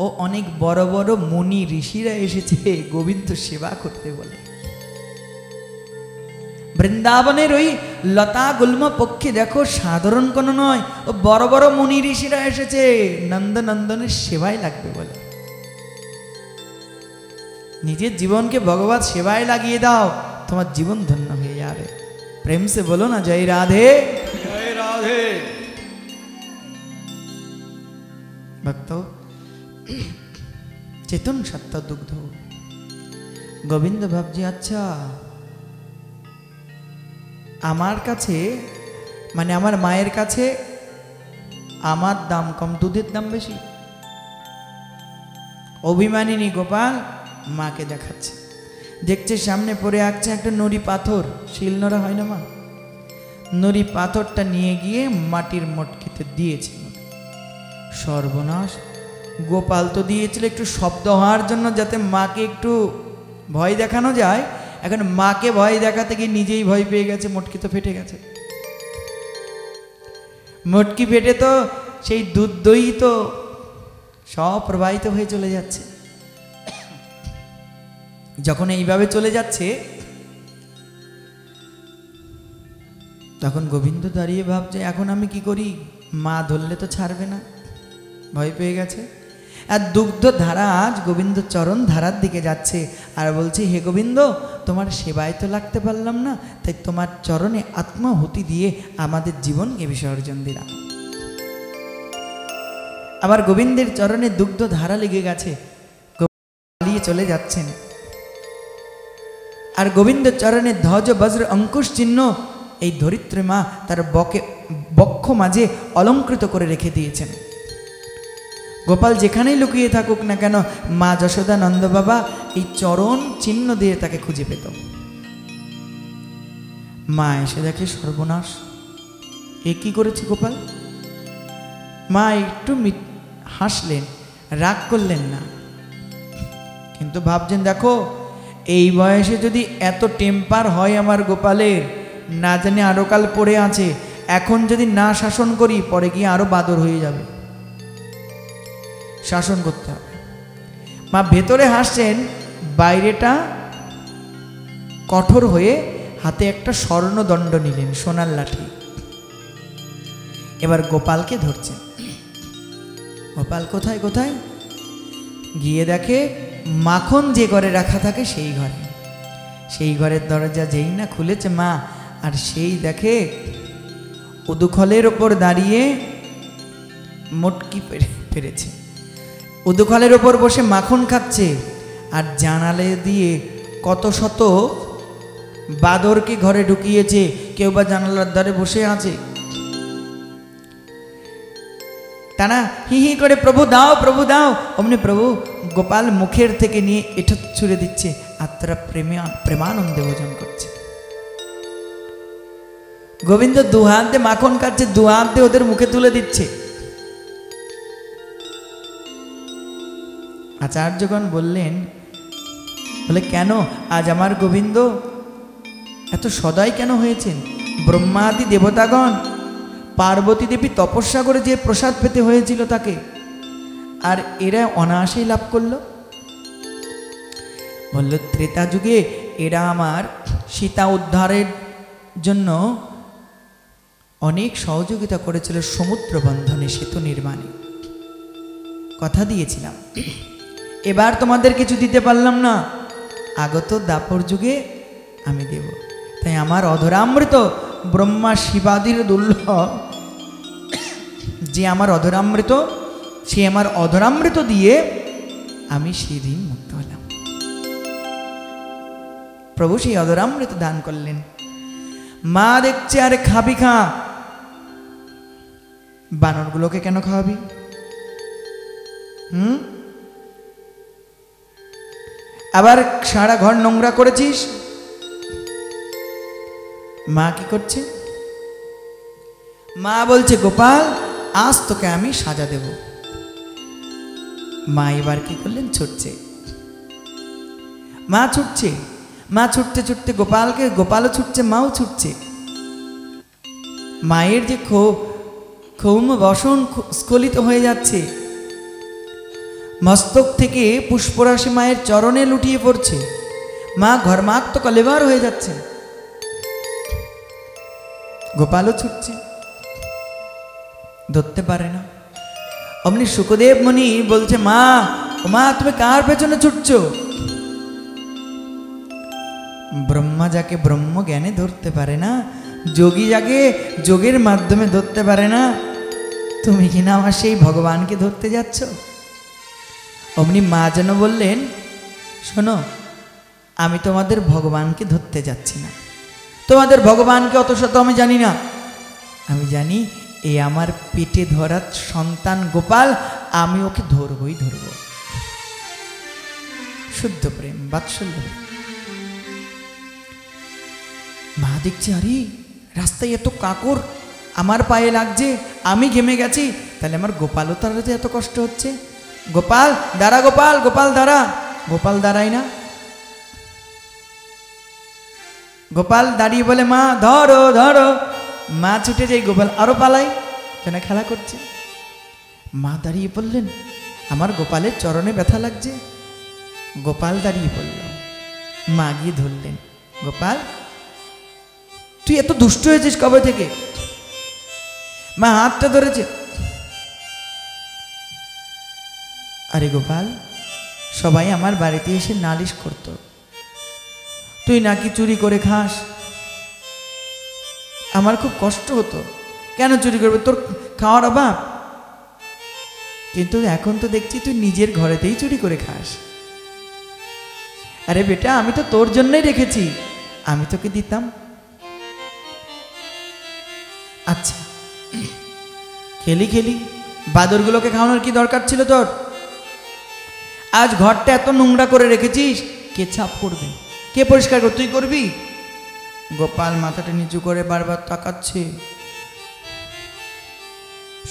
S1: ও অনেক বড় বড় মুনি ঋষিরা এসেছে গোবিন্দ সেবা করতে বলে। বৃন্দাবনের ওই লতা গুল্ম পক্ষে দেখো সাধারণ কোনো নয়, ও বড় বড় মুনি ঋষিরা এসেছে নন্দনন্দনের সেবায় লাগবে বলে। নিজের জীবনকে ভগবত সেবায় লাগিয়ে দাও, তোমার জীবন ধন্য হয়ে যাবে। প্রেম সে বলো না জয় রাধে
S2: जय राधे।
S1: চেতন সত্তা দুগ্ধ। গোবিন্দ ভাবছে আচ্ছা আমার কাছে মানে আমার মায়ের কাছে আমার দাম কম, দুধের দাম বেশি। অভিমানিনী গোপাল মাকে দেখাচ্ছে, দেখছে সামনে পড়ে আছে একটা নুড়ি পাথর, শিলনোড়া হয় না মা, নুড়ি পাথরটা নিয়ে গিয়ে মাটির মটকিতে দিয়েছে। সর্বনাশ, গোপাল তো দিয়েছিল একটু শব্দ হওয়ার জন্য যাতে মাকে একটু ভয় দেখানো যায়, এখন মাকে ভয় দেখাতে গিয়ে নিজেই ভয় পেয়ে গেছে, মটকি তো ফেটে গেছে। মটকি ফেটে তো সেই দুধ দই তো সব প্রবাহিত হয়ে চলে যাচ্ছে। যখন এইভাবে চলে যাচ্ছে তখন গোবিন্দ দাঁড়িয়ে ভাবছে এখন আমি কি করি, মা ধরলে তো ছাড়বে না, ভয় পেয়ে গেছে। আর দুগ্ধ ধারা আজ গোবিন্দ চরণ ধারার দিকে যাচ্ছে আর বলছে হে গোবিন্দ তোমার সেবায় তো লাগতে পারলাম না, তাই তোমার চরণে আত্মাহুতি দিয়ে আমাদের জীবনকে বিসর্জন দিলাম। আবার গোবিন্দের চরণে দুগ্ধ ধারা লেগে গেছে, পালিয়ে চলে যাচ্ছেন। আর গোবিন্দের চরণে ধ্বজ বজ্র অঙ্কুশ চিহ্ন এই ধরিত্রী মা তার বক্ষ মাঝে অলঙ্কৃত করে রেখে দিয়েছেন। গোপাল যেখানেই লুকিয়ে থাকুক না কেন মা যশোদা নন্দ বাবা এই চরণ চিহ্ন দিয়ে তাকে খুঁজে পেত। মা এসে দেখে সর্বনাশ, এ কি করেছে গোপাল। মা একটু হাসলেন, রাগ করলেন না, কিন্তু ভাবছেন দেখো এই বয়সে যদি এত টেম্পার হয় আমার গোপালের, না জানি আরো কাল পড়ে আছে, এখন যদি না শাসন করি পরে গিয়ে আরো বাদর হয়ে যাবে, শাসন করতে হবে। মা ভেতরে হাসছেন, বাইরেটা কঠোর হয়ে হাতে একটা স্বর্ণদণ্ড নিলেন, সোনার লাঠি। এবার গোপালকে ধরছেন। গোপাল কোথায় কোথায় গিয়ে দেখে মাখন যে ঘরে রাখা থাকে সেই ঘরে, সেই ঘরের দরজা যেই না খুলেছে মা, আর সেই দেখে উদুখলের ওপর দাঁড়িয়ে মটকি ফেরেছে, উদুখলের ওপর বসে মাখন খাচ্ছে, আর জানালে দিয়ে কত শত বাদরকে ঘরে ঢুকিয়েছে, কেউ বা জানালার ধারে বসে আছে। তারা হি হি করে প্রভু দাও প্রভু দাও, অমনি প্রভু গোপাল মুখের থেকে নিয়ে এটা ছুড়ে দিচ্ছে, আর তারা প্রেমানন্দে ভোজন করছে। গোবিন্দ দুহাত দিয়ে মাখন খাচ্ছে, দুহাত দিয়ে ওদের মুখে তুলে দিচ্ছে। আচার্যগণ বললেন, বলে কেন আজ আমার গোবিন্দ এত সদয় কেন হয়েছেন? ব্রহ্মাদি দেবতাগণ, পার্বতী দেবী তপস্যা করে যে প্রসাদ পেতে হয়েছিল তাকে, আর এরা অনায়াসেই লাভ করলো। বলল ত্রেতা যুগে এরা আমার সীতা উদ্ধারের জন্য অনেক সহযোগিতা করেছিল, সমুদ্র বন্ধনে সেতু নির্মাণে কথা দিয়েছিলাম, এবার তোমাদের কিছু দিতে পারলাম না, আগত দাপর যুগে আমি দেব। তাই আমার অধরামৃত ব্রহ্মা শিবাদির দুর্লভ যে আমার অধরামৃত, সে আমার অধরামৃত দিয়ে আমি সেদিন মুক্ত হলাম। প্রভু সেই অধরামৃত দান করলেন। মা দেখছে আরে খাবি খা, বানরগুলোকে কেন খাওয়াবি? আবার সারা ঘর নোংরা করেছিস। মা কি করছে? মা বলছে গোপাল আজ তোকে আমি সাজা দেব। মা এবার কি করলেন? ছুটছে। মা ছুটছে, মা ছুটতে ছুটতে গোপালকে, গোপালও ছুটছে, মাও ছুটছে। মায়ের যে ক্ষৌম বসন স্খলিত হয়ে যাচ্ছে, মস্তক থেকে পুষ্পরাশি মায়ের চরণে লুটিয়ে পড়ছে, মা ঘর্মাক্ত কলেবার হয়ে যাচ্ছে, গোপালও ছুটছে, ধরতে পারে না। অমনি শুকদেব মুনি বলছে মা, ও মা তুমি কার পেছনে ছুটছো? ব্রহ্মা যাকে ব্রহ্ম জ্ঞানে ধরতে পারে না, যোগী যাকে যোগের মাধ্যমে ধরতে পারে না, তুমি কিনা আমার সেই ভগবানকে ধরতে যাচ্ছ? অমনি মা যেন বললেন, শোনো, আমি তোমাদের ভগবানকে ধরতে যাচ্ছি না, তোমাদের ভগবানকে অত শত আমি জানি না, আমি জানি এ আমার পেটে ধরা সন্তান গোপাল, আমি ওকে ধরবই ধরব। শুদ্ধ প্রেম, বাৎসল্য। মা দেখছে, আরে রাস্তায় এত কাকর আমার পায়ে লাগছে, আমি ঘেমে গেছি, তাহলে আমার গোপালও তাড়াতে এত কষ্ট হচ্ছে। গোপাল দাঁড়া, গোপাল, গোপাল দাঁড়া। গোপাল দাঁড়ায় না। গোপাল দাঁড়িয়ে বলে, মা ধরো ধরো। মা ছুটে যায়, গোপাল আরো পালাই, কেন খেলা করছে। মা দাঁড়িয়ে পড়লেন, আমার গোপালের চরণে ব্যথা লাগছে। গোপাল দাঁড়িয়ে পড়ল, মা গিয়ে ধরলেন, গোপাল তুই এত দুষ্ট হয়েছিস কবে থেকে? মা হাতটা ধরেছে। আরে গোপাল, সবাই আমার বাড়িতে এসে নালিশ করত, তুই নাকি চুরি করে খাস। আমার খুব কষ্ট হতো, কেন চুরি করবে, তোর খাওয়ার অভাব। কিন্তু এখন তো দেখছি তুই নিজের ঘরেতেই চুরি করে খাস। আরে বেটা, আমি তো তোর জন্যই রেখেছি, আমি তোকে দিতাম। আচ্ছা, খেলি খেলি, বাদরগুলোকে খাওয়ানোর কি দরকার ছিল তোর? আজ ঘরটা এত নোংরা করে রেখেছিস, কে ছাপ করবে, কে পরিষ্কার করবে? তুই করবি? গোপাল মাথাটা নিচু করে বারবার তাকাচ্ছে।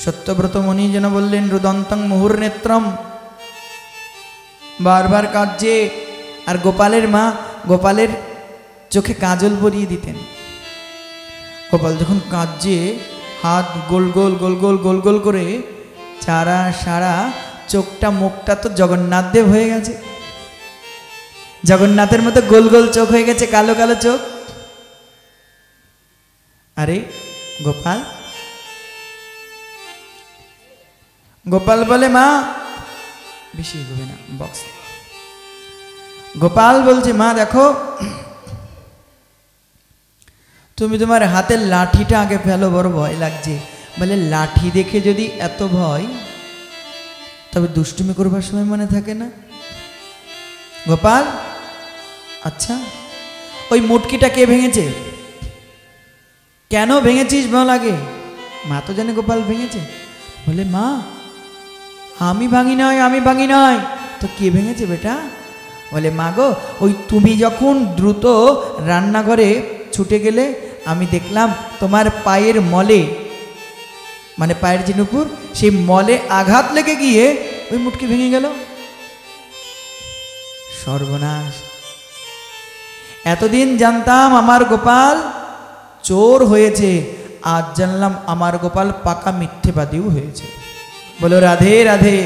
S1: সত্যব্রত মুনি যেন বললেন, রুদন্তং মুহুর নেত্রম, বারবার কাঁদছে। আর গোপালের মা গোপালের চোখে কাজল পরিয়ে দিতেন। গোপাল যখন কাঁদছে, হাত গোল গোল গোল গোল গোল গোল করে চারা সারা চোখটা, মুখটা তো জগন্নাথ দেব হয়ে গেছে, জগন্নাথের মতো গোল গোল চোখ হয়ে গেছে, কালো কালো চোখ। আরে গোপাল, গোপাল বলে, মা বেশি এগোবে না, বক্স। গোপাল বলছে, মা দেখো, তুমি তোমার হাতের লাঠিটা আগে ফেলো, বড় ভয় লাগছে। বলে, লাঠি দেখে যদি এত ভয়, তবে দুষ্টুমি করবার সময় মনে থাকে না? গোপাল, আচ্ছা ওই মুটকিটা কে ভেঙেছে? কেন ভেঙেছিস বল আগে। মা তো জানে গোপাল ভেঙেছে। বলে, মা আমি ভাঙি নয়, আমি ভাঙি নয়, তো কে ভেঙেছে বেটা? বলে, মা গো, ওই তুমি যখন দ্রুত রান্নাঘরে ছুটে গেলে, আমি দেখলাম তোমার পায়ের মলে, মানে পায়ের যে নুপুর, সেই মলে আঘাত লেগে গিয়ে ওই মুটকি ভেঙে গেল। সর্বনাশ! এতদিন জানতাম আমার গোপাল চোর হয়েছে, আজ জানলাম আমার গোপাল পাকা মিথ্যেবাদীও হয়েছে। বলো রাধে রাধে।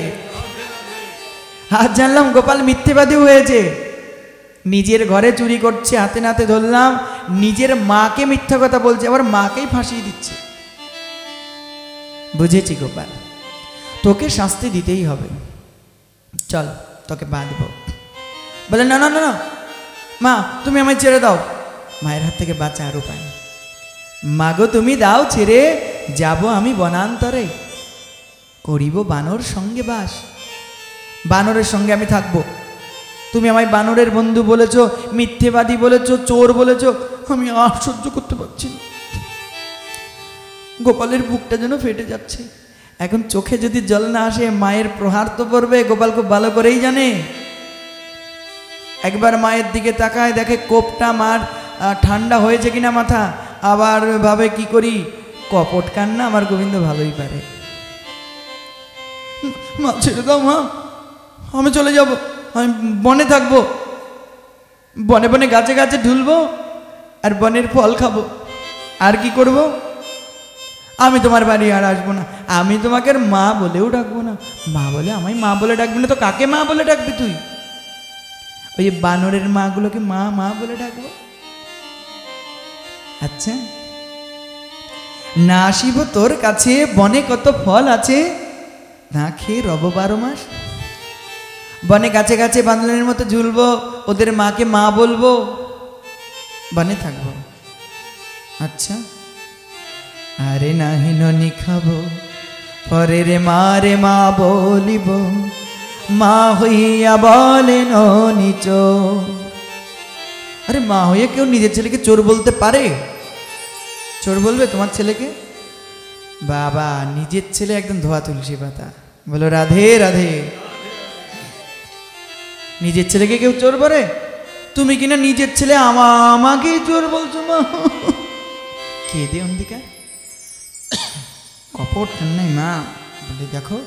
S1: আজ জানলাম গোপাল মিথ্যেবাদী হয়েছে, নিজের ঘরে চুরি করছে, হাতে নাতে ধরলাম, নিজের মাকে মিথ্যা কথা বলছে, আবার মাকেই ফাঁসিয়ে দিচ্ছে। বুঝেছি গোপাল, তোকে শাস্তি দিতেই হবে, চল তোকে বাঁধব। বলে, না না না, মা তুমি আমায় ছেড়ে দাও। মায়ের হাত থেকে বাঁচা আর উপায়। মা গো, তুমি দাও ছেড়ে, যাব আমি বনান্তরে, করিব বানর সঙ্গে বাস, বানরের সঙ্গে আমি থাকবো। তুমি আমায় বানরের বন্ধু বলেছ, মিথ্যেবাদী বলেছ, চোর বলেছ, আমি আর সহ্য করতে পারছি না। গোপালের বুকটা যেন ফেটে যাচ্ছে। এখন চোখে যদি জল না আসে, মায়ের প্রহার তো পড়বে, গোপাল খুব ভালো করেই জানে। একবার মায়ের দিকে তাকায়, দেখে কোপটা মার ঠান্ডা হয়েছে কিনা মাথা, আবার ভাবে কি করি, কপট কান্না আমার গোবিন্দ ভালোই পারে। মা ছেড়ে দাও, মা আমি চলে যাব, আমি বনে থাকবো, বনে বনে গাছে গাছে ঢুলবো, আর বনের ফল খাবো, আর কি করব? আমি তোমার বাড়ি আর আসবো না, আমি তোমাকে মা বলেও ডাকবো না। মা বলে, আমায় মা বলে ডাকবি না তো কাকে মা বলে ডাকবি তুই? ওই বানরের মাগুলোকে মা মা বলে ডাকবো? আচ্ছা, না আসিব তোর কাছে, বনে কত ফল আছে, না খেয়ে রব 12 মাস। বনে গাছে গাছে বান্দরের মতো ঝুলবো, ওদের মাকে মা বলবো, বনে থাকবো। আচ্ছা, আরে নাহি ননি খাবো, পরে রে মা বলিব, মা হইয়া বলেন নিচ। আরে মা হইয়া কেউ নিজের ছেলেকে চোর বলতে পারে? চোর বলবে তোমার ছেলেকে? বাবা, নিজের ছেলে একদম ধোয়া তুলসী পাতা। বলো রাধে রাধে। নিজের ছেলেকে কেউ চোর বলে? তুমি কিনা নিজের ছেলে আমাকে চোর বলছো মা। কে দে অন্দিকা কপট নাই মা। বলে দেখো,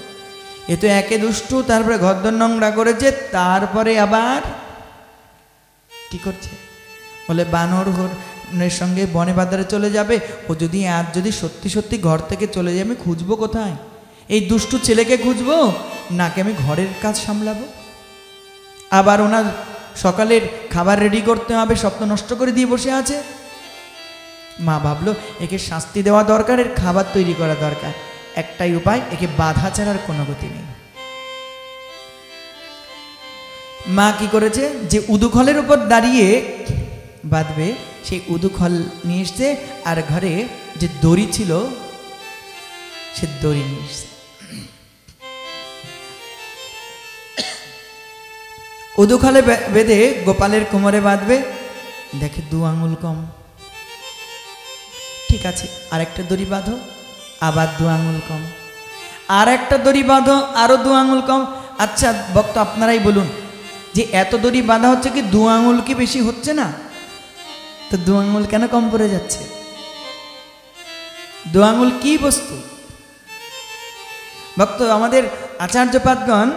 S1: এ তো একে দুষ্টু, তারপরে ঘরদর নোংরা করেছে, তারপরে আবার কি করছে? বলে বানর ঘরের সঙ্গে বনে বাজারে চলে যাবে। ও যদি আজ যদি সত্যি সত্যি ঘর থেকে চলে যায়, আমি খুঁজবো কোথায়? এই দুষ্টু ছেলেকে খুঁজবো নাকি আমি ঘরের কাজ সামলাবো? আবার ওনার সকালের খাবার রেডি করতে হবে, স্বপ্ন নষ্ট করে দিয়ে বসে আছে। মা ভাবলো একে শাস্তি দেওয়া দরকার, এর খাবার তৈরি করা দরকার। একটাই উপায়, একে বাধা ছাড়ার কোনো গতি নেই। মা কি করেছে, যে উদুখলের উপর দাঁড়িয়ে বাঁধবে সেই উদুখল নিয়ে এসছে, আর ঘরে যে দড়ি ছিল সে দড়ি নিয়ে এসছে। উদুখলে বেঁধে গোপালের কোমরে বাঁধবে, দেখে 2 আঙুল কম। ঠিক আছে, আরেকটা দড়ি বাঁধো, আবার 2 আঙুল কম। আর একটা দড়ি বাঁধো, আরো 2 আঙুল কম। আচ্ছা ভক্ত, আপনারাই বলুন, যে এত দড়ি বাঁধা হচ্ছে কি 2 আঙুল কি বেশি হচ্ছে না? তো 2 আঙুল কেন কম পড়ে যাচ্ছে? 2 আঙুল কি বস্তু? ভক্ত, আমাদের আচার্যপাদগণ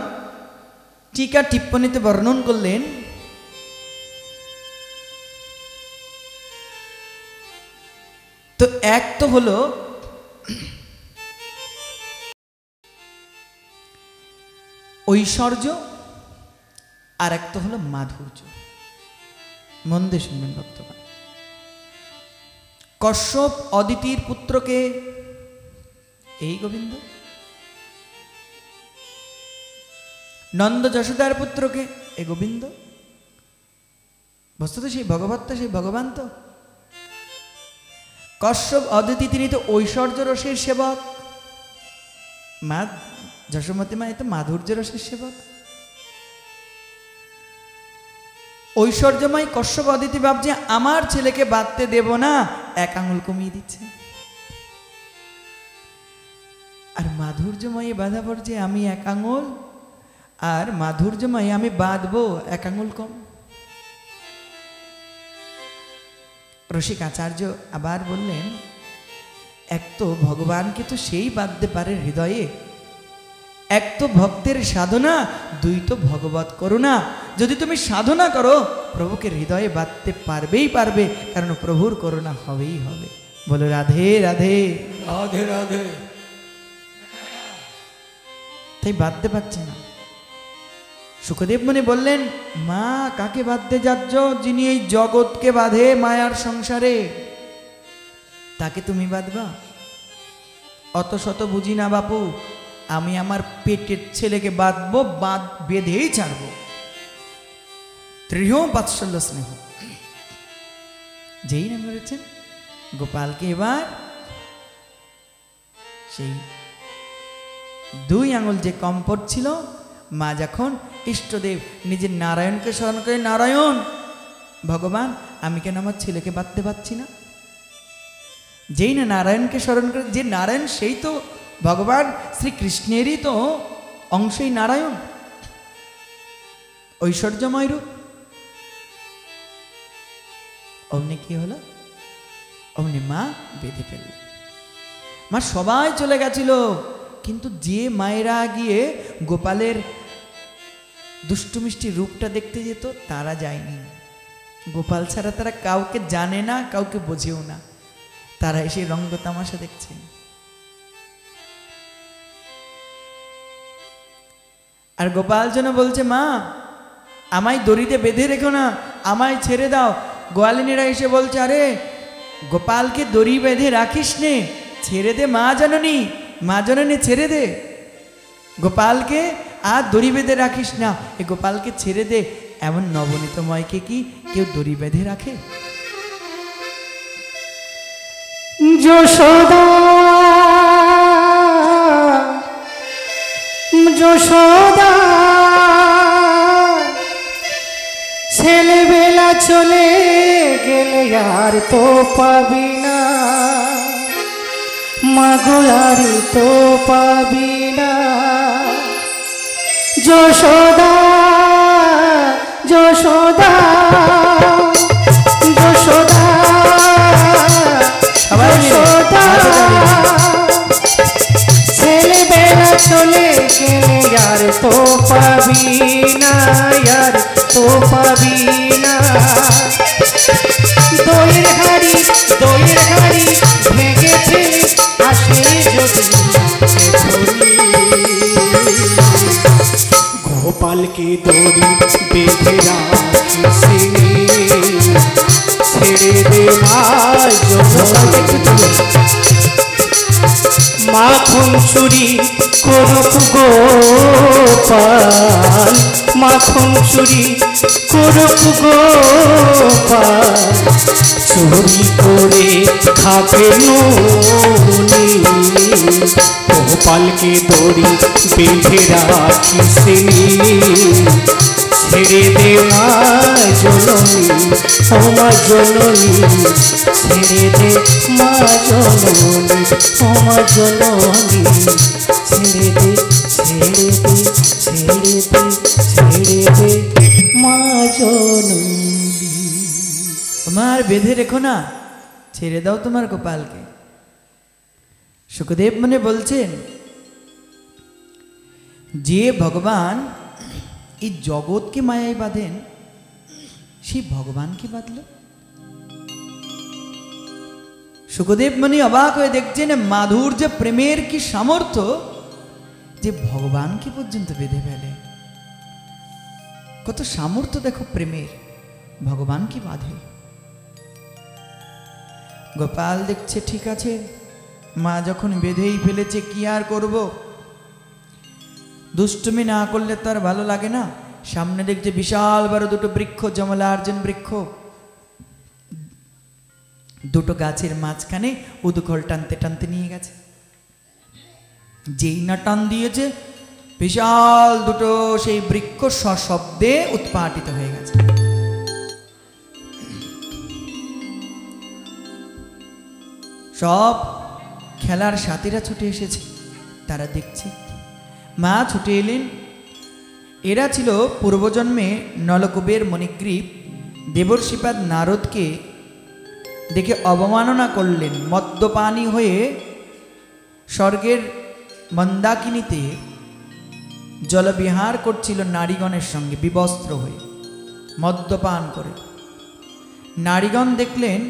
S1: টিকা টিপ্পণীতে বর্ণন করলেন, তো এক তো হলো ঐশ্বর্য, আর এক তো হলো মাধুর্য। মন দিয়ে শুনবেন ভক্তগণ। কশ্যপ অদিতির পুত্রকে এই গোবিন্দ, নন্দ যশোদার পুত্রকে এই গোবিন্দ। বস্তুত সেই ভগবত, সেই ভগবান তো। কশ্যপ অদিতি তিনি তো ঐশ্বর্য রসের সেবক, মা যশোমতী মা তো মাধুর্য রসের সেবক। ঐশ্বর্যময় কশ্যপ অদিতি ভাবছে আমার ছেলেকে বাঁধতে দেব না, 1 আঙুল কমিয়ে দিচ্ছে। আর মাধুর্যময়ী বাধা পড়ছে আমি 1 আঙুল, আর মাধুর্যময় আমি বাঁধবো 1 আঙুল কম। রসিক আচার্য আবার বললেন, এক তো ভগবানকে তো সেই বাঁধতে পারে হৃদয়ে, এক তো ভক্তের সাধনা, 2 তো ভগবত করুণা। যদি তুমি সাধনা করো, প্রভুকে হৃদয়ে বাঁধতে পারবেই পারবে, কারণ প্রভুর করুণা হবেই হবে। বলো রাধে রাধে।
S2: রাধে রাধে।
S1: তাই বাঁধতে পারছে না। সুখদেব মুনি বললেন, মা কাকে বাঁধতে যাচ্ছ? যিনি এই জগৎকে বাঁধে মায়ার সংসারে, তাকে তুমি বাঁধবা? অত শত বুঝি না বাপু, আমি আমার পেটের ছেলেকে বাঁধবো, বেঁধেই ছাড়বো। দৃঢ় বাৎসল্য স্নেহ যেই নাম করেছেন গোপালকে, এবার সেই 2 আঙুল যে কম পড়ছিল, মা যখন ইষ্টদেব নিজের নারায়ণকে স্মরণ করে, নারায়ণ ভগবান, আমি কেন আমার ছেলেকে বাঁধতে পারছি না? যেই না নারায়ণকে স্মরণ করে, যে নারায়ণ সেই তো ভগবান শ্রীকৃষ্ণেরই তো অংশই নারায়ণ, ঐশ্বর্যময় রূপ। অমনি কি হলো, অমনি মা বেঁধে ফেলল। মা সবাই চলে গেছিল, কিন্তু যে মায়েরা গিয়ে গোপালের দুষ্টু মিষ্টি রূপটা দেখতে যেত, তারা যায়নি। গোপাল ছাড়া তারা কাউকে জানে না, কাউকে বোঝেও না, তারা এসে রঙ্গ তামাশা দেখছে। আর গোপাল যেন বলছে, মা আমায় দড়িতে বেঁধে রেখো না, আমায় ছেড়ে দাও। গোয়ালিনীরা এসে বলছে, আরে গোপালকে দড়ি বেঁধে রাখিস নে, ছেড়ে দে মা জননী, মা জননী ছেড়ে দে গোপালকে, আর দড়ি বেঁধে রাখিস না, এ গোপালকে ছেড়ে দে। এমন নবনীত ময়কে কি কেউ দড়ি বেঁধে রাখে?
S3: যশোদা যশোদা চলে গেলে আর তো পাবি না, মাগো আর তো পাবি না। যশোদা যশোদা যশোদা যশোদা, ছেলেবেলা চলে গেলে আর তো পাবি না, আর তো পাবি না। দইয়ের হাড়ি ভেঙে ফেলে আসে যদি গোপালকে দড়ি বেঁধে রাখিস, ছেড়ে দে মা মাখন চুরি করুক গোপাল, মাখন চুরি করুক গোপাল, চুরি করে খাবে নুনি। গোপালকে দড়ি বেঁধে রাখিস, ছেড়ে দে মা জননী, ও মা জননী, ছেড়ে দে মা জননী, ও মা জননী, ছেড়ে দে ছেড়ে দে ছেড়ে দে ছেড়ে দে মা জননী।
S1: তোমার বেঁধে রেখো না, ছেড়ে দাও তোমার গোপালকে। সুখদেব মনে বলছেন যে ভগবান এই জগৎকে মায়ায় বাঁধেন, সেই ভগবানকে বাঁধল। সুখদেব মনে অবাক হয়ে দেখছেন মাধুর্য প্রেমের কি সামর্থ্য যে ভগবানকে পর্যন্ত বেঁধে ফেলে। কত সামর্থ্য দেখো প্রেমের, ভগবানকে বাঁধে। গোপাল দেখছে ঠিক আছে, মা যখন বেঁধেই ফেলেছে কি আর করব, দুষ্টুমি না করলে তার ভালো লাগে না। সামনে দেখছে বিশাল বড় দুটো বৃক্ষ, যমলার্জুন বৃক্ষ, দুটো গাছের মাঝখানে উদুখল টানতে টানতে নিয়ে গেছে। যেই না টান দিয়েছে বিশাল দুটো সেই বৃক্ষ সশব্দে উৎপাটিত হয়ে গেছে। সব খেলার সাথীরা ছুটে এসেছে, তারা দেখছে। মা ছুটে এলেন। এরা ছিল পূর্বজন্মে নলকুবের মণিগ্রীব দেবর্ষিপাদ নারদকে দেখে অবমাননা করলেন। মদ্যপানী হয়ে স্বর্গের মন্দাকিনীতে জলবিহার করছিল নারীগণের সঙ্গে বিবস্ত্র হয়ে, মদ্যপান করে। নারীগণ দেখলেন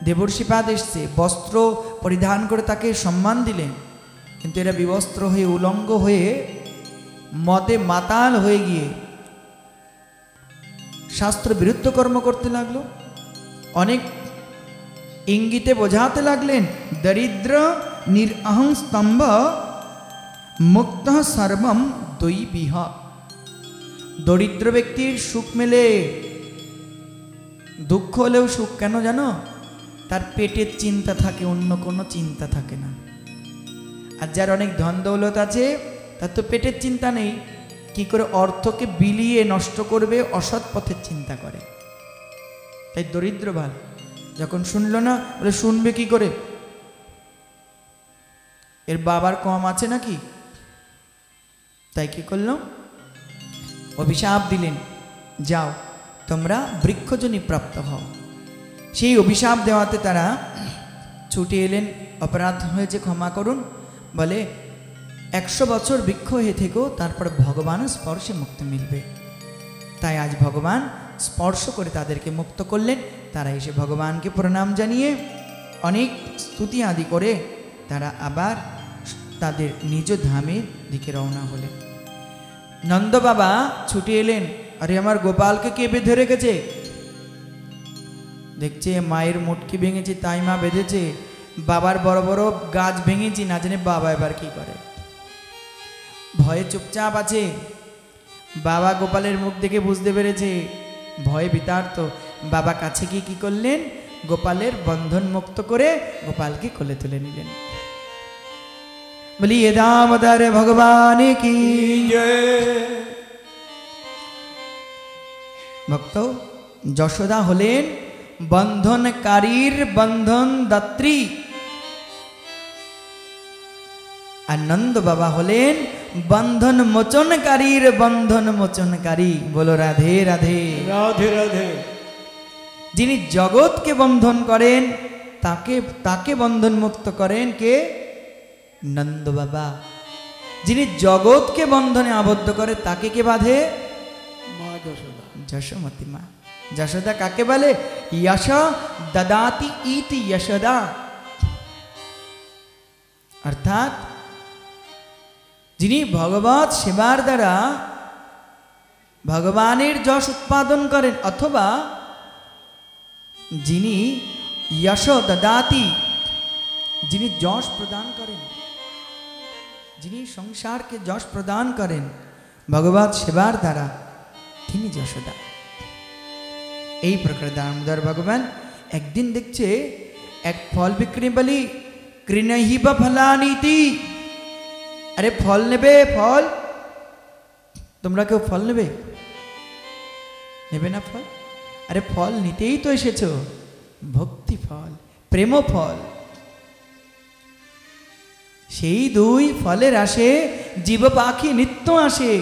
S1: দেবর্ষিপাদ এসছে, বস্ত্র পরিধান করে তাকে সম্মান দিলেন, কিন্তু এরা বিবস্ত্র হয়ে উলঙ্গ হয়ে মদে মাতাল হয়ে গিয়ে শাস্ত্র বিরুদ্ধ কর্ম করতে লাগলো। অনেক ইঙ্গিতে বোঝাতে লাগলেন দরিদ্র নিরহং স্তম্ভ মুক্ত সর্বম দৈবিহ। দরিদ্র ব্যক্তির সুখ মেলে, দুঃখ হলেও সুখ কেন জানো? তার পেটের চিন্তা থাকে, অন্য কোনো চিন্তা থাকে না। আর যার অনেক ধন দৌলত আছে তার তো পেটের চিন্তা নেই, কি করে অর্থকে বিলিয়ে নষ্ট করবে অসৎ পথের চিন্তা করে। তাই দরিদ্র ভালো। যখন শুনলো না, বলে শুনবে কি করে, এর বাবার কম আছে নাকি? তাই কি করলো, অভিশাপ দিলেন, যাও তোমরা বৃক্ষজনী প্রাপ্ত হও। সেই অভিশাপ দেওয়াতে তারা ছুটে এলেন, অপরাধ হয়েছে ক্ষমা করুন। বলে 100 বছর বৃক্ষ হয়ে থেকেও তারপর ভগবানের স্পর্শে মুক্তি মিলবে। তাই আজ ভগবান স্পর্শ করে তাদেরকে মুক্ত করলেন। তারা এসে ভগবানকে প্রণাম জানিয়ে অনেক স্তুতি আদি করে তারা আবার তাদের নিজ ধামের দিকে রওনা হলেন। নন্দ বাবা ছুটে এলেন, আরে আমার গোপালকে কে বেঁধে রেখেছে? দেখছে মায়ের মুটকি ভেঙেছে, তাই মা বেঁধেছে। বাবার বড় বড় গাছ ভেঙেছি, না জানে বাবা এবার কি করে। ভয়ে চুপচাপ আছে। বাবা গোপালের মুখ দেখে বুঝতে পেরেছে, ভয়ে বিতাড়িত। বাবা কাছে গিয়ে কি করলেন, গোপালের বন্ধন মুক্ত করে গোপালকে কোলে তুলে নিলেন। বলি এ দামোদর ভগবান কি জয়। ভক্ত যশোদা হলেন বন্ধনকারীর বন্ধন দাত্রী, আর নন্দ বাবা হলেন বন্ধন মোচনকারীর বন্ধন মোচনকারী। বলো রাধে রাধে।
S2: রাধে রাধে।
S1: যিনি জগৎকে বন্ধন করেন তাকে বন্ধন মুক্ত করেন কে? নন্দ বাবা। যিনি জগৎকে বন্ধনে আবদ্ধ করে তাকে কে বাঁধে?
S2: মা যশোদা।
S1: যশোমতী মা। যশোদা কাকে বলে? যশ দদাতি ইতি যশোদা। অর্থাৎ যিনি ভগবত সেবার দ্বারা ভগবানের যশ উৎপাদন করেন, অথবা যিনি যশ দদাতি, যিনি যশ প্রদান করেন, যিনি সংসারকে যশ প্রদান করেন ভগবত সেবার দ্বারা, তিনি যশোদা। এই প্রকার দামোদর ভগবান একদিন দেখছে এক ফল বিক্রি বলি কৃণহি বা ফলানীতি। আরে ফল নেবে? ফল তোমরা কেউ ফল নেবে? নেবে না ফল? আরে ফল নিতেই তো এসেছো, ভক্তি ফল, প্রেম ফল। সেই দুই ফলের আসে জীব পাখি নিত্য আসে।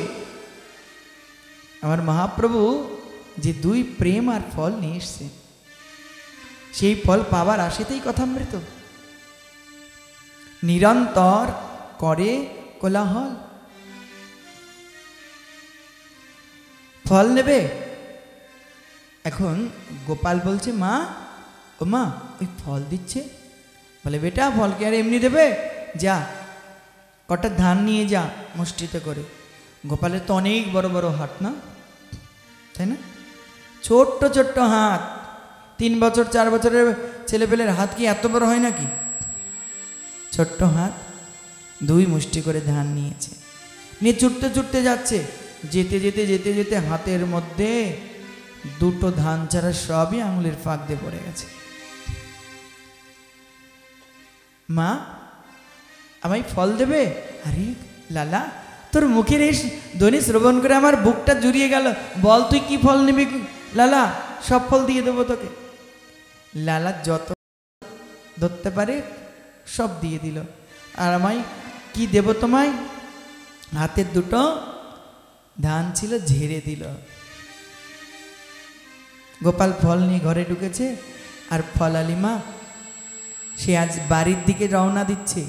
S1: আমার মহাপ্রভু যে দুই প্রেম আর ফল নিয়ে এসছে, সেই ফল পাবার আশেতেই কথামৃত। নিরন্তর করে কোলাহল। ফল নেবে? এখন গোপাল বলছে, মা ও মা ওই ফল দিচ্ছে। বলে, বেটা ফলকে আর এমনি দেবে? যা কটা ধান নিয়ে যা মুষ্টিতে করে। গোপালের তো অনেক বড় বড় হাত না, তাই না? ছোট্ট ছোট্ট হাত। 3 বছর 4 বছরের ছেলেপেলের হাত কি এত বড় হয় নাকি? ছোট্ট হাত, 2 মুষ্টি করে ধান নিয়েছে, নিয়ে ছুটতে ছুটতে যাচ্ছে। যেতে যেতে যেতে যেতে হাতের মধ্যে 2টো ধান ছাড়া সবই আঙুলের ফাঁক দিয়ে পড়ে গেছে। মা আমায় ফল দেবে? আরে লালা, তোর মুখের এই ধ্বনি শ্রবণ করে আমার বুকটা জুড়িয়ে গেল। বল তুই কি ফল নিবি লালা? সব ফল দিয়ে দেবো তোকে। লালা যত ধরতে পারে সব দিয়ে দিল। আর আমায় কি দেব তোমায়? হাতের 2টো ধান ছিল, ঝেড়ে দিল। গোপাল ফল নিয়ে ঘরে ঢুকেছে, আর ফলালি মা সে আজ বাড়ির দিকে রওনা দিচ্ছে।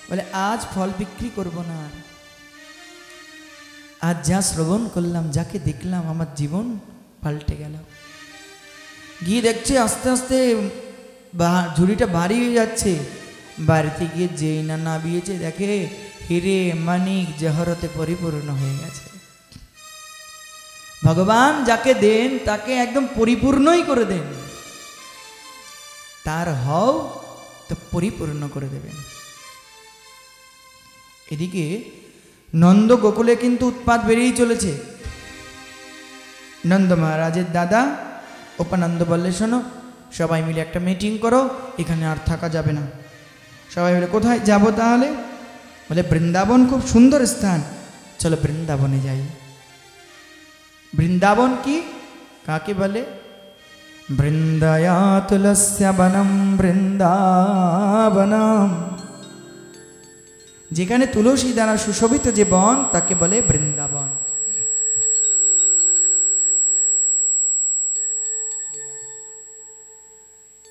S1: বলে, আজ ফল বিক্রি করব না। আজ যা শ্রবণ করলাম, যাকে দেখলাম, আমার জীবন পাল্টে গেল। গিয়ে দেখছে আস্তে আস্তে ঝুড়িটা ভারী হয়ে যাচ্ছে। বাড়িতে গিয়ে যেই না নাবিয়েছে, দেখে হিরে মানিক জহরতে পরিপূর্ণ হয়ে গেছে। ভগবান যাকে দেন তাকে একদম পরিপূর্ণই করে দেন। তার হও তো পরিপূর্ণ করে দেবেন। এদিকে নন্দ গোকুলে কিন্তু উৎপাত বেরিয়েই চলেছে। নন্দ মহারাজের দাদা উপানন্দ বললে, শোনো সবাই মিলে একটা মিটিং করো, এখানে আর থাকা যাবে না। সবাই মিলে কোথায় যাব তাহলে? বলে, বৃন্দাবন খুব সুন্দর স্থান, চলো বৃন্দাবনে যাই। বৃন্দাবন কি কাকে বলে? বৃন্দায়া তুলস্য বনম বৃন্দাবনম। যেখানে তুলসী দ্বারা সুশোভিত যে বন, তাকে বলে বৃন্দাবন।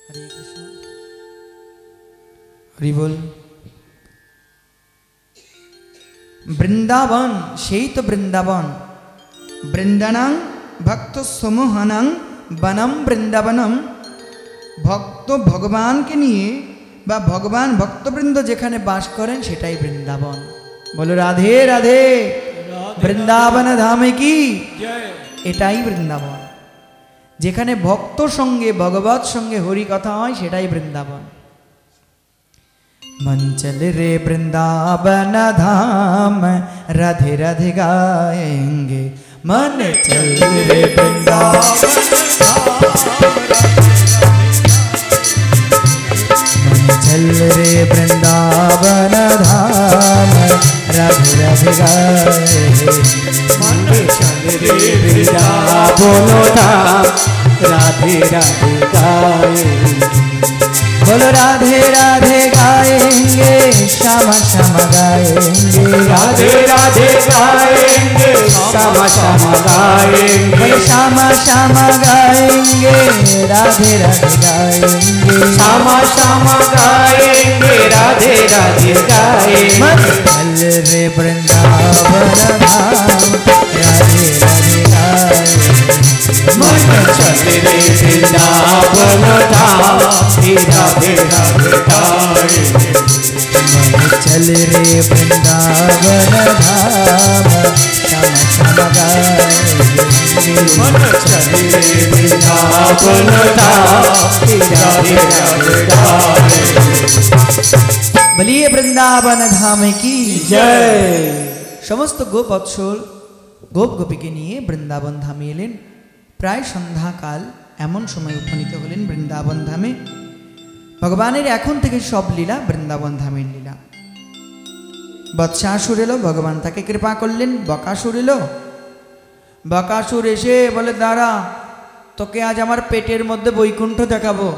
S1: হরে কৃষ্ণ, হরি বল। বৃন্দাবন সেই তো বৃন্দাবন। বৃন্দানাং ভক্ত সমূহানাং বনম বৃন্দাবনম। ভক্ত ভগবানকে নিয়ে বা ভগবান ভক্তবৃন্দ যেখানে বাস করেন সেটাই বৃন্দাবন। বলো রাধে রাধে। বৃন্দাবন ধামে কি এটাই বৃন্দাবন। যেখানে ভক্ত সঙ্গে ভগবত সঙ্গে হরি কথা হয় সেটাই বৃন্দাবন। मन चल रे वृंदावन धाम, राधे राधे गाएंगे। मन चल रे वृंदावन धाम, मन चल रे वृंदावन धाम, राधे राधे गाएंगे।
S2: मन चल रे
S3: बोलो धाम राधे राधे गाएंगे।
S1: बोलो राधे राधे गाएंगे, श्यामा श्यामा गाएंगे।
S3: राधे राधे गाएंगे, श्यामा श्यामा गाएंगे।
S1: बोलो श्यामा श्यामा गाएंगे, राधे राधे गाएंगे।
S3: श्यामा श्यामा गाएंगे, राधे राधे गाएंगे।
S1: मन चल रे वृंदावन धाम, राधे राधे गाएंगे।
S3: मन चल रे वृंदावन धाम, राधे राधे गाएंगे।
S1: मन चल रे वृंदावन धाम, श्यामा श्यामा गाएंगे।
S3: मन चल रे वृंदावन धाम, राधे राधे गाएंगे।
S1: বলিয়ে বৃন্দাবন ধামে কি
S3: জয়।
S1: সমস্ত গোপ বৎসল গোপ গোপীকে নিয়ে বৃন্দাবন ধামে এলেন। প্রায় সন্ধ্যাকাল এমন সময় উপনীত হলেন বৃন্দাবন ধামে। ভগবানের এখন থেকে সব লীলা বৃন্দাবন ধামের লীলা। বৎসাসুর এলো, ভগবান তাকে কৃপা করলেন। বকাসুর এলো, বকাসুর এসে বলে দাঁড়া, তোকে আজ আমার পেটের মধ্যে বৈকুণ্ঠ দেখাবো।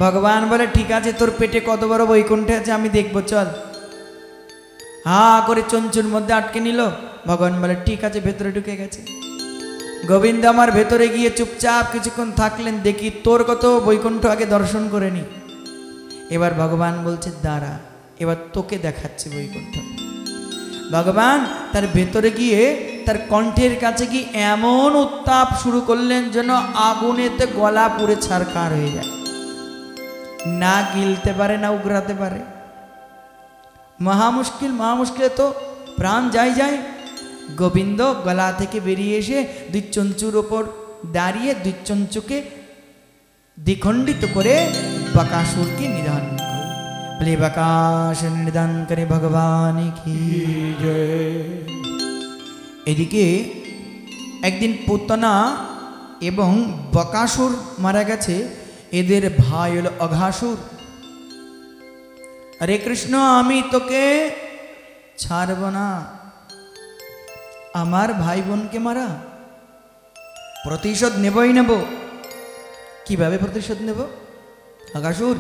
S1: ভগবান বলে ঠিক আছে, তোর পেটে কত বড় বৈকুণ্ঠে আছে আমি দেখবো, চল। হা করে চঞ্চুর মধ্যে আটকে নিল। ভগবান বলে ঠিক আছে, ভেতরে ঢুকে গেছে। গোবিন্দ আমার ভেতরে গিয়ে চুপচাপ কিছুক্ষণ থাকলেন, দেখি তোর কত বৈকুণ্ঠ আগে দর্শন করে নি। এবার ভগবান বলছে দাঁড়া, এবার তোকে দেখাচ্ছে বৈকুণ্ঠ। ভগবান তার ভেতরে গিয়ে তার কণ্ঠের কাছে গিয়ে এমন উত্তাপ শুরু করলেন যেন আগুনেতে গলা পুড়ে ছারখার হয়ে যায়, না গিলতে পারে না উগরাতে পারে। মহা মুশকিল, মহা মুশকিলে তো প্রাণ যায় যায়। গোবিন্দ গলা থেকে বেরিয়ে এসে দুই চঞ্চুর ওপর দাঁড়িয়ে দুই চঞ্চুকে দ্বিখণ্ডিত করে বকাসুরকে নিধন করলেন। বলে বকাসুর নিধন করে ভগবান কি জয়। এদিকে একদিন পুতনা এবং বকাসুর মারা গেছে। এদের ভাই হলো অঘাসুর। হরে কৃষ্ণ, আমি তোকে ছাড়ব না। আমার ভাই বোনকে মারা, প্রতিশোধ নেবই নেব। কিভাবে প্রতিশোধ নেব? অঘাসুর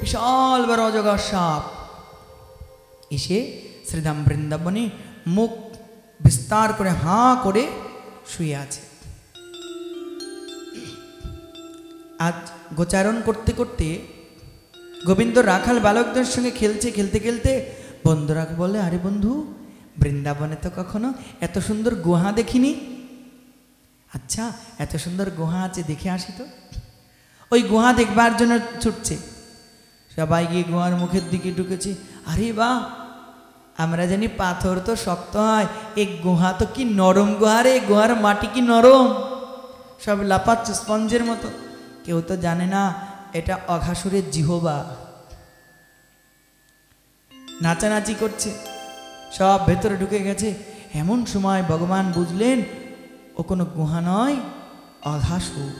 S1: বিশাল বড় অজগর সাপ এসে শ্রীধাম বৃন্দাবনে মুখ বিস্তার করে হাঁ করে শুয়ে আছে। আজ গোচারণ করতে করতে গোবিন্দ রাখাল বালকদের সঙ্গে খেলছে। খেলতে খেলতে বন্ধুরা বলে, আরে বন্ধু, বৃন্দাবনে তো কখনো এত সুন্দর গুহা দেখিনি। আচ্ছা, এত সুন্দর গুহা আছে, দেখে আসি তো। ওই গুহা দেখবার জন্য ছুটছে। সবাই গিয়ে গুহার মুখের দিকে ঢুকেছে। আরে বাহ, আমরা জানি পাথর তো শক্ত হয়, এই গুহা তো কি নরম গুহা রে, গুহার মাটি কি নরম। সব লাফাচ্ছে স্পঞ্জের মতো। কেউ তো জানে না এটা অঘাসুরের জিহবা। নাচানাচি করছে, সব ভেতরে ঢুকে গেছে। এমন সময় ভগবান বুঝলেন ও কোনো গুহা নয়, অঘাসুর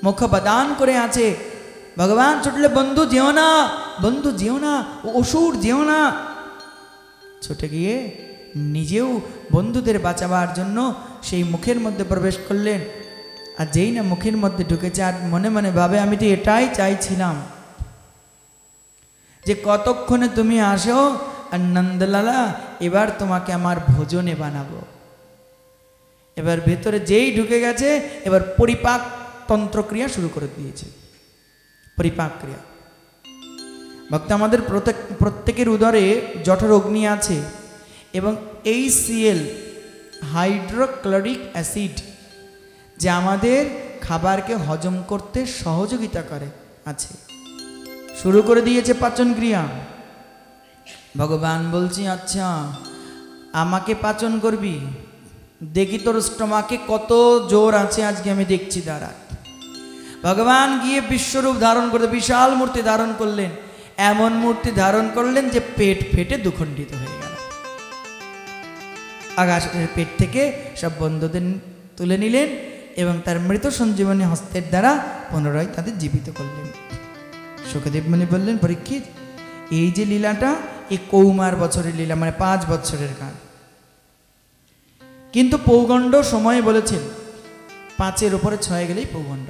S1: মুখ বাদান করে আছে। ভগবান ছুটলে, বন্ধু যেও না, বন্ধু যেও না, ও অসুর যেও না। ছুটে গিয়ে নিজেও বন্ধুদের বাঁচাবার জন্য সেই মুখের মধ্যে প্রবেশ করলেন। আর যেই না মুখের মধ্যে ঢুকেছে, আর মনে মনে ভাবে আমি তো এটাই চাইছিলাম যে কতক্ষণে তুমি আসো, আর নন্দলালা এবার তোমাকে আমার ভোজনে বানাবো। এবার ভেতরে যেই ঢুকে গেছে, এবার পরিপাক তন্ত্রক্রিয়া শুরু করে দিয়েছে। পরিপাক ক্রিয়া। ভক্ত, আমাদের প্রত্যেকের উদরে জঠর অগ্নি আছে এবং HCl হাইড্রোক্লোরিক অ্যাসিড যে আমাদের খাবারকে হজম করতে সহযোগিতা করে আছে, শুরু করে দিয়েছে পাচন ক্রিয়া। ভগবান বলছি, আচ্ছা আমাকে পাচন করবি, দেখি তোর স্টমাকে কত জোর আছে, আজকে আমি দেখছি, দাঁড়া। ভগবান গিয়ে বিশ্বরূপ ধারণ করতে বিশাল মূর্তি ধারণ করলেন। এমন মূর্তি ধারণ করলেন যে পেট ফেটে দুখণ্ডিত হয়ে গেল। আকাশের পেট থেকে সব বন্ধুদের তুলে নিলেন এবং তার মৃত সঞ্জীবনী হস্তের দ্বারা পুনরায় তাদের জীবিত করলেন। সুখদেব মুনি বললেন, পরীক্ষিত, এই যে লীলাটা, এই কৌমার বছরের লীলা, মানে 5 বছরের কাল। কিন্তু পৌগণ্ড সময়ে বলেছেন 5-এর উপরে 6 গেলেই পৌগণ্ড।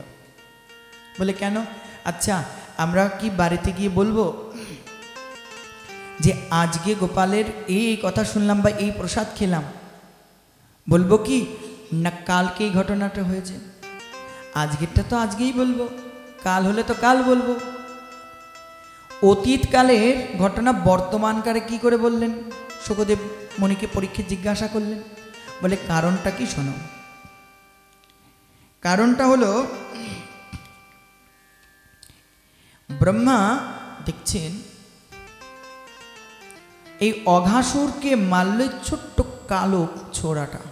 S1: বলে কেন? আচ্ছা আমরা কি বাড়িতে গিয়ে বলবো যে আজকে গোপালের এই কথা শুনলাম বা এই প্রসাদ খেলাম? বলবো কি না কালকে এই ঘটনাটা হয়েছে? আজকেরটা তো আজকেই বলবো, কাল হলে তো কাল বলবো। অতীতকালের ঘটনা বর্তমানকালে কি করে বললেন? শুকদেব মুনিকে পরীক্ষা জিজ্ঞাসা করলেন। বলে কারণটা কি শোনো। কারণটা হলো ব্রহ্মা দেখছেন এই অঘাসুরকে মারলে ছোট্ট কালো ছোড়াটা।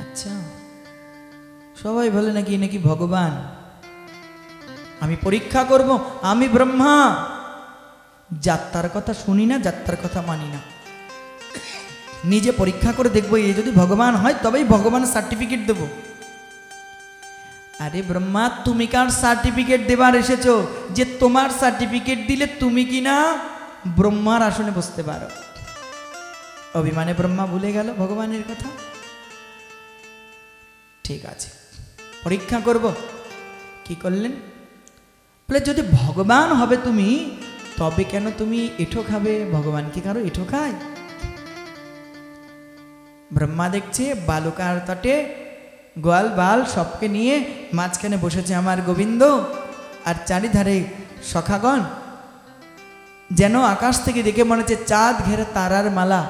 S1: আচ্ছা সবাই বলে নাকি নাকি ভগবান, আমি পরীক্ষা করব, আমি ব্রহ্মা, যাত্রার কথা শুনি না, যাত্রার কথা মানি না, নিজে পরীক্ষা করে দেখবো এ যদি ভগবান হয় তবেই ভগবান সার্টিফিকেট দেব। আরে ব্রহ্মা তুমি কার সার্টিফিকেট দেবার এসেছো যে তোমার সার্টিফিকেট দিলে তুমি কি না ব্রহ্মার আসনে বসতে পারো? অভিমানে ব্রহ্মা ভুলে গেল ভগবানের কথা। ঠিক আছে পরীক্ষা করব। কি করলেন? বলে যদি ভগবান হবে তুমি তবে কেন তুমি এঁঠো খাবে? ভগবান কি কারো এঁঠো খায়? ব্রহ্মা দেখছে বালুকার তটে গোয়াল বাল সবকে নিয়ে মাঝখানে বসেছে আমার গোবিন্দ, আর চারিধারে সখাগণ, যেন আকাশ থেকে দেখে মনে হচ্ছে চাঁদ ঘেরে তারার মালা।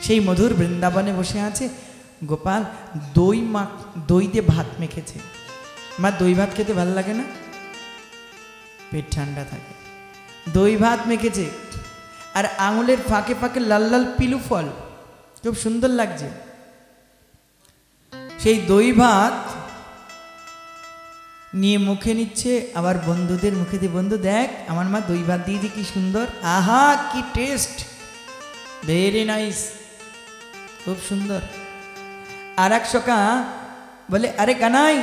S1: সেই মধুর বৃন্দাবনে বসে আছে গোপাল, দই দিয়ে ভাত মেখেছে। মা দই ভাত খেতে ভালো লাগে না? পেট ঠান্ডা থাকে। দই ভাত মেখেছে আর আঙুলের ফাঁকে ফাঁকে লাল লাল পিলু ফল, খুব সুন্দর লাগছে। সেই দই ভাত নিয়ে মুখে নিচ্ছে, আবার বন্ধুদের মুখে দিয়ে, বন্ধু দেখ আমার মা দই ভাত দিয়েছে কি সুন্দর, আহা কি টেস্ট, ভেরি নাইস, খুব সুন্দর। আর এক সখা বলে আরে কানাই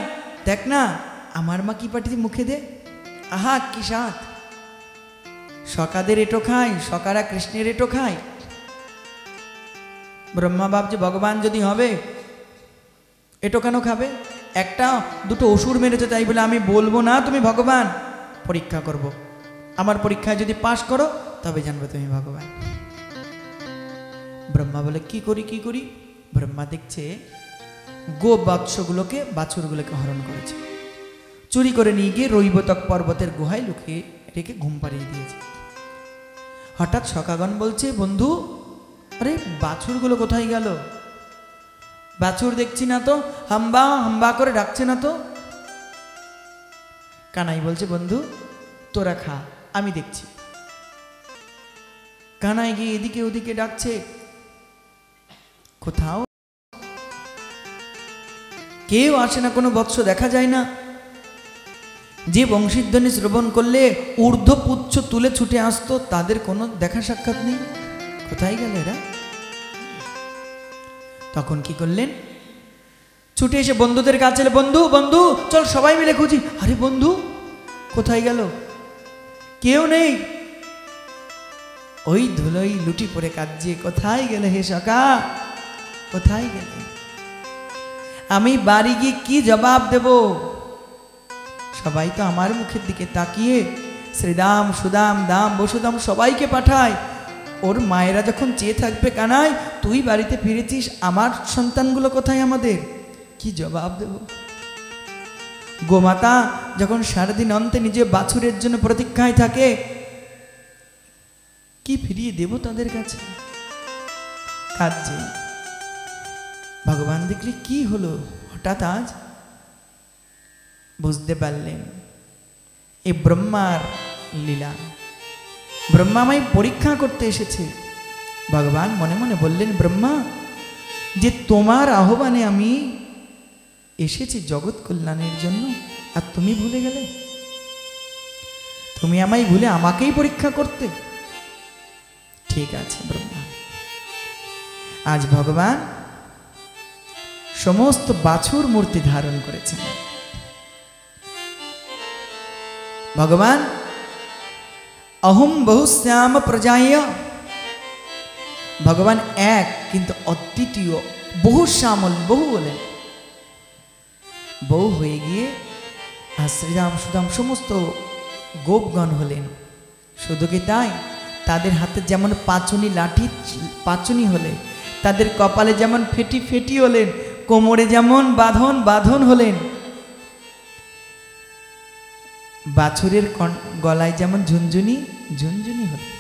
S1: দেখ না আমার মা কি পাঠিয়ে মুখে দে, আহা কি স্বাদ। সখাদের এটো খায়, সখারা কৃষ্ণের এটো খায়। ব্রহ্মা ভাবছে ভগবান যদি হবে এটো কেন খাবে? একটা দুটো অসুর মেরেছে তাই বলে আমি বলবো না তুমি ভগবান, পরীক্ষা করব। আমার পরীক্ষায় যদি পাশ করো তবে জানবে তুমি ভগবান। ব্রহ্মা বলে কি করি কি করি? ব্রহ্মা দেখছে গো বাৎসগুলোকে, বাছুরগুলোকে হরণ করেছে, চুরি করে নিয়ে গিয়ে রৈবতক পর্বতের গুহায় লুকিয়ে রেখে ঘুম পাড়িয়ে দিয়েছে। হঠাৎ সখাগণ বলছে বন্ধু আরে বাছুরগুলো কোথায় গেল? বাছুর দেখছি না তো, হাম্বা হাম্বা করে ডাকছে না তো। কানাই বলছে বন্ধু তোরা খা, আমি দেখছি। কানাই গিয়ে এদিকে ওদিকে ডাকছে, কোথাও কেউ আসে না, কোনো বৎস দেখা যায় না। যে বংশীধ্বনি শ্রবণ করলে ঊর্ধ্বপুচ্ছ তুলে ছুটে আসতো তাদের কোনো দেখা সাক্ষাৎ নেই। কোথায় গেল এরা? তখন কি করলেন? ছুটে এসে বন্ধুদের কাছে, বন্ধু বন্ধু চল সবাই মিলে খুঁজি। আরে বন্ধু কোথায় গেল? কেউ নেই। ওই ধুলোই লুটি পড়ে কাঁদছে, কোথায় গেলে হে সখা, কোথায় গেলে? আমি বাড়ি গিয়ে কি জবাব দেব? সবাই তো আমার মুখের দিকে তাকিয়ে শ্রীদাম সুদাম দাম বসুদাম সবাইকে পাঠায়। ওর মায়েরা যখন চেয়ে থাকবে কানাই তুই বাড়িতে ফিরেছিস, আমার সন্তানগুলো কোথায়, আমাদের কি জবাব দেব? গোমাতা যখন সারাদিন অন্তে নিজে বাছুরের জন্য প্রতীক্ষায় থাকে, কি ফিরিয়ে দেব তাদের কাছে? কাঁদছে। ভগবান দেখলে কি হলো হঠাৎ আজ? বুঝতে পারলেন এ ব্রহ্মার লীলা, ব্রহ্মাময় পরীক্ষা করতে এসেছে। ভগবান মনে মনে বললেন ব্রহ্মা যে তোমার আহ্বানে আমি এসেছি জগৎ কল্যাণের জন্য, আর তুমি ভুলে গেলে? তুমি আমায় ভুলে আমাকেই পরীক্ষা করতে? ঠিক আছে ব্রহ্মা। আজ ভগবান সমস্ত বাছুর মূর্তি ধারণ করেছেন। ভগবান অহম বহুশ্যাম প্রজায় ভগবান এক কিন্তু অদ্বিতীয়, বহু শ্যামল, বহু বলেন। বহু হয়ে গিয়ে আর শ্রীরাম সুদাম সমস্ত গোপগণ হলেন। শুধু কি তাই, তাদের হাতে যেমন পাঁচুনি লাঠি পাঁচুনি হলে, তাদের কপালে যেমন ফেটি ফেটি হলেন, কোমরে যেমন বাঁধন বাঁধন হলেন, বাছুরের গলায় যেমন ঝুনঝুনি ঝুনঝুনি হলেন।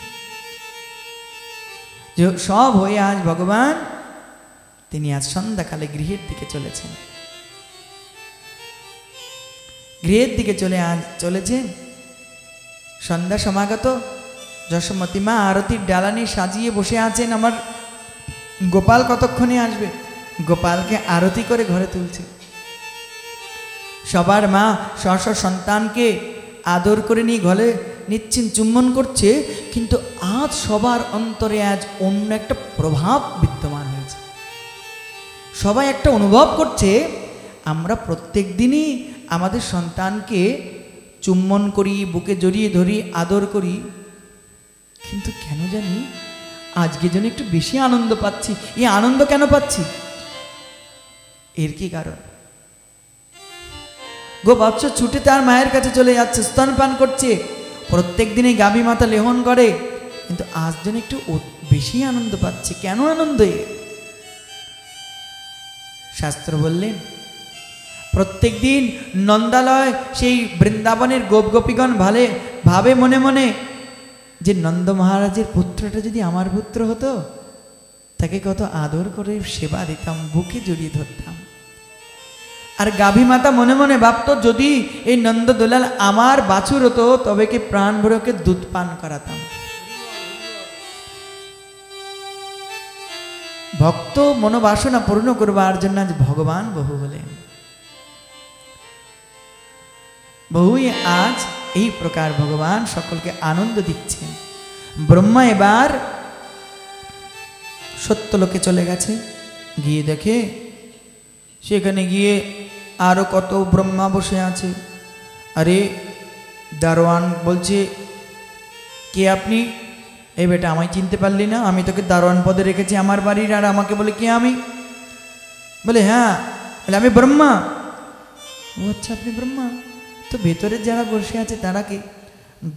S1: সব হয়ে আজ ভগবান তিনি আজ সন্ধ্যাকালে গৃহের দিকে চলেছেন। গৃহের দিকে চলেছেন। সন্ধ্যা সমাগত, যশোমতী মা আরতির ডালানি সাজিয়ে বসে আছেন। আমার গোপাল কতক্ষণে আসবে, গোপালকে আরতি করে ঘরে তুলছে। সবার মা স্ব সন্তানকে আদর করে নিয়ে ঘরে নিচ্ছেন, চুম্বন করছে। কিন্তু আজ সবার অন্তরে আজ অন্য একটা প্রভাব বিদ্যমান হয়েছে। সবাই একটা অনুভব করছে, আমরা প্রত্যেক দিনই আমাদের সন্তানকে চুম্বন করি, বুকে জড়িয়ে ধরি, আদর করি, কিন্তু কেন জানি আজকে যেন একটু বেশি আনন্দ পাচ্ছি। এই আনন্দ কেন পাচ্ছি, এর কি কারণ? গোবৎস ছুটে তার মায়ের কাছে চলে যাচ্ছে, স্তনপান করছে। প্রত্যেক দিনে গাভী মাতা লেহন করে, কিন্তু আজ যেন একটু বেশি আনন্দ পাচ্ছে। কেন আনন্দ? শাস্ত্র বললেন, প্রত্যেক দিন নন্দালয় সেই বৃন্দাবনের গোপগোপীগণ ভাবে মনে মনে যে নন্দ মহারাজের পুত্রটা যদি আমার পুত্র হতো, তাকে কত আদর করে সেবা দিতাম, বুকে জড়িয়ে ধরতাম। আর গাভী মাতা মনে মনে ভাবত, যদি এই নন্দ দোলাল আমার বাছুর হতো, তবে কি প্রাণ ভরে দুধ পান করাতাম। ভক্ত মনোবাসনা পূর্ণ করবার জন্য আজ ভগবান বহু হলেন। বহুই আজ এই প্রকার ভগবান সকলকে আনন্দ দিচ্ছেন। ব্রহ্মা এবার সত্যলোকে চলে গেছে, গিয়ে দেখে সেখানে গিয়ে আরো কত ব্রহ্মা বসে আছে। আরে দারোয়ান বলছে, কে আপনি? এই বেটা, আমায় চিনতে পারলি না? আমি তোকে দারোয়ান পদে রেখেছি আমার বাড়ির, আর আমাকে বলে কে আমি? বলে হ্যাঁ। বলে আমি ব্রহ্মা। ও আচ্ছা, আপনি ব্রহ্মা? তো ভেতরে যারা বসে আছে তারা কি?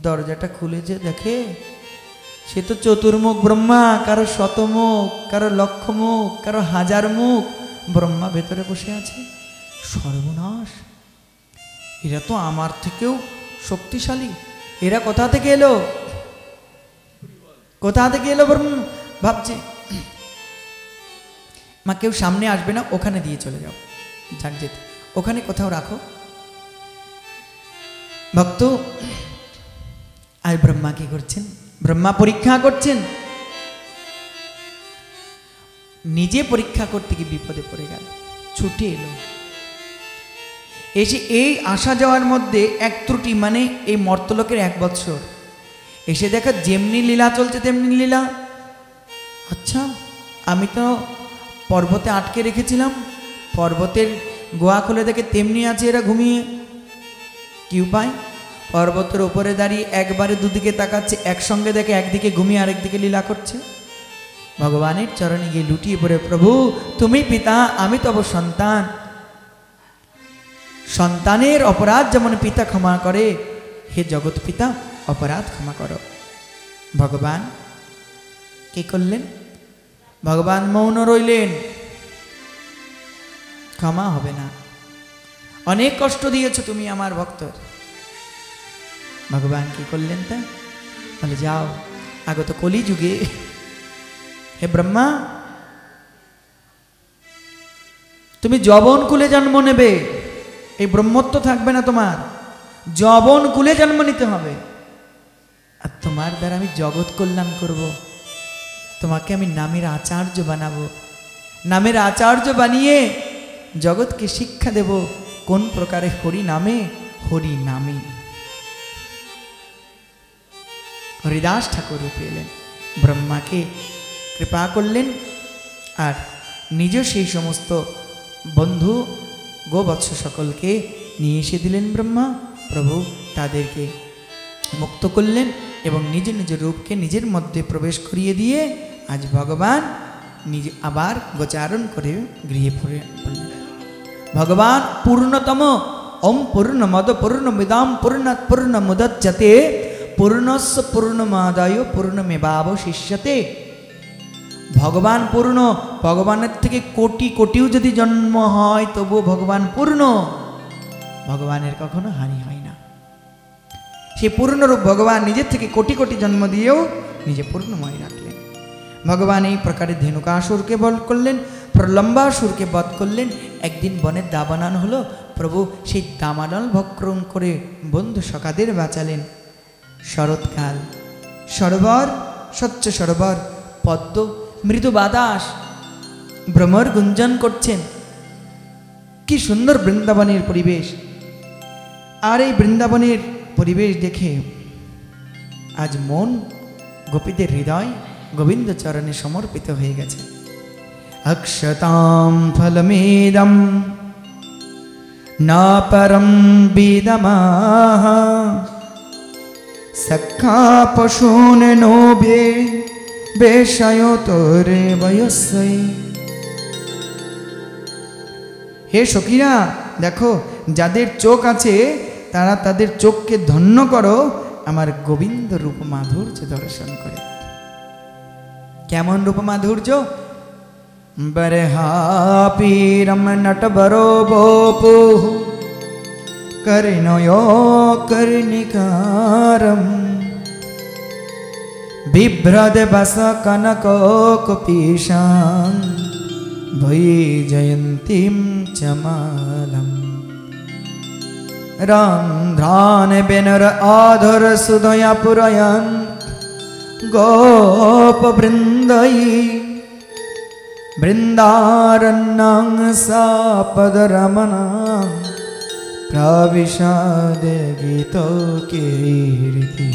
S1: দরজাটা খুলেছে, দেখে সে তো চতুর্মুখ ব্রহ্মা, কারো শতমুখ, কারো লক্ষ মুখ, কারো হাজার মুখ ব্রহ্মা ভেতরে বসে আছে। সর্বনাশ, এরা তো আমার থেকেও শক্তিশালী। এরা কোথা থেকে এলো, কোথা থেকে এলো ব্রহ্মা ভাবছে। মা কেউ সামনে আসবে না, ওখানে দিয়ে চলে যাও, যাক যেতে, ওখানে কোথাও রাখো। ভক্ত আর ব্রহ্মা কি করছেন? ব্রহ্মা পরীক্ষা করছেন। নিজে পরীক্ষা করতে গিয়ে বিপদে পড়ে গেল, ছুটে এলো। এসে এই আসা যাওয়ার মধ্যে এক ত্রুটি, মানে এই মর্তলোকের 1 বৎসর এসে দেখা যেমনি লীলা চলছে তেমনি লীলা। আচ্ছা, আমি তো পর্বতে আটকে রেখেছিলাম, পর্বতের গোয়া খুলে দেখে তেমনি আছে এরা ঘুমিয়ে। কি উপায়? পর্বতের উপরে দাঁড়িয়ে একবারে দুদিকে তাকাচ্ছে, একসঙ্গে দেখে একদিকে ঘুমিয়ে আরেকদিকে লীলা করছে। ভগবানের চরণে গিয়ে লুটিয়ে পড়ে, প্রভু তুমি পিতা, আমি তব সন্তান। সন্তানের অপরাধ যেমন পিতা ক্ষমা করে, হে জগৎ পিতা অপরাধ ক্ষমা করো। ভগবান কি করলেন? ভগবান মৌন রইলেন, ক্ষমা হবে না, অনেক কষ্ট দিয়েছ তুমি আমার ভক্তর। ভগবান কি করলেন? তা বলে, যাও, আগত কলি যুগে হে ব্রহ্মা, তুমি যবন কুলে জন্ম নেবে, এই ব্রহ্মত্ব থাকবে না তোমার, যবন কুলে জন্ম নিতে হবে। আর তোমার দ্বারা আমি জগৎ কল্যাণ করব, তোমাকে আমি নামের আচার্য বানাবো। নামের আচার্য বানিয়ে জগৎকে শিক্ষা দেব কোন প্রকারে হরি নামে, হরি নামে। হরিদাস ঠাকুর রূপে এলেন, ব্রহ্মাকে কৃপা করলেন, আর নিজে সেই সমস্ত বন্ধু গোবৎস সকলকে নিয়ে এসে দিলেন ব্রহ্মা। প্রভু তাদেরকে মুক্ত করলেন এবং নিজের নিজের রূপকে নিজের মধ্যে প্রবেশ করিয়ে দিয়ে আজ ভগবান নিজে আবার গোচারণ করে গৃহে পড়লেন। ভগবান পূর্ণতম ওম পূর্ণমদ পূর্ণমিদাম পূর্ণাৎ পূর্ণমুদচ্যতে পূর্ণস্য পূর্ণমাদায় পূর্ণমেবাবশিষ্যতে। ভগবান পূর্ণ, ভগবানের থেকে কোটি কোটিও যদি জন্ম হয় তবু ভগবান পূর্ণ, ভগবানের কখনো হানি হয় না। সেই পূর্ণরূপ ভগবান নিজের থেকে কোটি কোটি জন্ম দিয়েও নিজে পূর্ণময় রাখলেন। ভগবান এই প্রকারে ধেনুকাসুরকে বধ করলেন, প্রলম্বাসুরকে বধ করলেন। একদিন বনের দাবানল হলো, প্রভু সেই দাবানল ভক্ষণ করে বন্ধু সখাদের বাঁচালেন। শরৎকাল, সরোবর, স্বচ্ছ সরোবর, পদ্ম, মৃদু বাতাস, ভ্রমর গুঞ্জন করছেন। কি সুন্দর বৃন্দাবনের পরিবেশ। আর এই বৃন্দাবনের পরিবেশ দেখে আজ মন, গোপীদের হৃদয় গোবিন্দ চরণে সমর্পিত হয়ে গেছে। অক্ষতাম ফলমেদম না পরম বিদমাহ সখা পশুন নোভে বেশায় তোরে বয়সই। হে সখীরা, দেখো যাদের চোখ আছে তারা তাদের চোখকে ধন্য করো আমার গোবিন্দ রূপ মাধুর্য দর্শন করে। কেমন রূপ মাধুর্য? বরহাপীরম নটবরো বোপু কর্ণয় কর্ণিকারম বিভ্রদ বস কনক কপীশাং বৈজয়ন্তীম চমালম রন্ধ্রান বেনর আধর সুদয়া পুরয়ন গোপ বৃন্দই বৃন্দারণ্যং সাপদ রমণাং প্রবিশাদে গীত কীর্তি।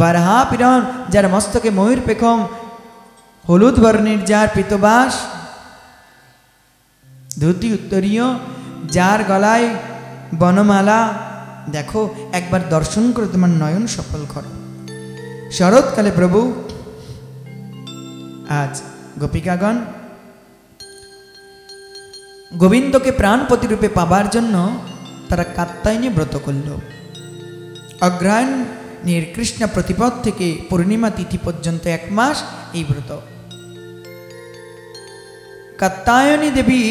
S1: বারহা পিরন, যার মস্তকে ময়ূর পেখম, হলুদ বর্ণের যার পিতবাস, ধুতি উত্তরীয়, যার গলায় বনমালা, দেখো একবার দর্শন করে তোমার নয়ন সফল করো। শরৎকালে প্রভু আজ গোপিকাগণ গোবিন্দকে প্রাণপতি রূপে পাবার জন্য তারা কাত্যায়নী ব্রত করল। অগ্রহায়ণের কৃষ্ণ প্রতিপদ থেকে পূর্ণিমা তিথি পর্যন্ত 1 মাস এই ব্রত। কাত্যায়নী দেবী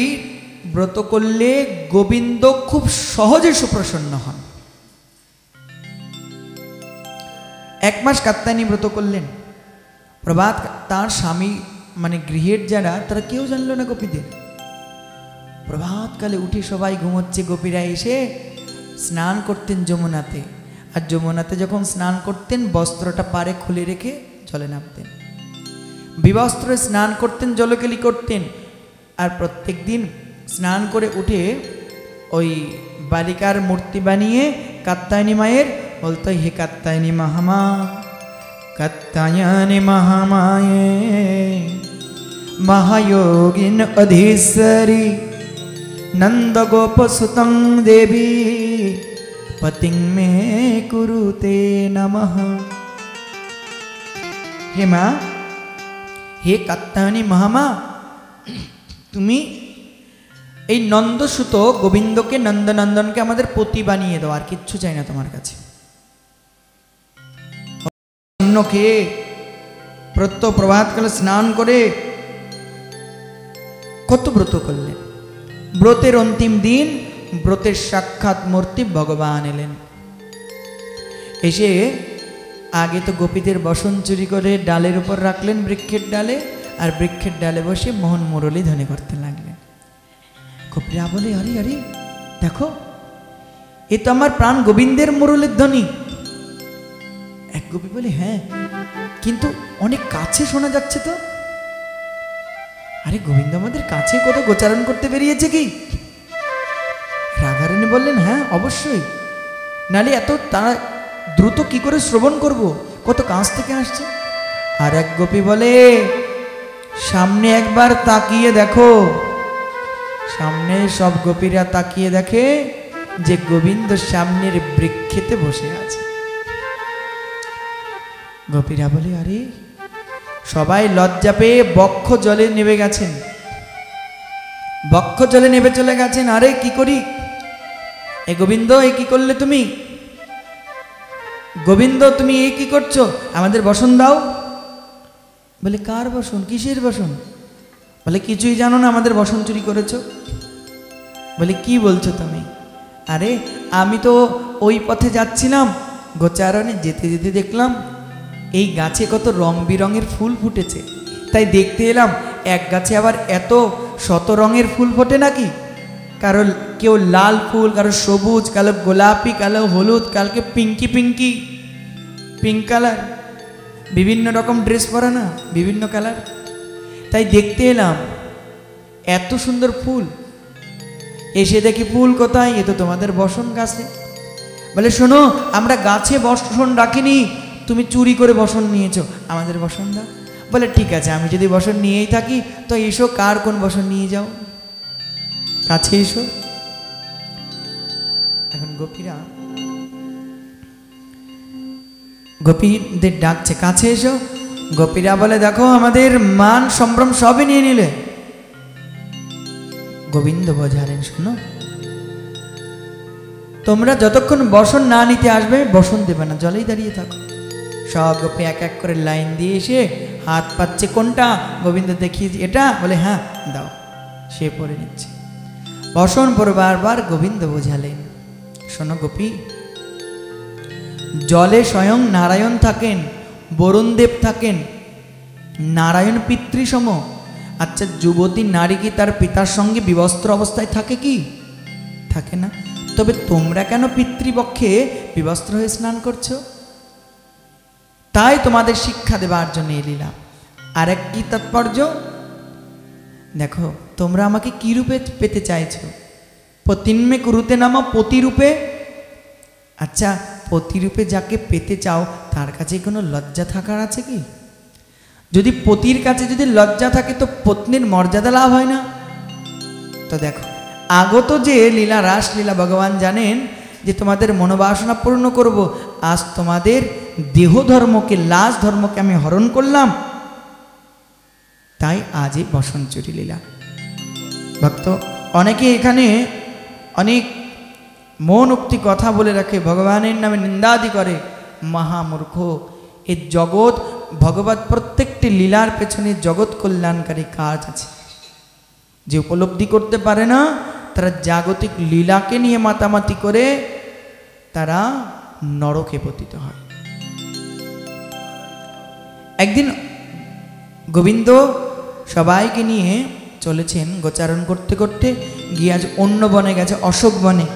S1: ব্রত করলে গোবিন্দ খুব সহজে সুপ্রসন্ন হন। 1 মাস কাত্যায়নী ব্রত করলেন। প্রভাত তার স্বামী মানে গৃহের যারা, তারা কেউ জানল না গোপীদের। প্রভাতকালে উঠে সবাই ঘুমোচ্ছে, গোপীরা এসে স্নান করতেন যমুনাতে। আর যমুনাতে যখন স্নান করতেন বস্ত্রটা পারে খুলে রেখে জলে নামতেন, বিবস্ত্রে স্নান করতেন, জলকেলি করতেন। আর প্রত্যেক দিন স্নান করে উঠে ওই বালিকার মূর্তি বানিয়ে কাত্যায়নী মায়ের বলতো, হে কাত্যায়নী মহামা, কাত্যায়নী মহামায়ে মহায়োগিন অধীশ্বরী নন্দ গোপসুতং দেবী পতিং মে কুরুতে নমঃ। হে মা, হে কাত্যায়নী মহামা, তুমি এই নন্দসুত গোবিন্দকে, নন্দনন্দনকে আমাদের পতি বানিয়ে দাও, আর কিচ্ছু চাই না তোমার কাছে। অন্ন খেয়ে প্রত্যহ প্রভাতকালে স্নান করে কত ব্রত করলেন। ব্রতের অন্তিম দিন ব্রতের সাক্ষাৎ মূর্তি ভগবান এলেন। এসে আগে তো গোপীদের বসন চুরি করে ডালের উপর রাখলেন, বৃক্ষের ডালে, আর বৃক্ষের ডালে বসে মোহন মুরলী ধ্বনি করতে লাগলেন। গোপীরা বলে, আরে আরে দেখো, এ তো আমার প্রাণ গোবিন্দের মুরলীর ধ্বনি। এক গোপী বলে, হ্যাঁ, কিন্তু অনেক কাছে শোনা যাচ্ছে তো। আরে গোবিন্দ আমাদের কাছে কত গোচারণ করতে বেরিয়েছে কি? রাধারানী বললেন, হ্যাঁ অবশ্যই, নালে এত তারা দ্রুত কি করে শ্রবণ করব, কত কাছ থেকে আসছে। আর এক গোপী বলে, সামনে একবার তাকিয়ে দেখো। সামনে সব গোপীরা তাকিয়ে দেখে যে গোবিন্দ সামনের বৃক্ষেতে বসে আছে। গোপীরা বলে, আরে সবাই লজ্জা পেয়ে বক্ষ জলে নেমে গেছেন, বক্ষ জলে নেমে চলে গেছেন। আরে কি করি, এ গোবিন্দ এ কি করলে তুমি, গোবিন্দ তুমি এ কি করছো, আমাদের বসন দাও। বলে কার বসন, কিসের বসন? বলে কিছুই জানো না, আমাদের বসন চুরি করেছো। বলে কি বলছো তুমি? আরে আমি তো ওই পথে যাচ্ছিলাম, গোচারণে যেতে যেতে দেখলাম এই গাছে কত রং বেরঙের ফুল ফুটেছে, তাই দেখতে এলাম। এক গাছে আবার এত শত রঙের ফুল ফোটে নাকি, কারো কেউ লাল ফুল, কারো সবুজ, কালো গোলাপি, কালো হলুদ, কালকে পিঙ্কি পিঙ্কি পিঙ্ক কালার, বিভিন্ন রকম ড্রেস পরা না, বিভিন্ন কালার। তাই দেখতে এলাম এত সুন্দর ফুল, এসে দেখি ফুল কোথায়, এ তো তোমাদের বসন গাছে। বলে শোনো, আমরা গাছে বসন রাখিনি, তুমি চুরি করে বসন নিয়েছো, আমাদের বসন দাও। বলে ঠিক আছে, আমি যদি বসন নিয়েই থাকি তো এসো, কার কোন বসন নিয়ে যাও, কাছে এসো। এখন গোপীদের ডাকছে, কাছে এসো। গোপীরা বলে দেখো আমাদের মান সম্ভ্রম সবই নিয়ে নিলে। গোবিন্দ বোঝালেন, শোনো তোমরা যতক্ষণ বসন না নিতে আসবে বসন দেবে না, জলেই দাঁড়িয়ে থাকো। সব গোপী এক এক করে লাইন দিয়ে এসে হাত পাচ্ছে, কোনটা? গোবিন্দ দেখিয়ে এটা, বলে হ্যাঁ দাও, সে পরে নিচ্ছে। বসন পরে বারবার গোবিন্দ বোঝালেন, শোনো গোপী, জলে স্বয়ং নারায়ণ থাকেন, বরুণদেব থাকেন, নারায়ণ পিতৃসম। আচ্ছা যুবতী নারী কি তার পিতার সঙ্গে বিবস্ত্র অবস্থায় থাকে কি? থাকে না। তবে তোমরা কেন পিতৃপক্ষে বিবস্ত্র হয়ে স্নান করছো? তাই তোমাদের শিক্ষা দেবার জন্য এলিলাম। আর এক কি তাৎপর্য দেখো, তোমরা আমাকে কি রূপে পেতে চাইছো? পতিন্মে কুরুতে নামা, পতিরূপে। আচ্ছা পতিরূপে যাকে পেতে চাও তার কাছে কোনো লজ্জা থাকার আছে কি? যদি পতির কাছে যদি লজ্জা থাকে তো পত্নীর মর্যাদা লাভ হয় না। তো দেখো আগত যে লীলা, রাস লীলা ভগবান জানেন যে তোমাদের মনোবাসনা পূর্ণ করব। আজ তোমাদের দেহ ধর্মকে, লাশ ধর্মকে আমি হরণ করলাম, তাই আজ এই বসন চুরি লীলা। ভক্ত অনেকে এখানে অনেক মন উক্তি কথা বলে রাখে, ভগবানের নামে নিন্দাদি করে, মহামূর্খ। এই জগৎ ভগবত প্রত্যেকটি লীলার পেছনে জগৎ কল্যাণকারী কাজ আছে। যে উপলব্ধি করতে পারে না তারা জাগতিক লীলাকে নিয়ে মাতামাতি করে তারা নরকে পতিত হয়। একদিন গোবিন্দ সবাইকে নিয়ে চলেছেন, গোচারণ করতে করতে গিয়ে আজ অন্য বনে গেছে, অশোক বনে।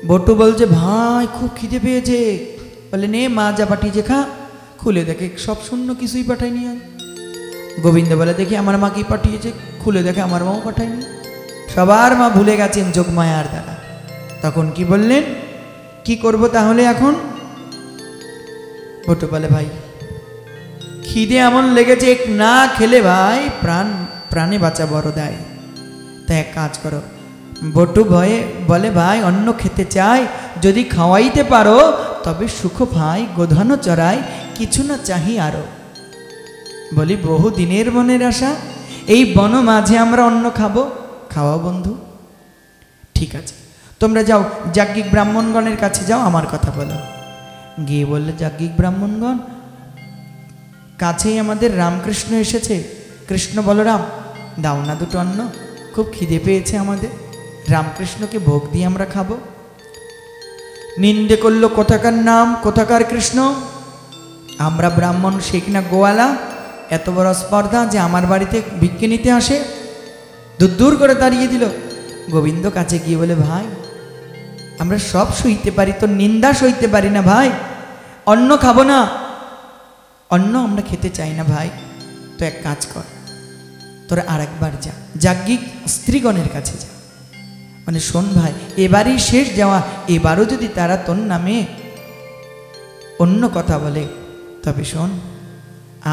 S1: বটু বলছে ভাই খুব খিদে পেয়েছে। বলে নে মা যা পাঠিয়েছে খা। খুলে দেখে সব শূন্য, কিছুই পাঠায়নি। আর গোবিন্দ বলে দেখি আমার মা কি পাঠিয়েছে। খুলে দেখে আমার মাও পাঠায়নি। সবার মা ভুলে গেছেন যোগমায়ার দ্বারা। তখন কি বললেন, কি করব তাহলে এখন? বটু বলে ভাই খিদে এমন লেগেছে, না খেলে ভাই প্রাণে বাঁচা বড় দেয়। তাই এক কাজ করো। বটু ভয়ে বলে ভাই অন্ন খেতে চাই, যদি খাওয়াইতে পারো তবে সুখ ভাই, গোধন চড়াই কিছু না চাহি আরো। বলি বহু দিনের মনের আশা, এই বন মাঝে আমরা অন্ন খাবো। খাওয়াও বন্ধু। ঠিক আছে তোমরা যাও, যাজ্ঞিক ব্রাহ্মণগণের কাছে যাও, আমার কথা বলো। গিয়ে বললে যাজ্ঞিক ব্রাহ্মণগণ, কাছেই আমাদের রামকৃষ্ণ এসেছে, কৃষ্ণ বলরাম, দাও না দুটো অন্ন, খুব খিদে পেয়েছে আমাদের, রামকৃষ্ণকে ভোগ দিয়ে আমরা খাবো। নিন্দে করলো, কোথাকার নাম, কোথাকার কৃষ্ণ, আমরা ব্রাহ্মণ, সে কিনা গোয়ালা। এত বড় স্পর্ধা যে আমার বাড়িতে ভিক্ষে নিতে আসে। দূর করে দাঁড়িয়ে দিল। গোবিন্দ কাছে গিয়ে বলে ভাই আমরা সব সইতে পারি, তো নিন্দা সইতে পারি না ভাই, অন্ন খাবো না, অন্ন আমরা খেতে চাই না ভাই। তো এক কাজ কর, তোরা আর একবার যা, যাজ্ঞিক স্ত্রীগণের কাছে যা, মানে শোন ভাই এবারই শেষ যাওয়া, এবারও যদি তারা তোর নামে অন্য কথা বলে তবে শোন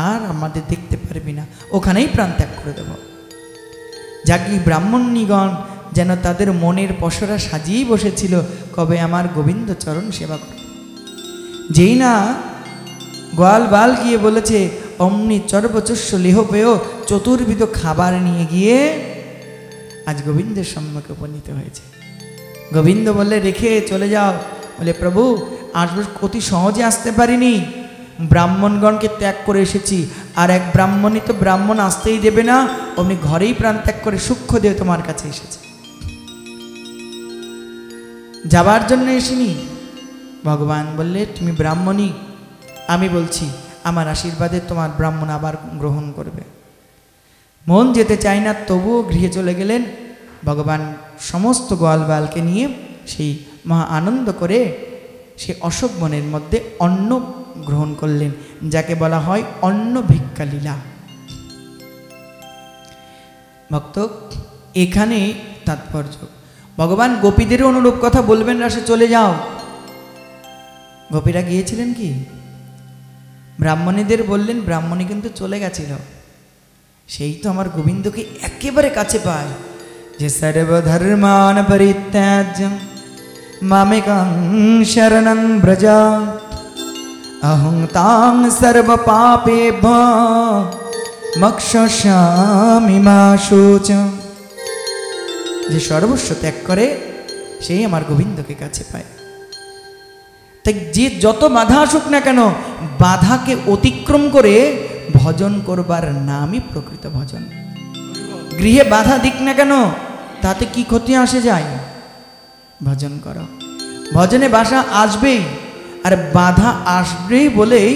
S1: আর আমাদের দেখতে পারবি না, ওখানেই প্রাণ ত্যাগ করে দেব। যাজ্ঞিক ব্রাহ্মণীগণ যেন তাদের মনের পসরা সাজিয়েই বসেছিল, কবে আমার গোবিন্দ চরণ সেবা করে। যেই না গোয়াল বাল গিয়ে বলেছে, অমনি চর্বচস্য লেহ পেয় চতুর্বিধ খাবার নিয়ে গিয়ে আজ গোবিন্দের সম্মুখে উপনীত হয়েছে। গোবিন্দ বললে, রেখে চলে যাও। বলে, প্রভু আসবো, অতি সহজে আসতে পারিনি, ব্রাহ্মণগণকে ত্যাগ করে এসেছি, আর এক ব্রাহ্মণই তো ব্রাহ্মণ আসতেই দেবে না, অমনি ঘরেই প্রাণ ত্যাগ করে সূক্ষ্ম দেহ তোমার কাছে এসেছে, যাবার জন্য এসিনি। ভগবান বললে, তুমি ব্রাহ্মণই, আমি বলছি আমার আশীর্বাদে তোমার ব্রাহ্মণ আবার গ্রহণ করবে। মন যেতে চায় না, তবুও গৃহে চলে গেলেন। ভগবান সমস্ত গোয়ালবালকে নিয়ে সেই মহা আনন্দ করে সে অশোক বনের মধ্যে অন্ন গ্রহণ করলেন, যাকে বলা হয় অন্ন ভিক্ষা লীলা। ভক্ত, এখানে তাৎপর্য। ভগবান গোপীদের অনুরূপ কথা বলবেন, রাসে চলে যাও। গোপীরা গিয়েছিলেন কি? ব্রাহ্মণীদের বললেন, ব্রাহ্মণী কিন্তু চলে গেছিল। সেই তো আমার গোবিন্দকে একেবারে কাছে পায়, যে সর্বধর্মান পরিত্যাজ্যম মামেকং শরণং ব্রজ অহং তাং সর্ব পাপেভ্যো মোক্ষয়িষ্যামি মা শুচম। যে সর্বস্ব ত্যাগ করে সেই আমার গোবিন্দকে কাছে পায়। তাই যে যত বাধা আসুক না কেন, বাধাকে অতিক্রম করে ভজন করবার নামই প্রকৃত ভজন। গৃহে বাধা দিক না কেন, তাতে কি ক্ষতি আসে যায়? ভজন করো, ভজনে বাসা আসবেই, আর বাধা আসবেই বলেই,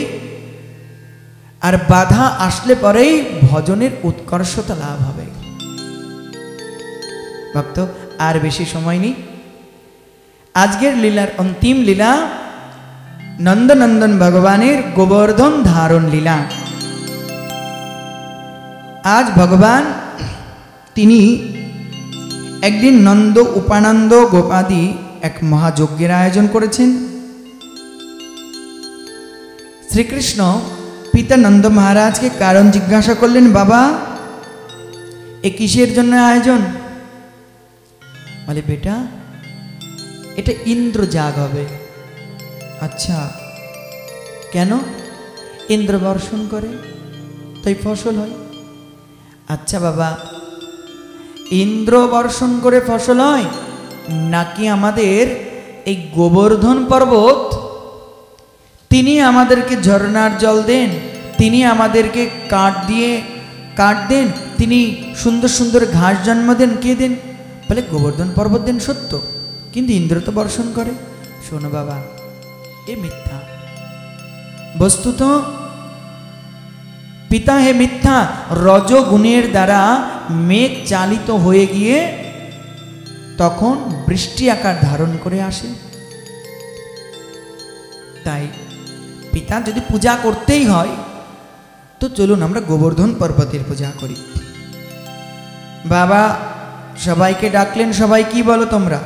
S1: আর বাধা আসলে পরেই ভজনের উৎকর্ষতা লাভ হবে। ভক্ত, আর বেশি সময় নেই। আজকের লীলার অন্তিম লীলা নন্দনন্দন ভগবানের গোবর্ধন ধারণ লীলা। আজ ভগবান তিনি একদিন নন্দ উপানন্দ গোপাদি এক মহাযজ্ঞের আয়োজন করেছেন। শ্রীকৃষ্ণ পিতা নন্দ মহারাজকে কারণ জিজ্ঞাসা করলেন, বাবা এ কিসের জন্য আয়োজন? বলে, বেটা এটা ইন্দ্রযাগ হবে। আচ্ছা, কেন? ইন্দ্র বর্ষণ করে তাই ফসল হয়। আচ্ছা বাবা, ইন্দ্র বর্ষণ করে ফসল হয় নাকি আমাদের এই গোবর্ধন পর্বত তিনি আমাদেরকে ঝর্ণার জল দেন, তিনি আমাদেরকে কাঠ দেন, তিনি সুন্দর সুন্দর ঘাস জন্ম দেন? কে দেন? বলে, গোবর্ধন পর্বত দেন, সত্য, কিন্তু ইন্দ্র তো বর্ষণ করে। শোনো বাবা, এ মিথ্যা। বস্তুত পিতা হে মিথ্যা, রজগুণের দ্বারা মেঘ চালিত হয়ে গিয়ে তখন বৃষ্টি আকার ধারণ করে আসে। তাই পিতা যদি পূজা করতেই হয় তো চলুন আমরা গোবর্ধন পর্বতের পূজা করি। বাবা সবাইকে ডাকলেন, সবাই কি বলো তোমরা?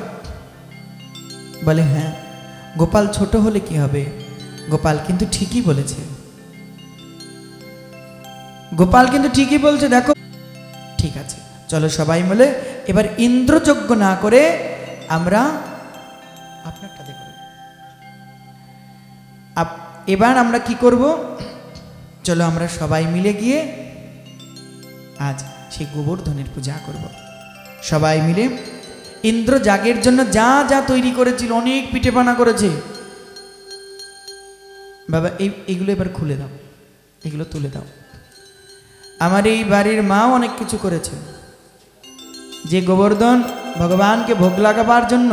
S1: বলে, হ্যাঁ, গোপাল ছোট হলে কি হবে, গোপাল কিন্তু ঠিকই বলেছে, গোপাল কিন্তু ঠিকই বলছে, দেখো। ঠিক আছে, চলো সবাই মিলে এবার ইন্দ্রযজ্ঞ না করে আমরা আপনারটা দেখব। এবার আমরা কি করব? চলো আমরা সবাই মিলে গিয়ে আজ সেই গোবর্ধনের পূজা করব। সবাই মিলে ইন্দ্রযাগের জন্য যা যা তৈরি করেছিল, অনেক পিঠেপানা করেছে। বাবা এইগুলো এবার খুলে দাও, এগুলো তুলে দাও। আমার এই বাড়ির মাও অনেক কিছু করেছে, যে গোবর্ধন ভগবানকে ভোগ লাগাবার জন্য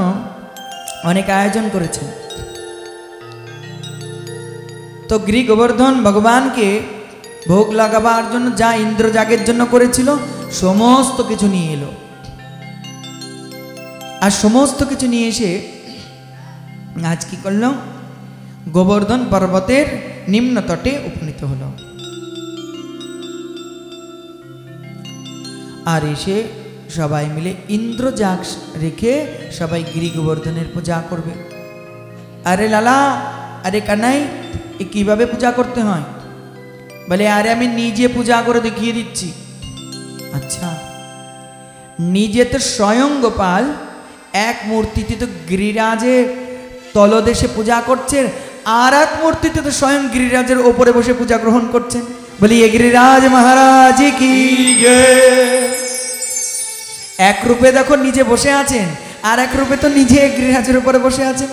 S1: অনেক আয়োজন করেছে। তো গৃহ গোবর্ধন ভগবানকে ভোগ লাগাবার জন্য যা ইন্দ্রযাগের জন্য করেছিল সমস্ত কিছু নিয়ে এলো, আর সমস্ত কিছু নিয়ে এসে আজ কি করল? গোবর্ধন পর্বতের নিম্ন তটে উপনীত হলো। আর এসে সবাই মিলে ইন্দ্রযাগ রেখে সবাই গিরি গোবর্ধনের পূজা করবে। আরে লালা, আরে কানাই, এ কিভাবে পূজা করতে হয়? বলে, আরে আমি নিজে পূজা করে দেখিয়ে দিচ্ছি। আচ্ছা, নিজে তো স্বয়ং গোপাল এক মূর্তিতে তো গিরিরাজে তলদেশে পূজা করছে, আর এক মূর্তিতে তো স্বয়ং গিরিরাজের ওপরে বসে পূজা গ্রহণ করছেন। বলি এ গিরিরাজ মহারাজ কি এক রূপে দেখো নিজে বসে আছেন, আর এক রূপে তো নিজে গিরিরাজের উপরে বসে আছেন।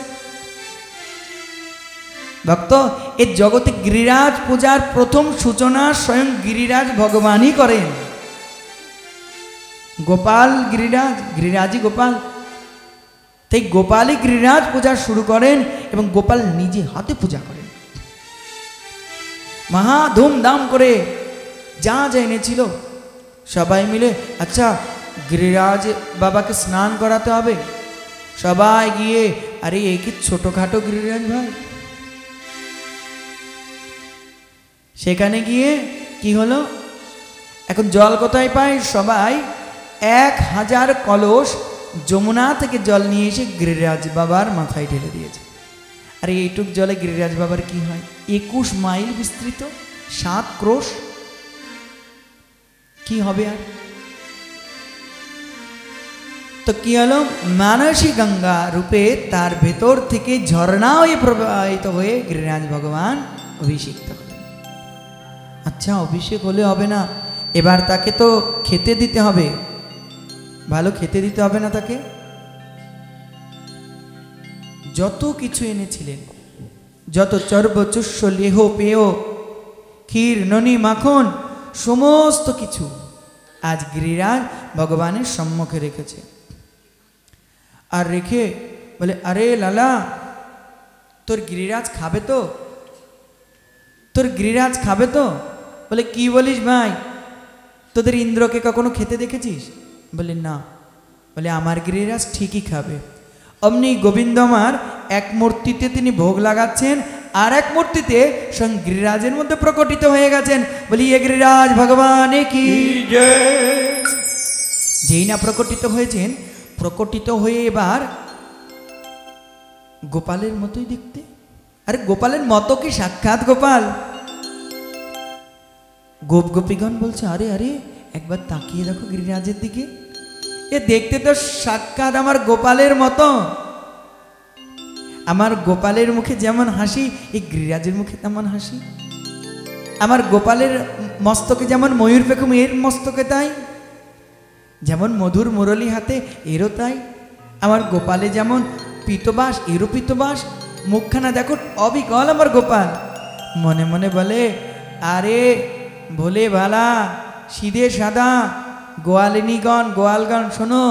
S1: ভক্ত, এই জগতে গিরিরাজ পূজার প্রথম সূচনা স্বয়ং গিরিরাজ ভগবানই করেন। গোপাল গিরিরাজ, গিরিরাজই গোপাল, তাই গোপালই গিরিরাজ পূজা শুরু করেন এবং গোপাল নিজে হাতে পূজা করেন। মহা ধুমধাম করে যা যা এনেছিল সবাই মিলে, আচ্ছা গিরিরাজ বাবাকে স্নান করাতে হবে। সবাই গিয়ে, আরে এই কি ছোটখাটো গিরিরাজ ভাই। সেখানে গিয়ে কি হলো, এখন জল কোথায় পায়? সবাই 1000 কলস যমুনা থেকে জল নিয়ে এসে গিরিরাজ বাবার মাথায় ঢেলে দিয়েছে। আর এইটুক জলে গিরিরাজ বাবার কি হয়? 21 মাইল বিস্তৃত, 7 ক্রোশ, কি হবে আর? তো কি হলো, মানসী গঙ্গা রূপে তার ভেতর থেকে ঝর্ণা হয়ে প্রবাহিত হয়ে গিরিরাজ ভগবান অভিষিক্ত হলেন। আচ্ছা, অভিষেক হলে হবে না, এবার তাকে তো খেতে দিতে হবে, ভালো খেতে দিতে হবে না তাকে? যত কিছু এনেছিলেন, যত চর্ব চুষ্য লেহ পেয় ক্ষীর ননি মাখন সমস্ত কিছু আজ গিরিরাজ ভগবানের সম্মুখে রেখেছে। আর রেখে বলে, আরে লালা, তোর গিরিরাজ খাবে তো? তোর গিরিরাজ খাবে তো? বলে, কি বলিস ভাই, তোদের ইন্দ্রকে কখনো খেতে দেখেছিস? বলে, না। বলে, আমার গিরিরাজ ঠিকই খাবে। অমনি গোবিন্দ আমার এক মূর্তিতে তিনি ভোগ লাগাচ্ছেন, আর এক মূর্তিতে স্বয়ং গিরিরাজের মধ্যে প্রকটিত হয়ে গেছেন। বলি এ গিরিরাজ ভগবান কি জয়। যেই না প্রকটিত হয়েছেন, প্রকটিত হয়ে এবার গোপালের মতোই দেখতে। আরে গোপালের মতো কি সাক্ষাৎ গোপাল? গোপ গোপীগণ বলছে, আরে আরে একবার তাকিয়ে দেখো গিরিরাজের দিকে, এ দেখতে তো সাক্ষাৎ আমার গোপালের মতো। আমার গোপালের মুখে যেমন হাসি, এই গিরিরাজের মুখে তেমন হাসি। আমার গোপালের মস্তকে যেমন ময়ূর পেখম, এর মস্তকে তাই। যেমন মধুর মুরলী হাতে, এরও তাই। আমার গোপালে যেমন পীতবাস, এরও পীতবাস। মুখখানা দেখো অবিকল আমার গোপাল। মনে মনে বলে, আরে ভোলে ভালা সিধে সাদা গোয়ালিনীগণ, গোয়ালগণ, শোনো,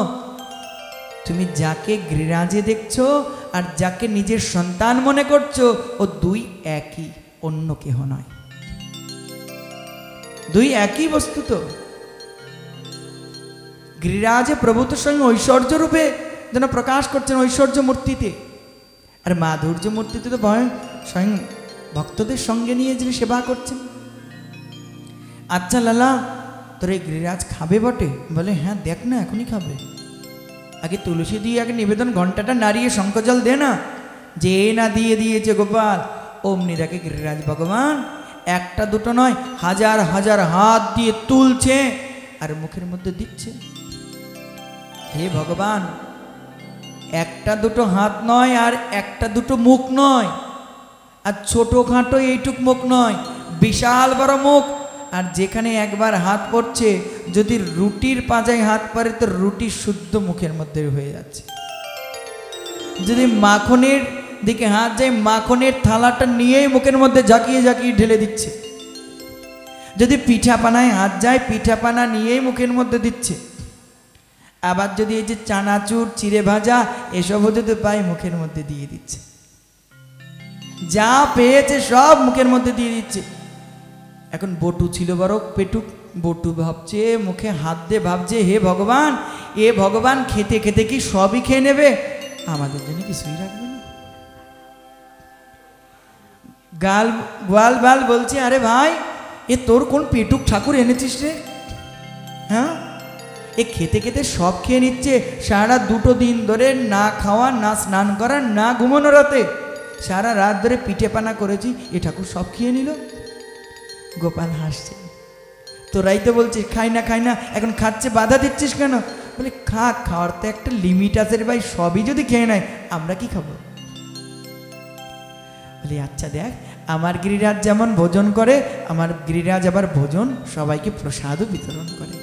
S1: তুমি যাকে গিরিরাজে দেখছো আর যাকে নিজের সন্তান মনে করছো, ও দুই একই, অন্য কেহ নয়। দুই একই বস্তু। তো গিরিরাজে প্রভু তো স্বয়ং ঐশ্বর্য রূপে যেন প্রকাশ করছেন, ঐশ্বর্য মূর্তিতে। আর মাধুর্য মূর্তিতে তো স্বয়ং ভক্তদের সঙ্গে নিয়ে যিনি সেবা করছেন। আচ্ছা লালা, তোর এই গিরিরাজ খাবে বটে? বলে, হ্যাঁ দেখ না, এখনই খাবে। আগে তুলসী দিয়ে আগে নিবেদন ঘন্টাটা নাড়িয়ে শঙ্খজল দে না। যে না দিয়ে দিয়েছে গোপাল, অমনি দেখে গিরিরাজ ভগবান একটা দুটো নয়, 1000 1000 হাত দিয়ে তুলছে আর মুখের মধ্যে দিচ্ছে। হে ভগবান, একটা দুটো হাত নয়, আর একটা দুটো মুখ নয়, আর ছোটোখাটো এইটুক মুখ নয়, বিশাল বড় মুখ। আর যেখানে একবার হাত পড়ছে, যদি রুটির পাঁজায় হাত পড়ে তো রুটি শুদ্ধ মুখের মধ্যে হয়ে যাচ্ছে। যদি মাখনের দিকে হাত যায়, মাখনের থালাটা নিয়েই মুখের মধ্যে জাকিয়ে জাকিয়ে ঢেলে দিচ্ছে। যদি পিঠাপানায় হাত যায়, পিঠাপানা নিয়েই মুখের মধ্যে দিচ্ছে। আবার যদি এই যে চানাচুর, চিড়ে ভাজা, এসব যদি পাই, মুখের মধ্যে দিয়ে দিচ্ছে। যা পেয়েছে সব মুখের মধ্যে দিয়ে দিচ্ছে। এখন বটু ছিল বড় পেটুক, বটু ভাবছে, মুখে হাত দিয়ে ভাবছে, হে ভগবান, এ ভগবান খেতে খেতে কি সবই খেয়ে নেবে, আমাদের জন্য কিছুই রাখবে না। গোয়াল বাল বলছে, আরে ভাই, এ তোর কোন পেটুক ঠাকুর এনেছিস রে? হ্যাঁ, এ খেতে খেতে সব খেয়ে নিচ্ছে। সারা 2 দিন ধরে না খাওয়া, না স্নান করা, না ঘুমানো রাতে, সারা রাত ধরে পিঠে পানা করেছি, এ ঠাকুর সব খেয়ে নিল। গোপাল হাসছে, তোরাই তো বলছিস খাই না খাই না, এখন খাচ্ছে, বাধা দিচ্ছিস কেন? বলে, খাওয়ার তো একটা লিমিট আছে রে ভাই, সবই যদি খেয়ে নেয় আমরা কি খাবো? বলি আচ্ছা দেখ, আমার গিরিরাজ যেমন ভোজন করে, আমার গিরিরাজ আবার ভোজন সবাইকে প্রসাদও বিতরণ করে।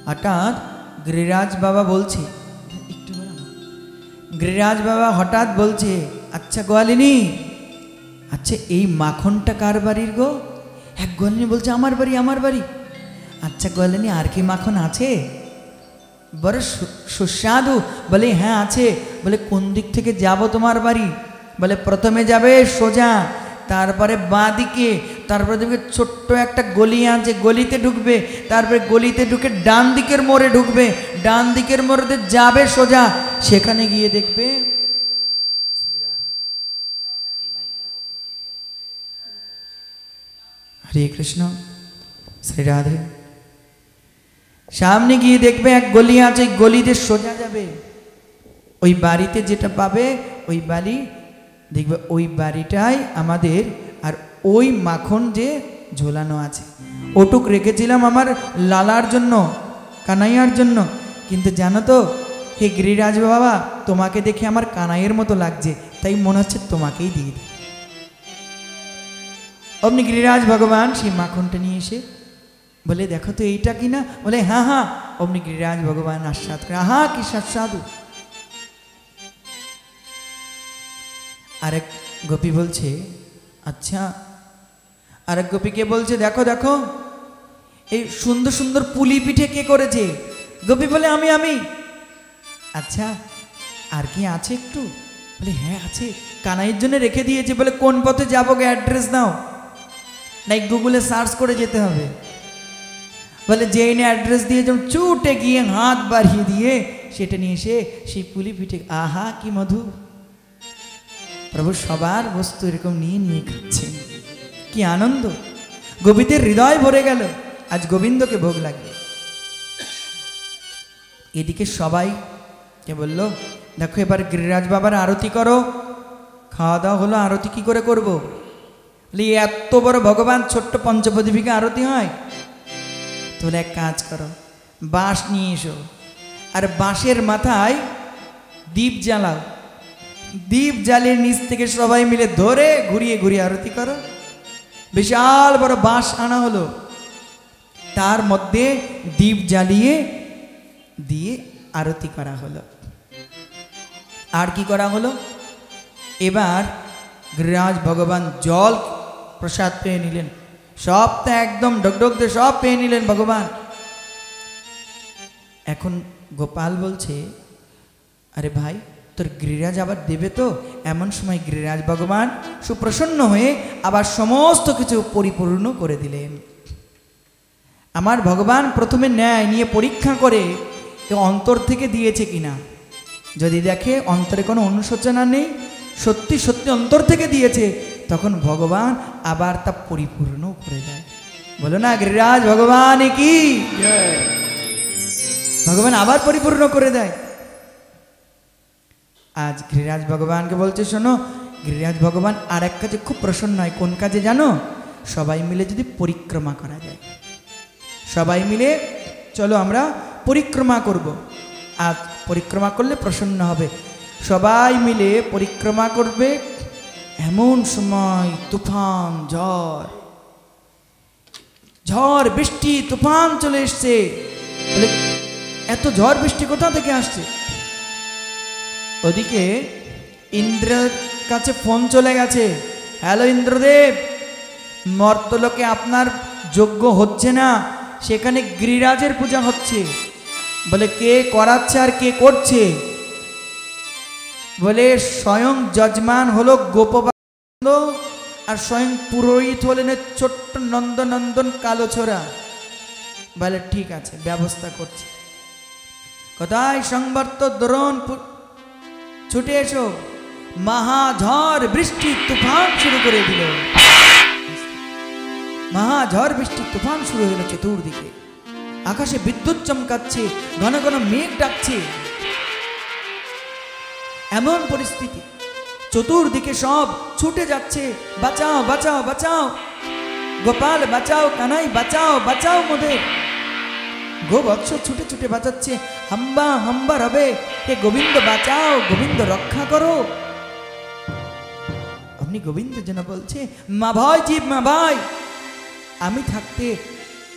S1: হঠাৎ গিরিরাজ বাবা বলছে, একটু গিরিরাজ বাবা হঠাৎ বলছে, আচ্ছা গোয়ালিনী, আচ্ছা এই মাখনটা কার বাড়ির গো? এক গোয়ালিনী বলছে আমার বাড়ি, আমার বাড়ি। আচ্ছা গোয়ালিনী, আর কি মাখন আছে? বড় সুস্বাদু। বলে হ্যাঁ আছে। বলে কোন দিক থেকে যাব তোমার বাড়ি? বলে প্রথমে যাবে সোজা, তারপরে বাঁ দিকে, তারপরে দেখবে ছোট্ট একটা গলি আছে, গলিতে ঢুকবে, তারপরে গলিতে ঢুকে ডান দিকের মোড়ে ঢুকবে, ডান দিকের মোড়ে যাবে সোজা, সেখানে গিয়ে দেখবে হরে কৃষ্ণ শ্রী রাধে, সামনে গিয়ে দেখবে এক গলি আছে, গলিতে সোজা যাবে, ওই বাড়িতে যেটা পাবে ওই বাড়ি দেখবে, ওই বাড়িটাই আমাদের। আর ওই মাখন যে ঝোলানো আছে, ওটুক রেখেছিলাম আমার লালার জন্য, কানাইয়ার জন্য, কিন্তু জানো তো হে গিরিরাজ বাবা, তোমাকে দেখে আমার কানাইয়ের মতো লাগছে, তাই মনে হচ্ছে তোমাকেই দিয়ে দিই। অমনি গিরিরাজ ভগবান সেই মাখনটা নিয়ে এসে বলে দেখো তো এইটা কিনা? বলে হ্যাঁ হ্যাঁ। অমনি গিরিরাজ ভগবান আস্বাদ করে, আহা কি সুস্বাদু। আরেক গোপী বলছে আচ্ছা, আরেক গোপীকে বলছে দেখো দেখো এই সুন্দর সুন্দর পুলি পিঠে কে করেছে? গোপী বলে আমি আমি। আচ্ছা আর কি আছে একটু? বলে হ্যাঁ আছে, কানাইয়ের জন্য রেখে দিয়েছে। বলে কোন পথে যাবো গে, অ্যাড্রেস দাও। নাই গুগলে সার্চ করে যেতে হবে। বলে যেই না অ্যাড্রেস দিয়ে যেমন চুটে গিয়ে হাত বাড়িয়ে দিয়ে সেটা নিয়ে এসে সেই পুলি পিঠে, আহা কি মধু। প্রভু সবার বস্তু এরকম নিয়ে নিয়ে খাচ্ছেন, কি আনন্দ। গোপীদের হৃদয় ভরে গেল, আজ গোবিন্দকে ভোগ লাগে। এদিকে সবাই কে বললো দেখো এবার গিরিরাজ বাবার আরতি করো। খাওয়া দাওয়া হলো, আরতি কি করে করব? বলি এত বড় ভগবান, ছোট্ট পঞ্চপ্রদীপিকা আরতি হয়? তোমরা এক কাজ করো, বাঁশ নিয়ে এসো, আর বাঁশের মাথায় দীপ জ্বালাও, দীপ জ্বালিয়ে নিচ থেকে সবাই মিলে ধরে ঘুরিয়ে ঘুরিয়ে আরতি করো। বিশাল বড় বাঁশ আনা হলো, তার মধ্যে দীপ জ্বালিয়ে দিয়ে আরতি করা হলো। আর কি করা হলো? এবার গিরিরাজ ভগবান জল প্রসাদ পেয়ে নিলেন, সব তো একদম ডগডগ দিয়ে সব পেয়ে নিলেন ভগবান। এখন গোপাল বলছে আরে ভাই তোর গিরিরাজ আবার দেবে তো? এমন সময় গিরিরাজ ভগবান সুপ্রসন্ন হয়ে আবার সমস্ত কিছু পরিপূর্ণ করে দিলেন। আমার ভগবান প্রথমে নেয়, নিয়ে পরীক্ষা করে অন্তর থেকে দিয়েছে কিনা। যদি দেখে অন্তরে কোনো অনুশোচনা নেই, সত্যি সত্যি অন্তর থেকে দিয়েছে, তখন ভগবান আবার তা পরিপূর্ণ করে দেয়। বলো না গিরিরাজ ভগবান কি, ভগবান আবার পরিপূর্ণ করে দেয়। আজ গিরিরাজ ভগবানকে বলছে শোনো, গিরিরাজ ভগবান আর এক কাজে খুব প্রসন্ন হয়। কোন কাজে জানো? সবাই মিলে যদি পরিক্রমা করা যায়, সবাই মিলে চলো আমরা পরিক্রমা করব। আজ পরিক্রমা করলে প্রসন্ন হবে। সবাই মিলে পরিক্রমা করবে। এমন সময় তুফান, ঝড়, ঝড় বৃষ্টি তুফান চলে এসছে। বলে এত ঝড় বৃষ্টি কোথা থেকে আসছে? ওদিকে ইন্দ্রের কাছে ফোন চলে গেছে, হ্যালো ইন্দ্রদেব, মর্তলোকে আপনার যজ্ঞ হচ্ছে না, সেখানে গিরিরাজের পূজা হচ্ছে। বলে কে করাচ্ছে আর কে করছে? বলে স্বয়ং যজমান হলো গোপবান্দ, আর স্বয়ং পুরোহিত হলেন ছোট্ট নন্দনন্দন কালো ছোড়া। বলে ঠিক আছে, ব্যবস্থা করছে। কোথায় সংবর্ত দ্রোণ, ছুটে এসো। মহাঝড় বৃষ্টি তুফান শুরু করে দিল। মহাঝড় বৃষ্টি তুফান শুরু হলো চতুর্দিকে। আকাশে বিদ্যুৎ চমকাচ্ছে, ঘন ঘন মেঘ ডাকছে। এমন পরিস্থিতি, চতুর্দিকে সব ছুটে যাচ্ছে, বাঁচাও বাঁচাও বাঁচাও, গোপাল বাঁচাও, কানাই বাঁচাও, বাঁচাও মোদের। গোবৎস ছুটে ছুটে বাঁচাচ্ছে, হাম্বা হাম্বা রবে, হে গোবিন্দ বাঁচাও, গোবিন্দ রক্ষা করো। অমনি গোবিন্দ যেন বলছে, মা ভাই জীব, মা ভাই, আমি থাকতে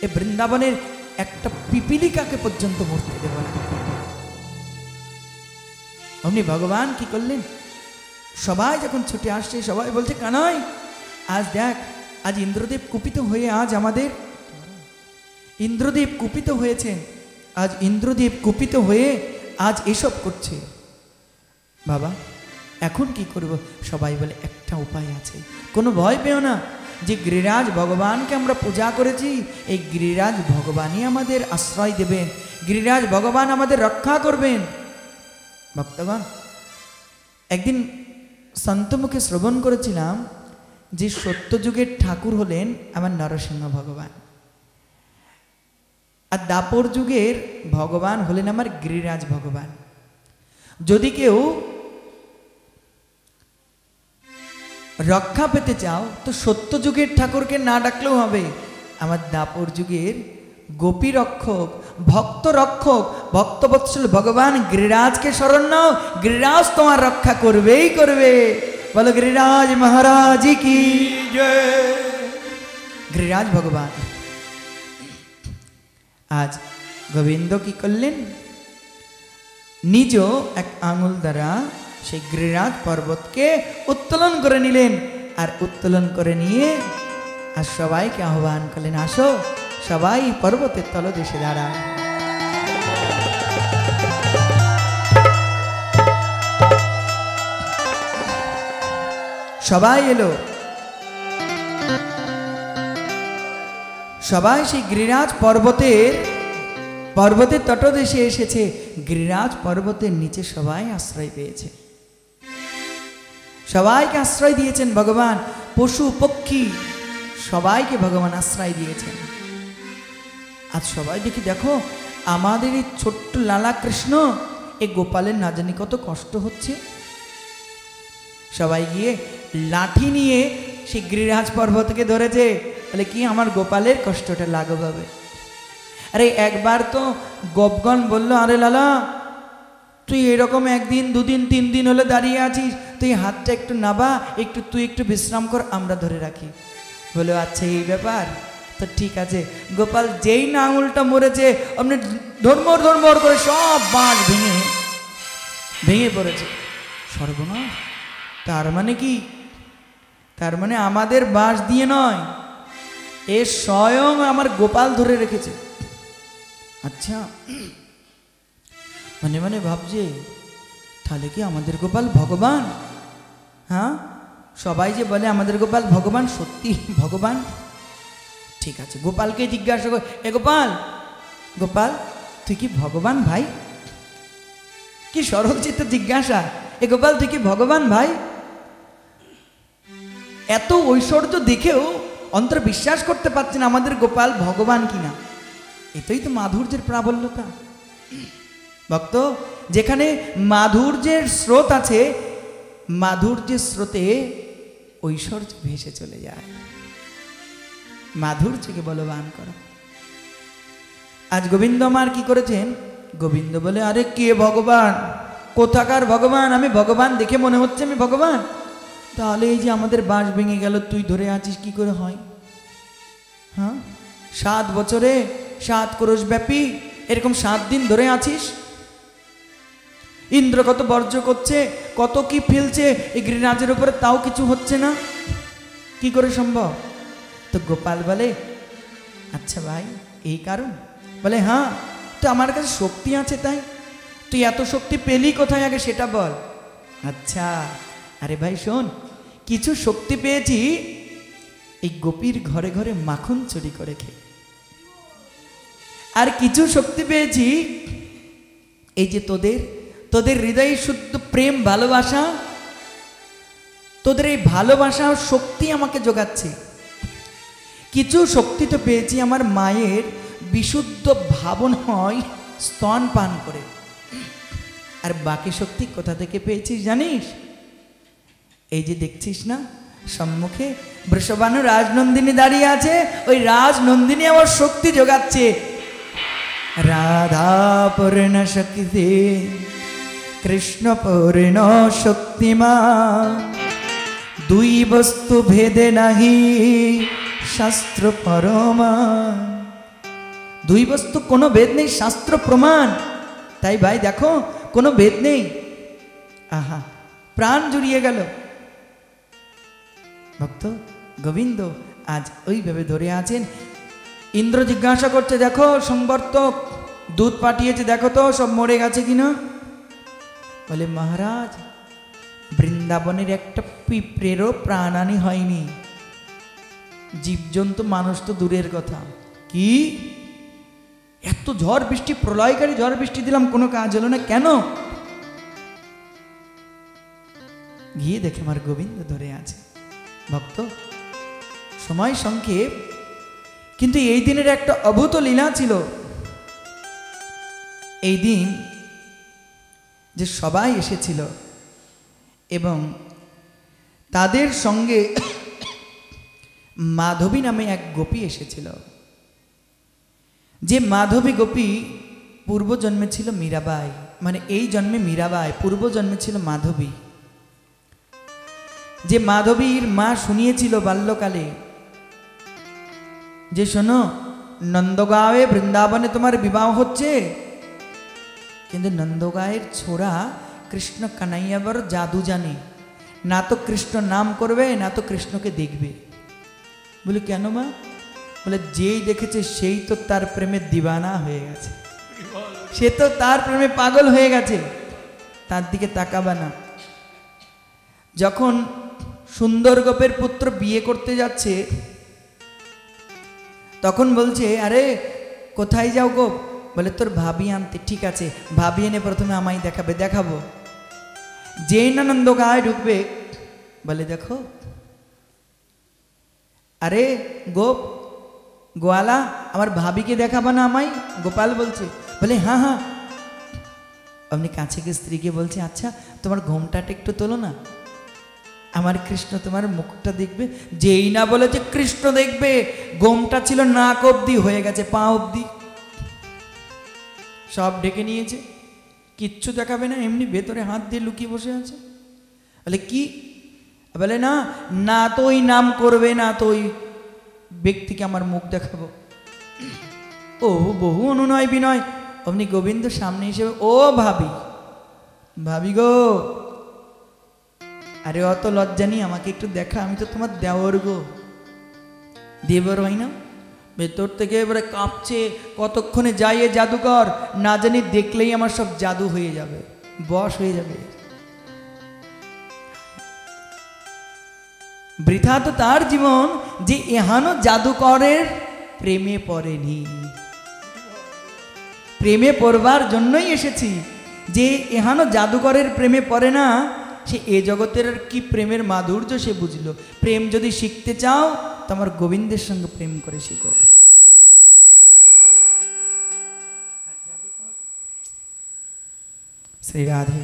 S1: এ বৃন্দাবনের একটা পিপিলিকাকে পর্যন্ত মরতে দেব না। অমনি ভগবান কি করলেন, সবাই যখন ছুটে আসছে সবাই বলছে, কানাই আজ দেখ, আজ ইন্দ্রদেব কুপিত হয়ে আজ আমাদের ইন্দ্রদেব কুপিত হয়েছেন, আজ ইন্দ্রদেব কুপিত হয়ে আজ এসব করছে। বাবা এখন কি করব? সবাই বলে একটা উপায় আছে, কোনো ভয় পেও না, যে গিরিরাজ ভগবানকে আমরা পূজা করেছি, এই গিরিরাজ ভগবানই আমাদের আশ্রয় দেবেন, গিরিরাজ ভগবান আমাদের রক্ষা করবেন। ভক্তগণ, একদিন সন্তমুখে শ্রবণ করেছিলাম যে সত্যযুগের ঠাকুর হলেন আমার নরসিংহ ভগবান, আর দাপর যুগের ভগবান হলেন আমার গিরিরাজ ভগবান। যদি কেউ রক্ষা পেতে চাও তো সত্যযুগের ঠাকুরকে না ডাকলেও হবে, আমার দাপর যুগের গোপী রক্ষক, ভক্ত রক্ষক, ভক্তবৎসল ভগবান গিরিরাজকে শরণ নাও, গিরিরাজ তোমার রক্ষা করবেই করবে। বলো গিরিরাজ মহারাজ কি জয়। গিরিরাজ ভগবান আজ গোবিন্দ কি করলেন, নিজ এক আঙুল দ্বারা সেই গিরিরাজ পর্বতকে উত্তোলন করে নিলেন, আর উত্তোলন করে নিয়ে আর সবাইকে আহ্বান করলেন, আসো সবাই পর্বতের তলদেশে দাঁড়ায়। সবাই এলো, সবাই সেই গিরিরাজ পর্বতের তটদেশে এসেছে। গিরিরাজ পর্বতের নিচে সবাই আশ্রয় পেয়েছে, সবাইকে আশ্রয় দিয়েছেন ভগবান, পশু পক্ষী সবাইকে ভগবান আশ্রয় দিয়েছেন। আজ সবাই দেখি, দেখো আমাদের এই ছোট্ট লালা কৃষ্ণ, এই গোপালের না জানি কত কষ্ট হচ্ছে। সবাই গিয়ে লাঠি নিয়ে সেই গিরিরাজ পর্বতকে ধরেছে, বলে কি আমার গোপালের কষ্টটা লাঘব হবে। আরে একবার তো গোপগণ বলল, আরে লালা তুই এরকম একদিন দুদিন তিন দিন হলে দাঁড়িয়ে আছিস, তুই হাতটা একটু নাবা, তুই একটু বিশ্রাম কর, আমরা ধরে রাখি। বলে আচ্ছা এই ব্যাপার, তো ঠিক আছে। গোপাল যেই না আঙুলটা মরেছে, আপনি ধর্মর করে সব বাঁশ ভেঙে পড়েছে। সর্বনাশ! তার মানে কি? তার মানে আমাদের বাঁশ দিয়ে নয়, এ স্বয়ং আমার গোপাল ধরে রেখেছে। আচ্ছা, মানে ভাবছে তাহলে কি আমাদের গোপাল ভগবান? হ্যাঁ, সবাই যে বলে আমাদের গোপাল ভগবান, সত্যি ভগবান? ঠিক আছে, গোপালকে জিজ্ঞাসা কর, এ গোপাল, গোপাল তুই কি ভগবান ভাই? কি সরল চিত্ত জিজ্ঞাসা, এ গোপাল তুই কি ভগবান ভাই? এত ঐশ্বর্য দেখেও অন্তর বিশ্বাস করতে পারছেন আমাদের গোপাল ভগবান কিনা। এটাই তো মাধুর্যের প্রাবল্যতা। ভক্ত, যেখানে মাধুর্যের স্রোত আছে, মাধুর্যের স্রোতে ঐশ্বর্য ভেসে চলে যায়। মাধুর্যকে বলবান করো। আজ গোবিন্দ আমার কি করেছেন? গোবিন্দ বলে, আরে কে ভগবান? কোথাকার ভগবান? আমি ভগবান দেখে মনে হচ্ছে আমি ভগবান? তাহলে এই যে আমাদের বাঁশ ভেঙে গেল, তুই ধরে আছিস কি করে হয়? হ্যাঁ, 7 বছরে 7 ক্রোশ ব্যাপী এরকম 7 দিন ধরে আছিস। ইন্দ্র কত বর্জ্য করছে, কত কি ফেলছে এই গিরিরাজের উপরে, তাও কিছু হচ্ছে না, কি করে সম্ভব? তো গোপাল বলে, আচ্ছা ভাই এই কারণ? বলে হ্যাঁ, তো আমার কাছে শক্তি আছে তাই। তুই এত শক্তি পেলি কোথায় আগে সেটা বল। আচ্ছা, আরে ভাই শোন, কিছু শক্তি পেয়েছি এই গোপীর ঘরে ঘরে মাখন চুরি করে খেয়ে, আর কিছু শক্তি পেয়েছি এই যে তোদের হৃদয়ে শুদ্ধ প্রেম ভালোবাসা, তোদের এই ভালোবাসা শক্তি আমাকে যোগাচ্ছে। কিছু শক্তি তো পেয়েছি আমার মায়ের বিশুদ্ধ ভাবনায় স্তন পান করে। আর বাকি শক্তি কোথা থেকে পেয়েছিস জানিস? এই যে দেখছিস না সম্মুখে বৃষভানু রাজনন্দিনী দাঁড়িয়ে আছে, ওই রাজনন্দিনী আমার শক্তি যোগাচ্ছে। রাধা পূর্ণ শক্তি, কৃষ্ণ পূর্ণ শক্তিমান, দুই বস্তু ভেদে নাহি শাস্ত্র প্রমাণ। দুই বস্তু কোনো ভেদ নেই, শাস্ত্র প্রমাণ। তাই ভাই দেখো কোনো ভেদ নেই। আহা, প্রাণ জুড়িয়ে গেল। ভক্ত গোবিন্দ আজ ওইভাবে ধরে আছেন। ইন্দ্র জিজ্ঞাসা করছে, দেখো সংবর্তক দুধ পাঠিয়েছে, দেখো তো সব মরে গেছে কিনা। বলে মহারাজ, বৃন্দাবনের একটা পিঁপড়েরও প্রাণহানি হয়নি, জীবজন্তু মানুষ তো দূরের কথা। কি এত ঝড় বৃষ্টি, প্রলয়কারী ঝড় বৃষ্টি দিলাম, কোনো কাজ হলো না কেন? গিয়ে দেখে আমার গোবিন্দ ধরে আছে। ভক্ত সময় সংক্ষেপ, কিন্তু এই দিনের একটা অভূত লীলা ছিল। এই দিন যে সবাই এসেছিল এবং তাদের সঙ্গে মাধবী নামে এক গোপী এসেছিল। যে মাধবী গোপী পূর্বজন্মে ছিল মীরাবাই, মানে এই জন্মে মীরাবাই, পূর্বজন্মে ছিল মাধবী। যে মাধবীর মা শুনিয়েছিল বাল্যকালে যে শোনো, নন্দগাঁওয়ে বৃন্দাবনে তোমার বিবাহ হচ্ছে, কিন্তু নন্দগাঁয়ের ছোড়া কৃষ্ণ কানাইয়া বড় জাদু জানে, না তো কৃষ্ণ নাম করবে না তো কৃষ্ণকে দেখবে। বলে কেন মা? বলে যেই দেখেছে সেই তো তার প্রেমে দিবানা হয়ে গেছে, সে তো তার প্রেমে পাগল হয়ে গেছে, তার দিকে তাকাবা না। যখন সুন্দর গোপের পুত্র বিয়ে করতে যাচ্ছে তখন বলছে, আরে কোথায় যাও গো? বলে তোর ভাবি আনতে। ঠিক আছে, ভাবি এনে প্রথমে আমায় দেখাবে। দেখাবো। যেই না নন্দগাঁয়ে ঢুকবে বলে দেখো, আরে গোপ গোয়ালা, আমার ভাবিকে দেখাবা না আমায়? গোপাল বলছে। বলে হ্যাঁ হ্যাঁ। আপনি কাছে গিয়ে স্ত্রীকে বলছে, আচ্ছা তোমার ঘোমটাটা একটু তোলো না, আমার কৃষ্ণ তোমার মুখটা দেখবে। যেই না বলেছে কৃষ্ণ দেখবে, গোমটা ছিল নাক অব্দি, হয়ে গেছে পা অব্দি, সব ঢেকে নিয়েছে, কিচ্ছু দেখাবে না, এমনি ভেতরে হাত দিয়ে লুকিয়ে বসে আছে। বলে কি? বলে না, না তো ওই নাম করবে না তো ওই ব্যক্তিকে আমার মুখ দেখাবো। ও বহু অনুনয় বিনয়, অমনি গোবিন্দ সামনে এসে, ও ভাবি, ভাবি গো, আরে অত লজ্জা নেই, আমাকে একটু দেখা, আমি তো তোমার দেওর গো। দেবর হয় না? ভেতর থেকে এবারে কাঁপছে, কতক্ষণে যাই এ জাদুকর, না জানি দেখলেই আমার সব জাদু হয়ে যাবে, বশ হয়ে যাবে। বৃথা তো তার জীবন যে এহানো জাদুকরের প্রেমে পড়েনি। প্রেমে পড়বার জন্যই এসেছি, যে এহানো জাদুকরের প্রেমে পড়ে না, সে এ জগতের আর কি প্রেমের মাধুর্য সে বুঝলো। প্রেম যদি শিখতে চাও তো আমার গোবিন্দের সঙ্গে প্রেম করে শিখো। শ্রী রাধে।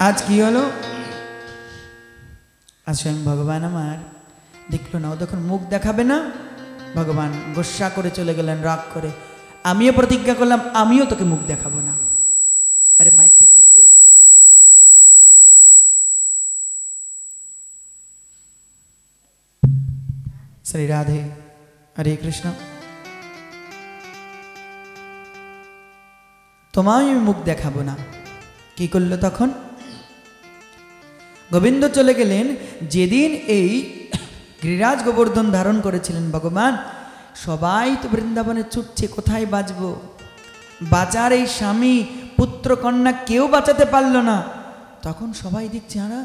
S1: আজ কি হলো? আজ স্বয়ং ভগবান আমার দেখলো না, ও যখন মুখ দেখাবে না, ভগবান গোস্বা করে চলে গেলেন, রাগ করে। আমিও প্রতিজ্ঞা করলাম, আমিও তোকে মুখ দেখাবো না। আরে মাইকটা ঠিক করুন। শ্রী রাধে, হরে কৃষ্ণ। তোমায় আমি মুখ দেখাবো না। কি করলো তখন? গোবিন্দ চলে গেলেন। যেদিন এই গিরিরাজ গোবর্ধন ধারণ করেছিলেন ভগবান, সবাই তো বৃন্দাবনে ছুটছে, কোথায় বাঁচবো? বাঁচার এই স্বামী পুত্র কন্যা কেউ বাঁচাতে পারল না। তখন সবাই দেখছে, আরা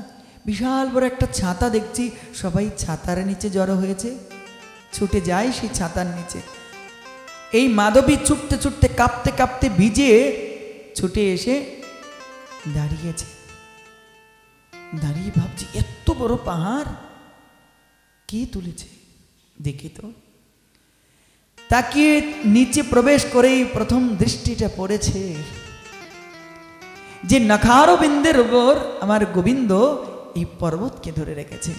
S1: বিশাল বড় একটা ছাতা দেখছি, সবাই ছাতার নিচে জড়ো হয়েছে, ছুটে যায় সেই ছাতার নিচে। এই মাধবী ছুটতে ছুটতে কাঁপতে কাঁপতে ভিজে ছুটে এসে দাঁড়িয়েছে। দাঁড়িয়ে ভাবছি, এত বড় পাহাড় কে তুলেছে দেখি তো। তাকিয়ে নিচে প্রবেশ করেই প্রথম দৃষ্টিটা পড়েছে যে নখারো বিন্দের উপর আমার গোবিন্দ এই পর্বতকে ধরে রেখেছে।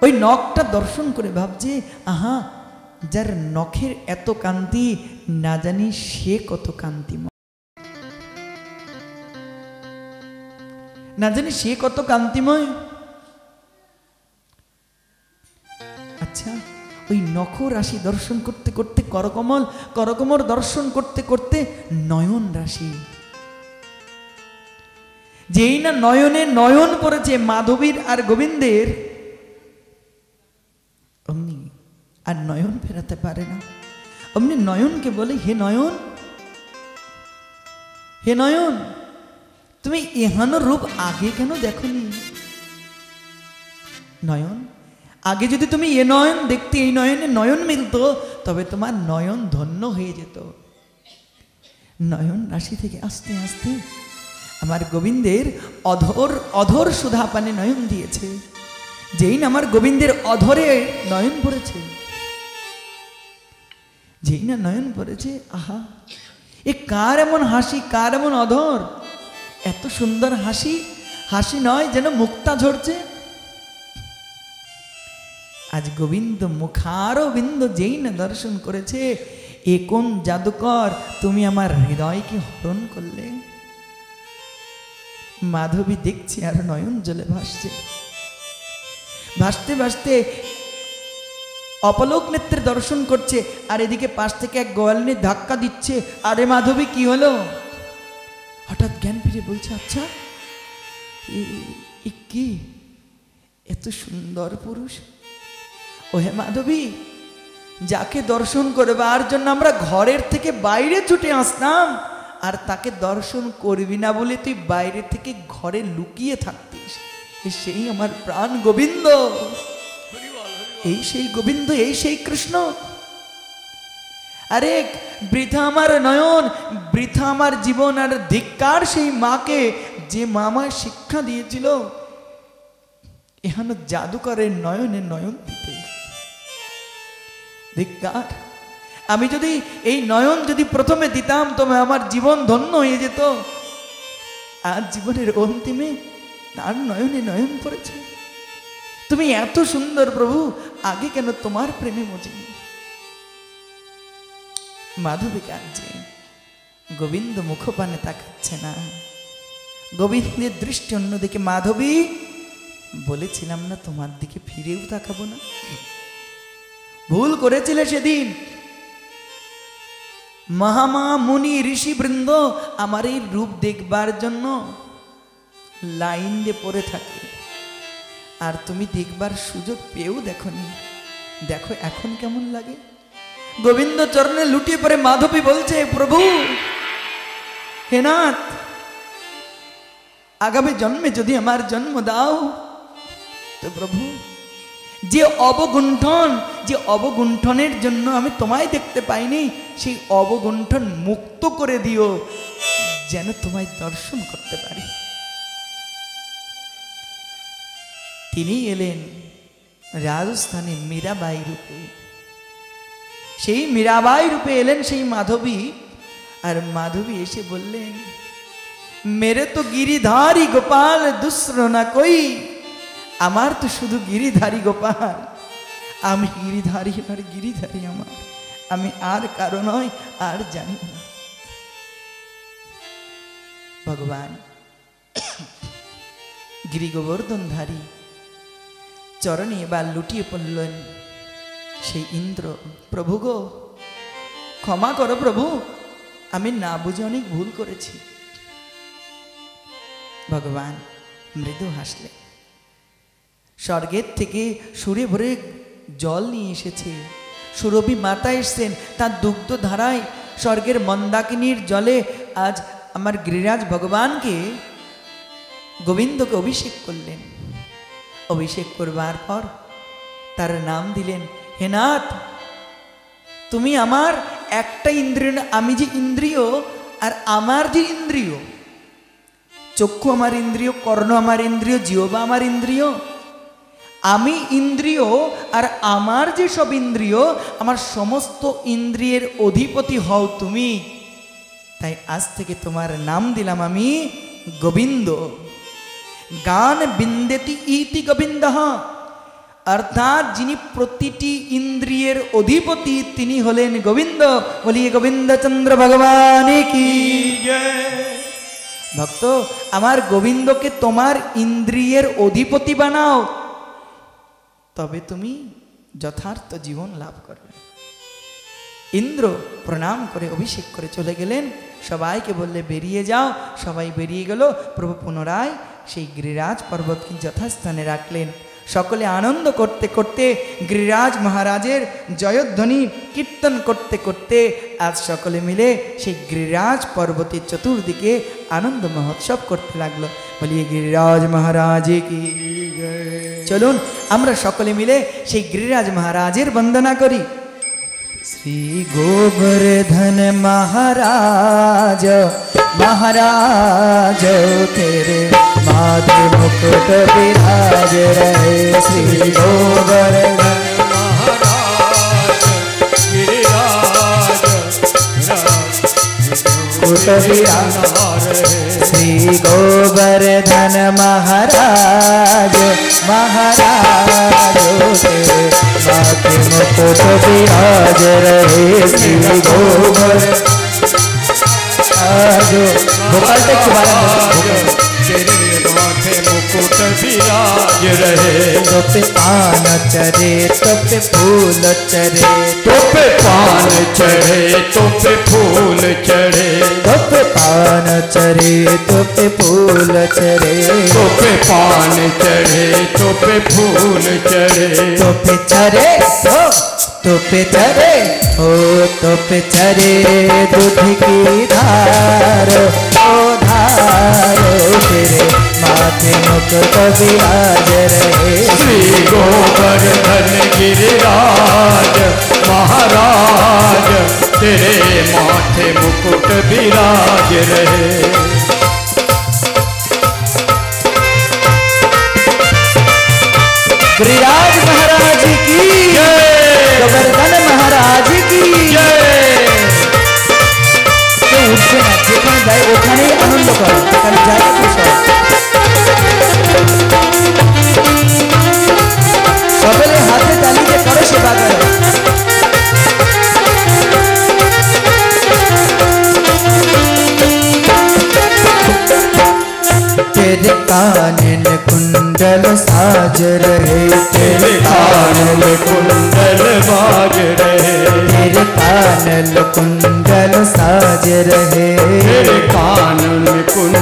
S1: ওই নখটা দর্শন করে ভাবছে, আহা, যার নখের এত কান্তি, না জানি সে কত কান্তিময়। না জানি সে কত কান্তিময়। আচ্ছা, ওই নখ রাশি দর্শন করতে করতে করকমল, করকমল দর্শন করতে করতে নয়ন রাশি, যেই না নয়নে নয়ন পড়েছে মাধবীর আর গোবিন্দের, অমনি আর নয়ন ফেরাতে পারে না। অমনি নয়নকে বলে, হে নয়ন, হে নয়ন, তুমি এহানো রূপ আগে কেন দেখনি? নয়ন, আগে যদি তুমি এ নয়ন দেখতে, এই নয়নে নয়ন মিলতো, তবে তোমার নয়ন ধন্য হয়ে যেত। নয়ন রাশি থেকে আস্তে আস্তে আমার গোবিন্দের অধর অধর সুধা পানে নয়ন দিয়েছে। যেই না আমার গোবিন্দের অধরে নয়ন পড়েছে, যেই না নয়ন পড়েছে, আহা, এ কার এমন হাসি, কার এমন অধর, এত সুন্দর হাসি, হাসি নয় যেন মুক্তা ঝরছে। আজ গোবিন্দ মুখারো বিন্দ যেই না দর্শন করেছে, এ কোন জাদুকর, তুমি আমার হৃদয়কে হরণ করলে। মাধবী দেখছে আর নয়ন জলে ভাসছে, ভাসতে ভাসতে অপলোক নেত্রে দর্শন করছে, আর এদিকে পাশ থেকে এক গোয়াল নিয়ে ধাক্কা দিচ্ছে। আরে মাধবী, কি হলো? হঠাৎ জ্ঞান ফিরে বলছে, আচ্ছা কি এত সুন্দর পুরুষ? ও হে মাধবী, যাকে দর্শন করবার জন্য আমরা ঘরের থেকে বাইরে ছুটে আসতাম, আর তাকে দর্শন করবি না বলে তুই বাইরে থেকে ঘরে লুকিয়ে থাকতিস, সেই আমার প্রাণ গোবিন্দ, এই সেই গোবিন্দ, এই সেই কৃষ্ণ। আরে বৃথা আমার নয়ন, বৃথা আমার জীবন, আর ধিক্কার সেই মাকে যে মা আমায় শিক্ষা দিয়েছিল এখানে জাদুকরের নয়নে নয়ন দিতে। ধিক্কার, আমি যদি এই নয়ন যদি প্রথমে দিতাম তবে আমার জীবন ধন্য হয়ে যেত। আজ জীবনের অন্তিমে তার নয়নে নয়ন পড়েছে। তুমি এত সুন্দর প্রভু, আগে কেন তোমার প্রেমে মজিনি? মাধবী কাঁদছে, গোবিন্দ মুখপানে তাকাচ্ছে না, গোবিন্দের দৃষ্টি অন্যদিকে। মাধবী, বলেছিলাম না তোমার দিকে ফিরেও তাকাবো না? ভুল করেছিলে সেদিন। মহামা মুনি ঋষি বৃন্দ আমার এই রূপ দেখবার জন্য লাইন দিয়ে পড়ে থাকে, আর তুমি দেখবার সুযোগ পেয়েও দেখনি। দেখো এখন কেমন লাগে। গোবিন্দ চরণে লুটিয়ে পড়ে মাধবী বলছে, প্রভু হে নাথ, আগামী জন্মে যদি আমার জন্ম দাও তো প্রভু, যে অবগুণ্ঠন, যে অবগুণ্ঠনের জন্য আমি তোমায় দেখতে পাইনি, সেই অবগুণ্ঠন মুক্ত করে দিও, যেন তোমায় দর্শন করতে পারি। তিনি এলেন রাজস্থানে মীরাবাই রূপে। সেই মীরাবাই রূপে এলেন সেই মাধবী। আর মাধবী এসে বললেন, মেরে তো গিরিধারী গোপাল দুসর না কই, আমার তো শুধু গিরিধারী গোপাল, আমি গিরিধারী, আর গিরিধারী আমার, আমি আর কারো নয়, আর জানি না। ভগবান গিরি গোবর্ধনধারী চরণে এবার লুটিয়ে পড়লেন সেই ইন্দ্র। প্রভু গো, ক্ষমা করো প্রভু, আমি না বুঝে অনেক ভুল করেছি। ভগবান মৃদু হাসলেন। স্বর্গের থেকে সুরে ভরে জল নিয়ে এসেছে, সুরভি মাতা এসছেন, তার দুগ্ধ ধারায় স্বর্গের মন্দাকিনীর জলে আজ আমার গিরিরাজ ভগবানকে, গোবিন্দকে অভিষেক করলেন। অভিষেক করবার পর তার নাম দিলেন হে নাথ। তুমি আমার একটা ইন্দ্রিয়, আমি যে ইন্দ্রিয় আর আমার যে ইন্দ্রিয়, চক্ষু আমার ইন্দ্রিয়, কর্ণ আমার ইন্দ্রিয়, জিহ্বা আমার ইন্দ্রিয়, আমি ইন্দ্রিয় আর আমার যে সব ইন্দ্রিয়, আমার সমস্ত ইন্দ্রিয়ের অধিপতি হও তুমি। তাই আজ থেকে তোমার নাম দিলাম আমি গোবিন্দ। গান বিন্দেতি ইতি গোবিন্দ, অর্থাৎ যিনি প্রতিটি ইন্দ্রিয়ের অধিপতি তিনি হলেন গোবিন্দ। বলিয়ে গোবিন্দ চন্দ্র ভগবান কি জয়। ভক্ত আমার গোবিন্দকে তোমার ইন্দ্রিয়ের অধিপতি বানাও, তবে তুমি যথার্থ জীবন লাভ করবে। ইন্দ্র প্রণাম করে অভিষেক করে চলে গেলেন। সবাইকে বললে বেরিয়ে যাও, সবাই বেরিয়ে গেল। প্রভু পুনরায় সেই গিরিরাজ পর্বতকে যথাস্থানে রাখলেন। সকলে আনন্দ করতে করতে গিরিরাজ মহারাজের জয়ধ্বনি কীর্তন করতে করতে আজ সকলে মিলে সেই গিরিরাজ পর্বতের চতুর্দিকে আনন্দ মহোৎসব করতে লাগলো। বলিয়ে গিরিরাজ মহারাজ কি। চলুন আমরা সকলে মিলে সেই গিরিরাজ মহারাজের বন্দনা করি। শ্রী গোবর্ধন মহারাজ महाराज तेरे माथे मुकुट विराज रहे। श्री गोवर्धन
S2: महाराज गिरिराज
S1: मुकुट विराज श्री गोवर्धन महाराज महाराज तेरे माथे मुकुट विराज रहे। श्री गोवर्धन भोपाल तक
S2: तेरे माथे मुकुट विराज रहे।
S1: तो पे पान चढ़े तो पे फूल चढ़े,
S2: तो पे पान चढ़े तो पे फूल चढ़े,
S1: तो पे पान चढ़े तो पे फूल चढ़े,
S2: तो पे पान चढ़े तो पे फूल चढ़े,
S1: तो पे चढ़े तो पे चढ़े ओ तो पे चढ़े दूध की धार ओ धार तेरे माथे मुकुट विराज रहे।
S2: श्री गोवर्धन गिरिराज महाराज तेरे माथे मुकुट विराज रहे।
S1: गिरिराज महाराज की गोवर्धन महाराज की উঠবে না, যেখানে যায় ওখানেই আনন্দ করো, ওখানে যায় সকলে হাতে তালিতে করো সেবা করো। तेरे कानन कुंडल साज रहे,
S2: तेरे कानन कुंडल बाज रहे,
S1: तेरे कानन कुंडल साज रहे,
S2: तेरे कानन कुंडल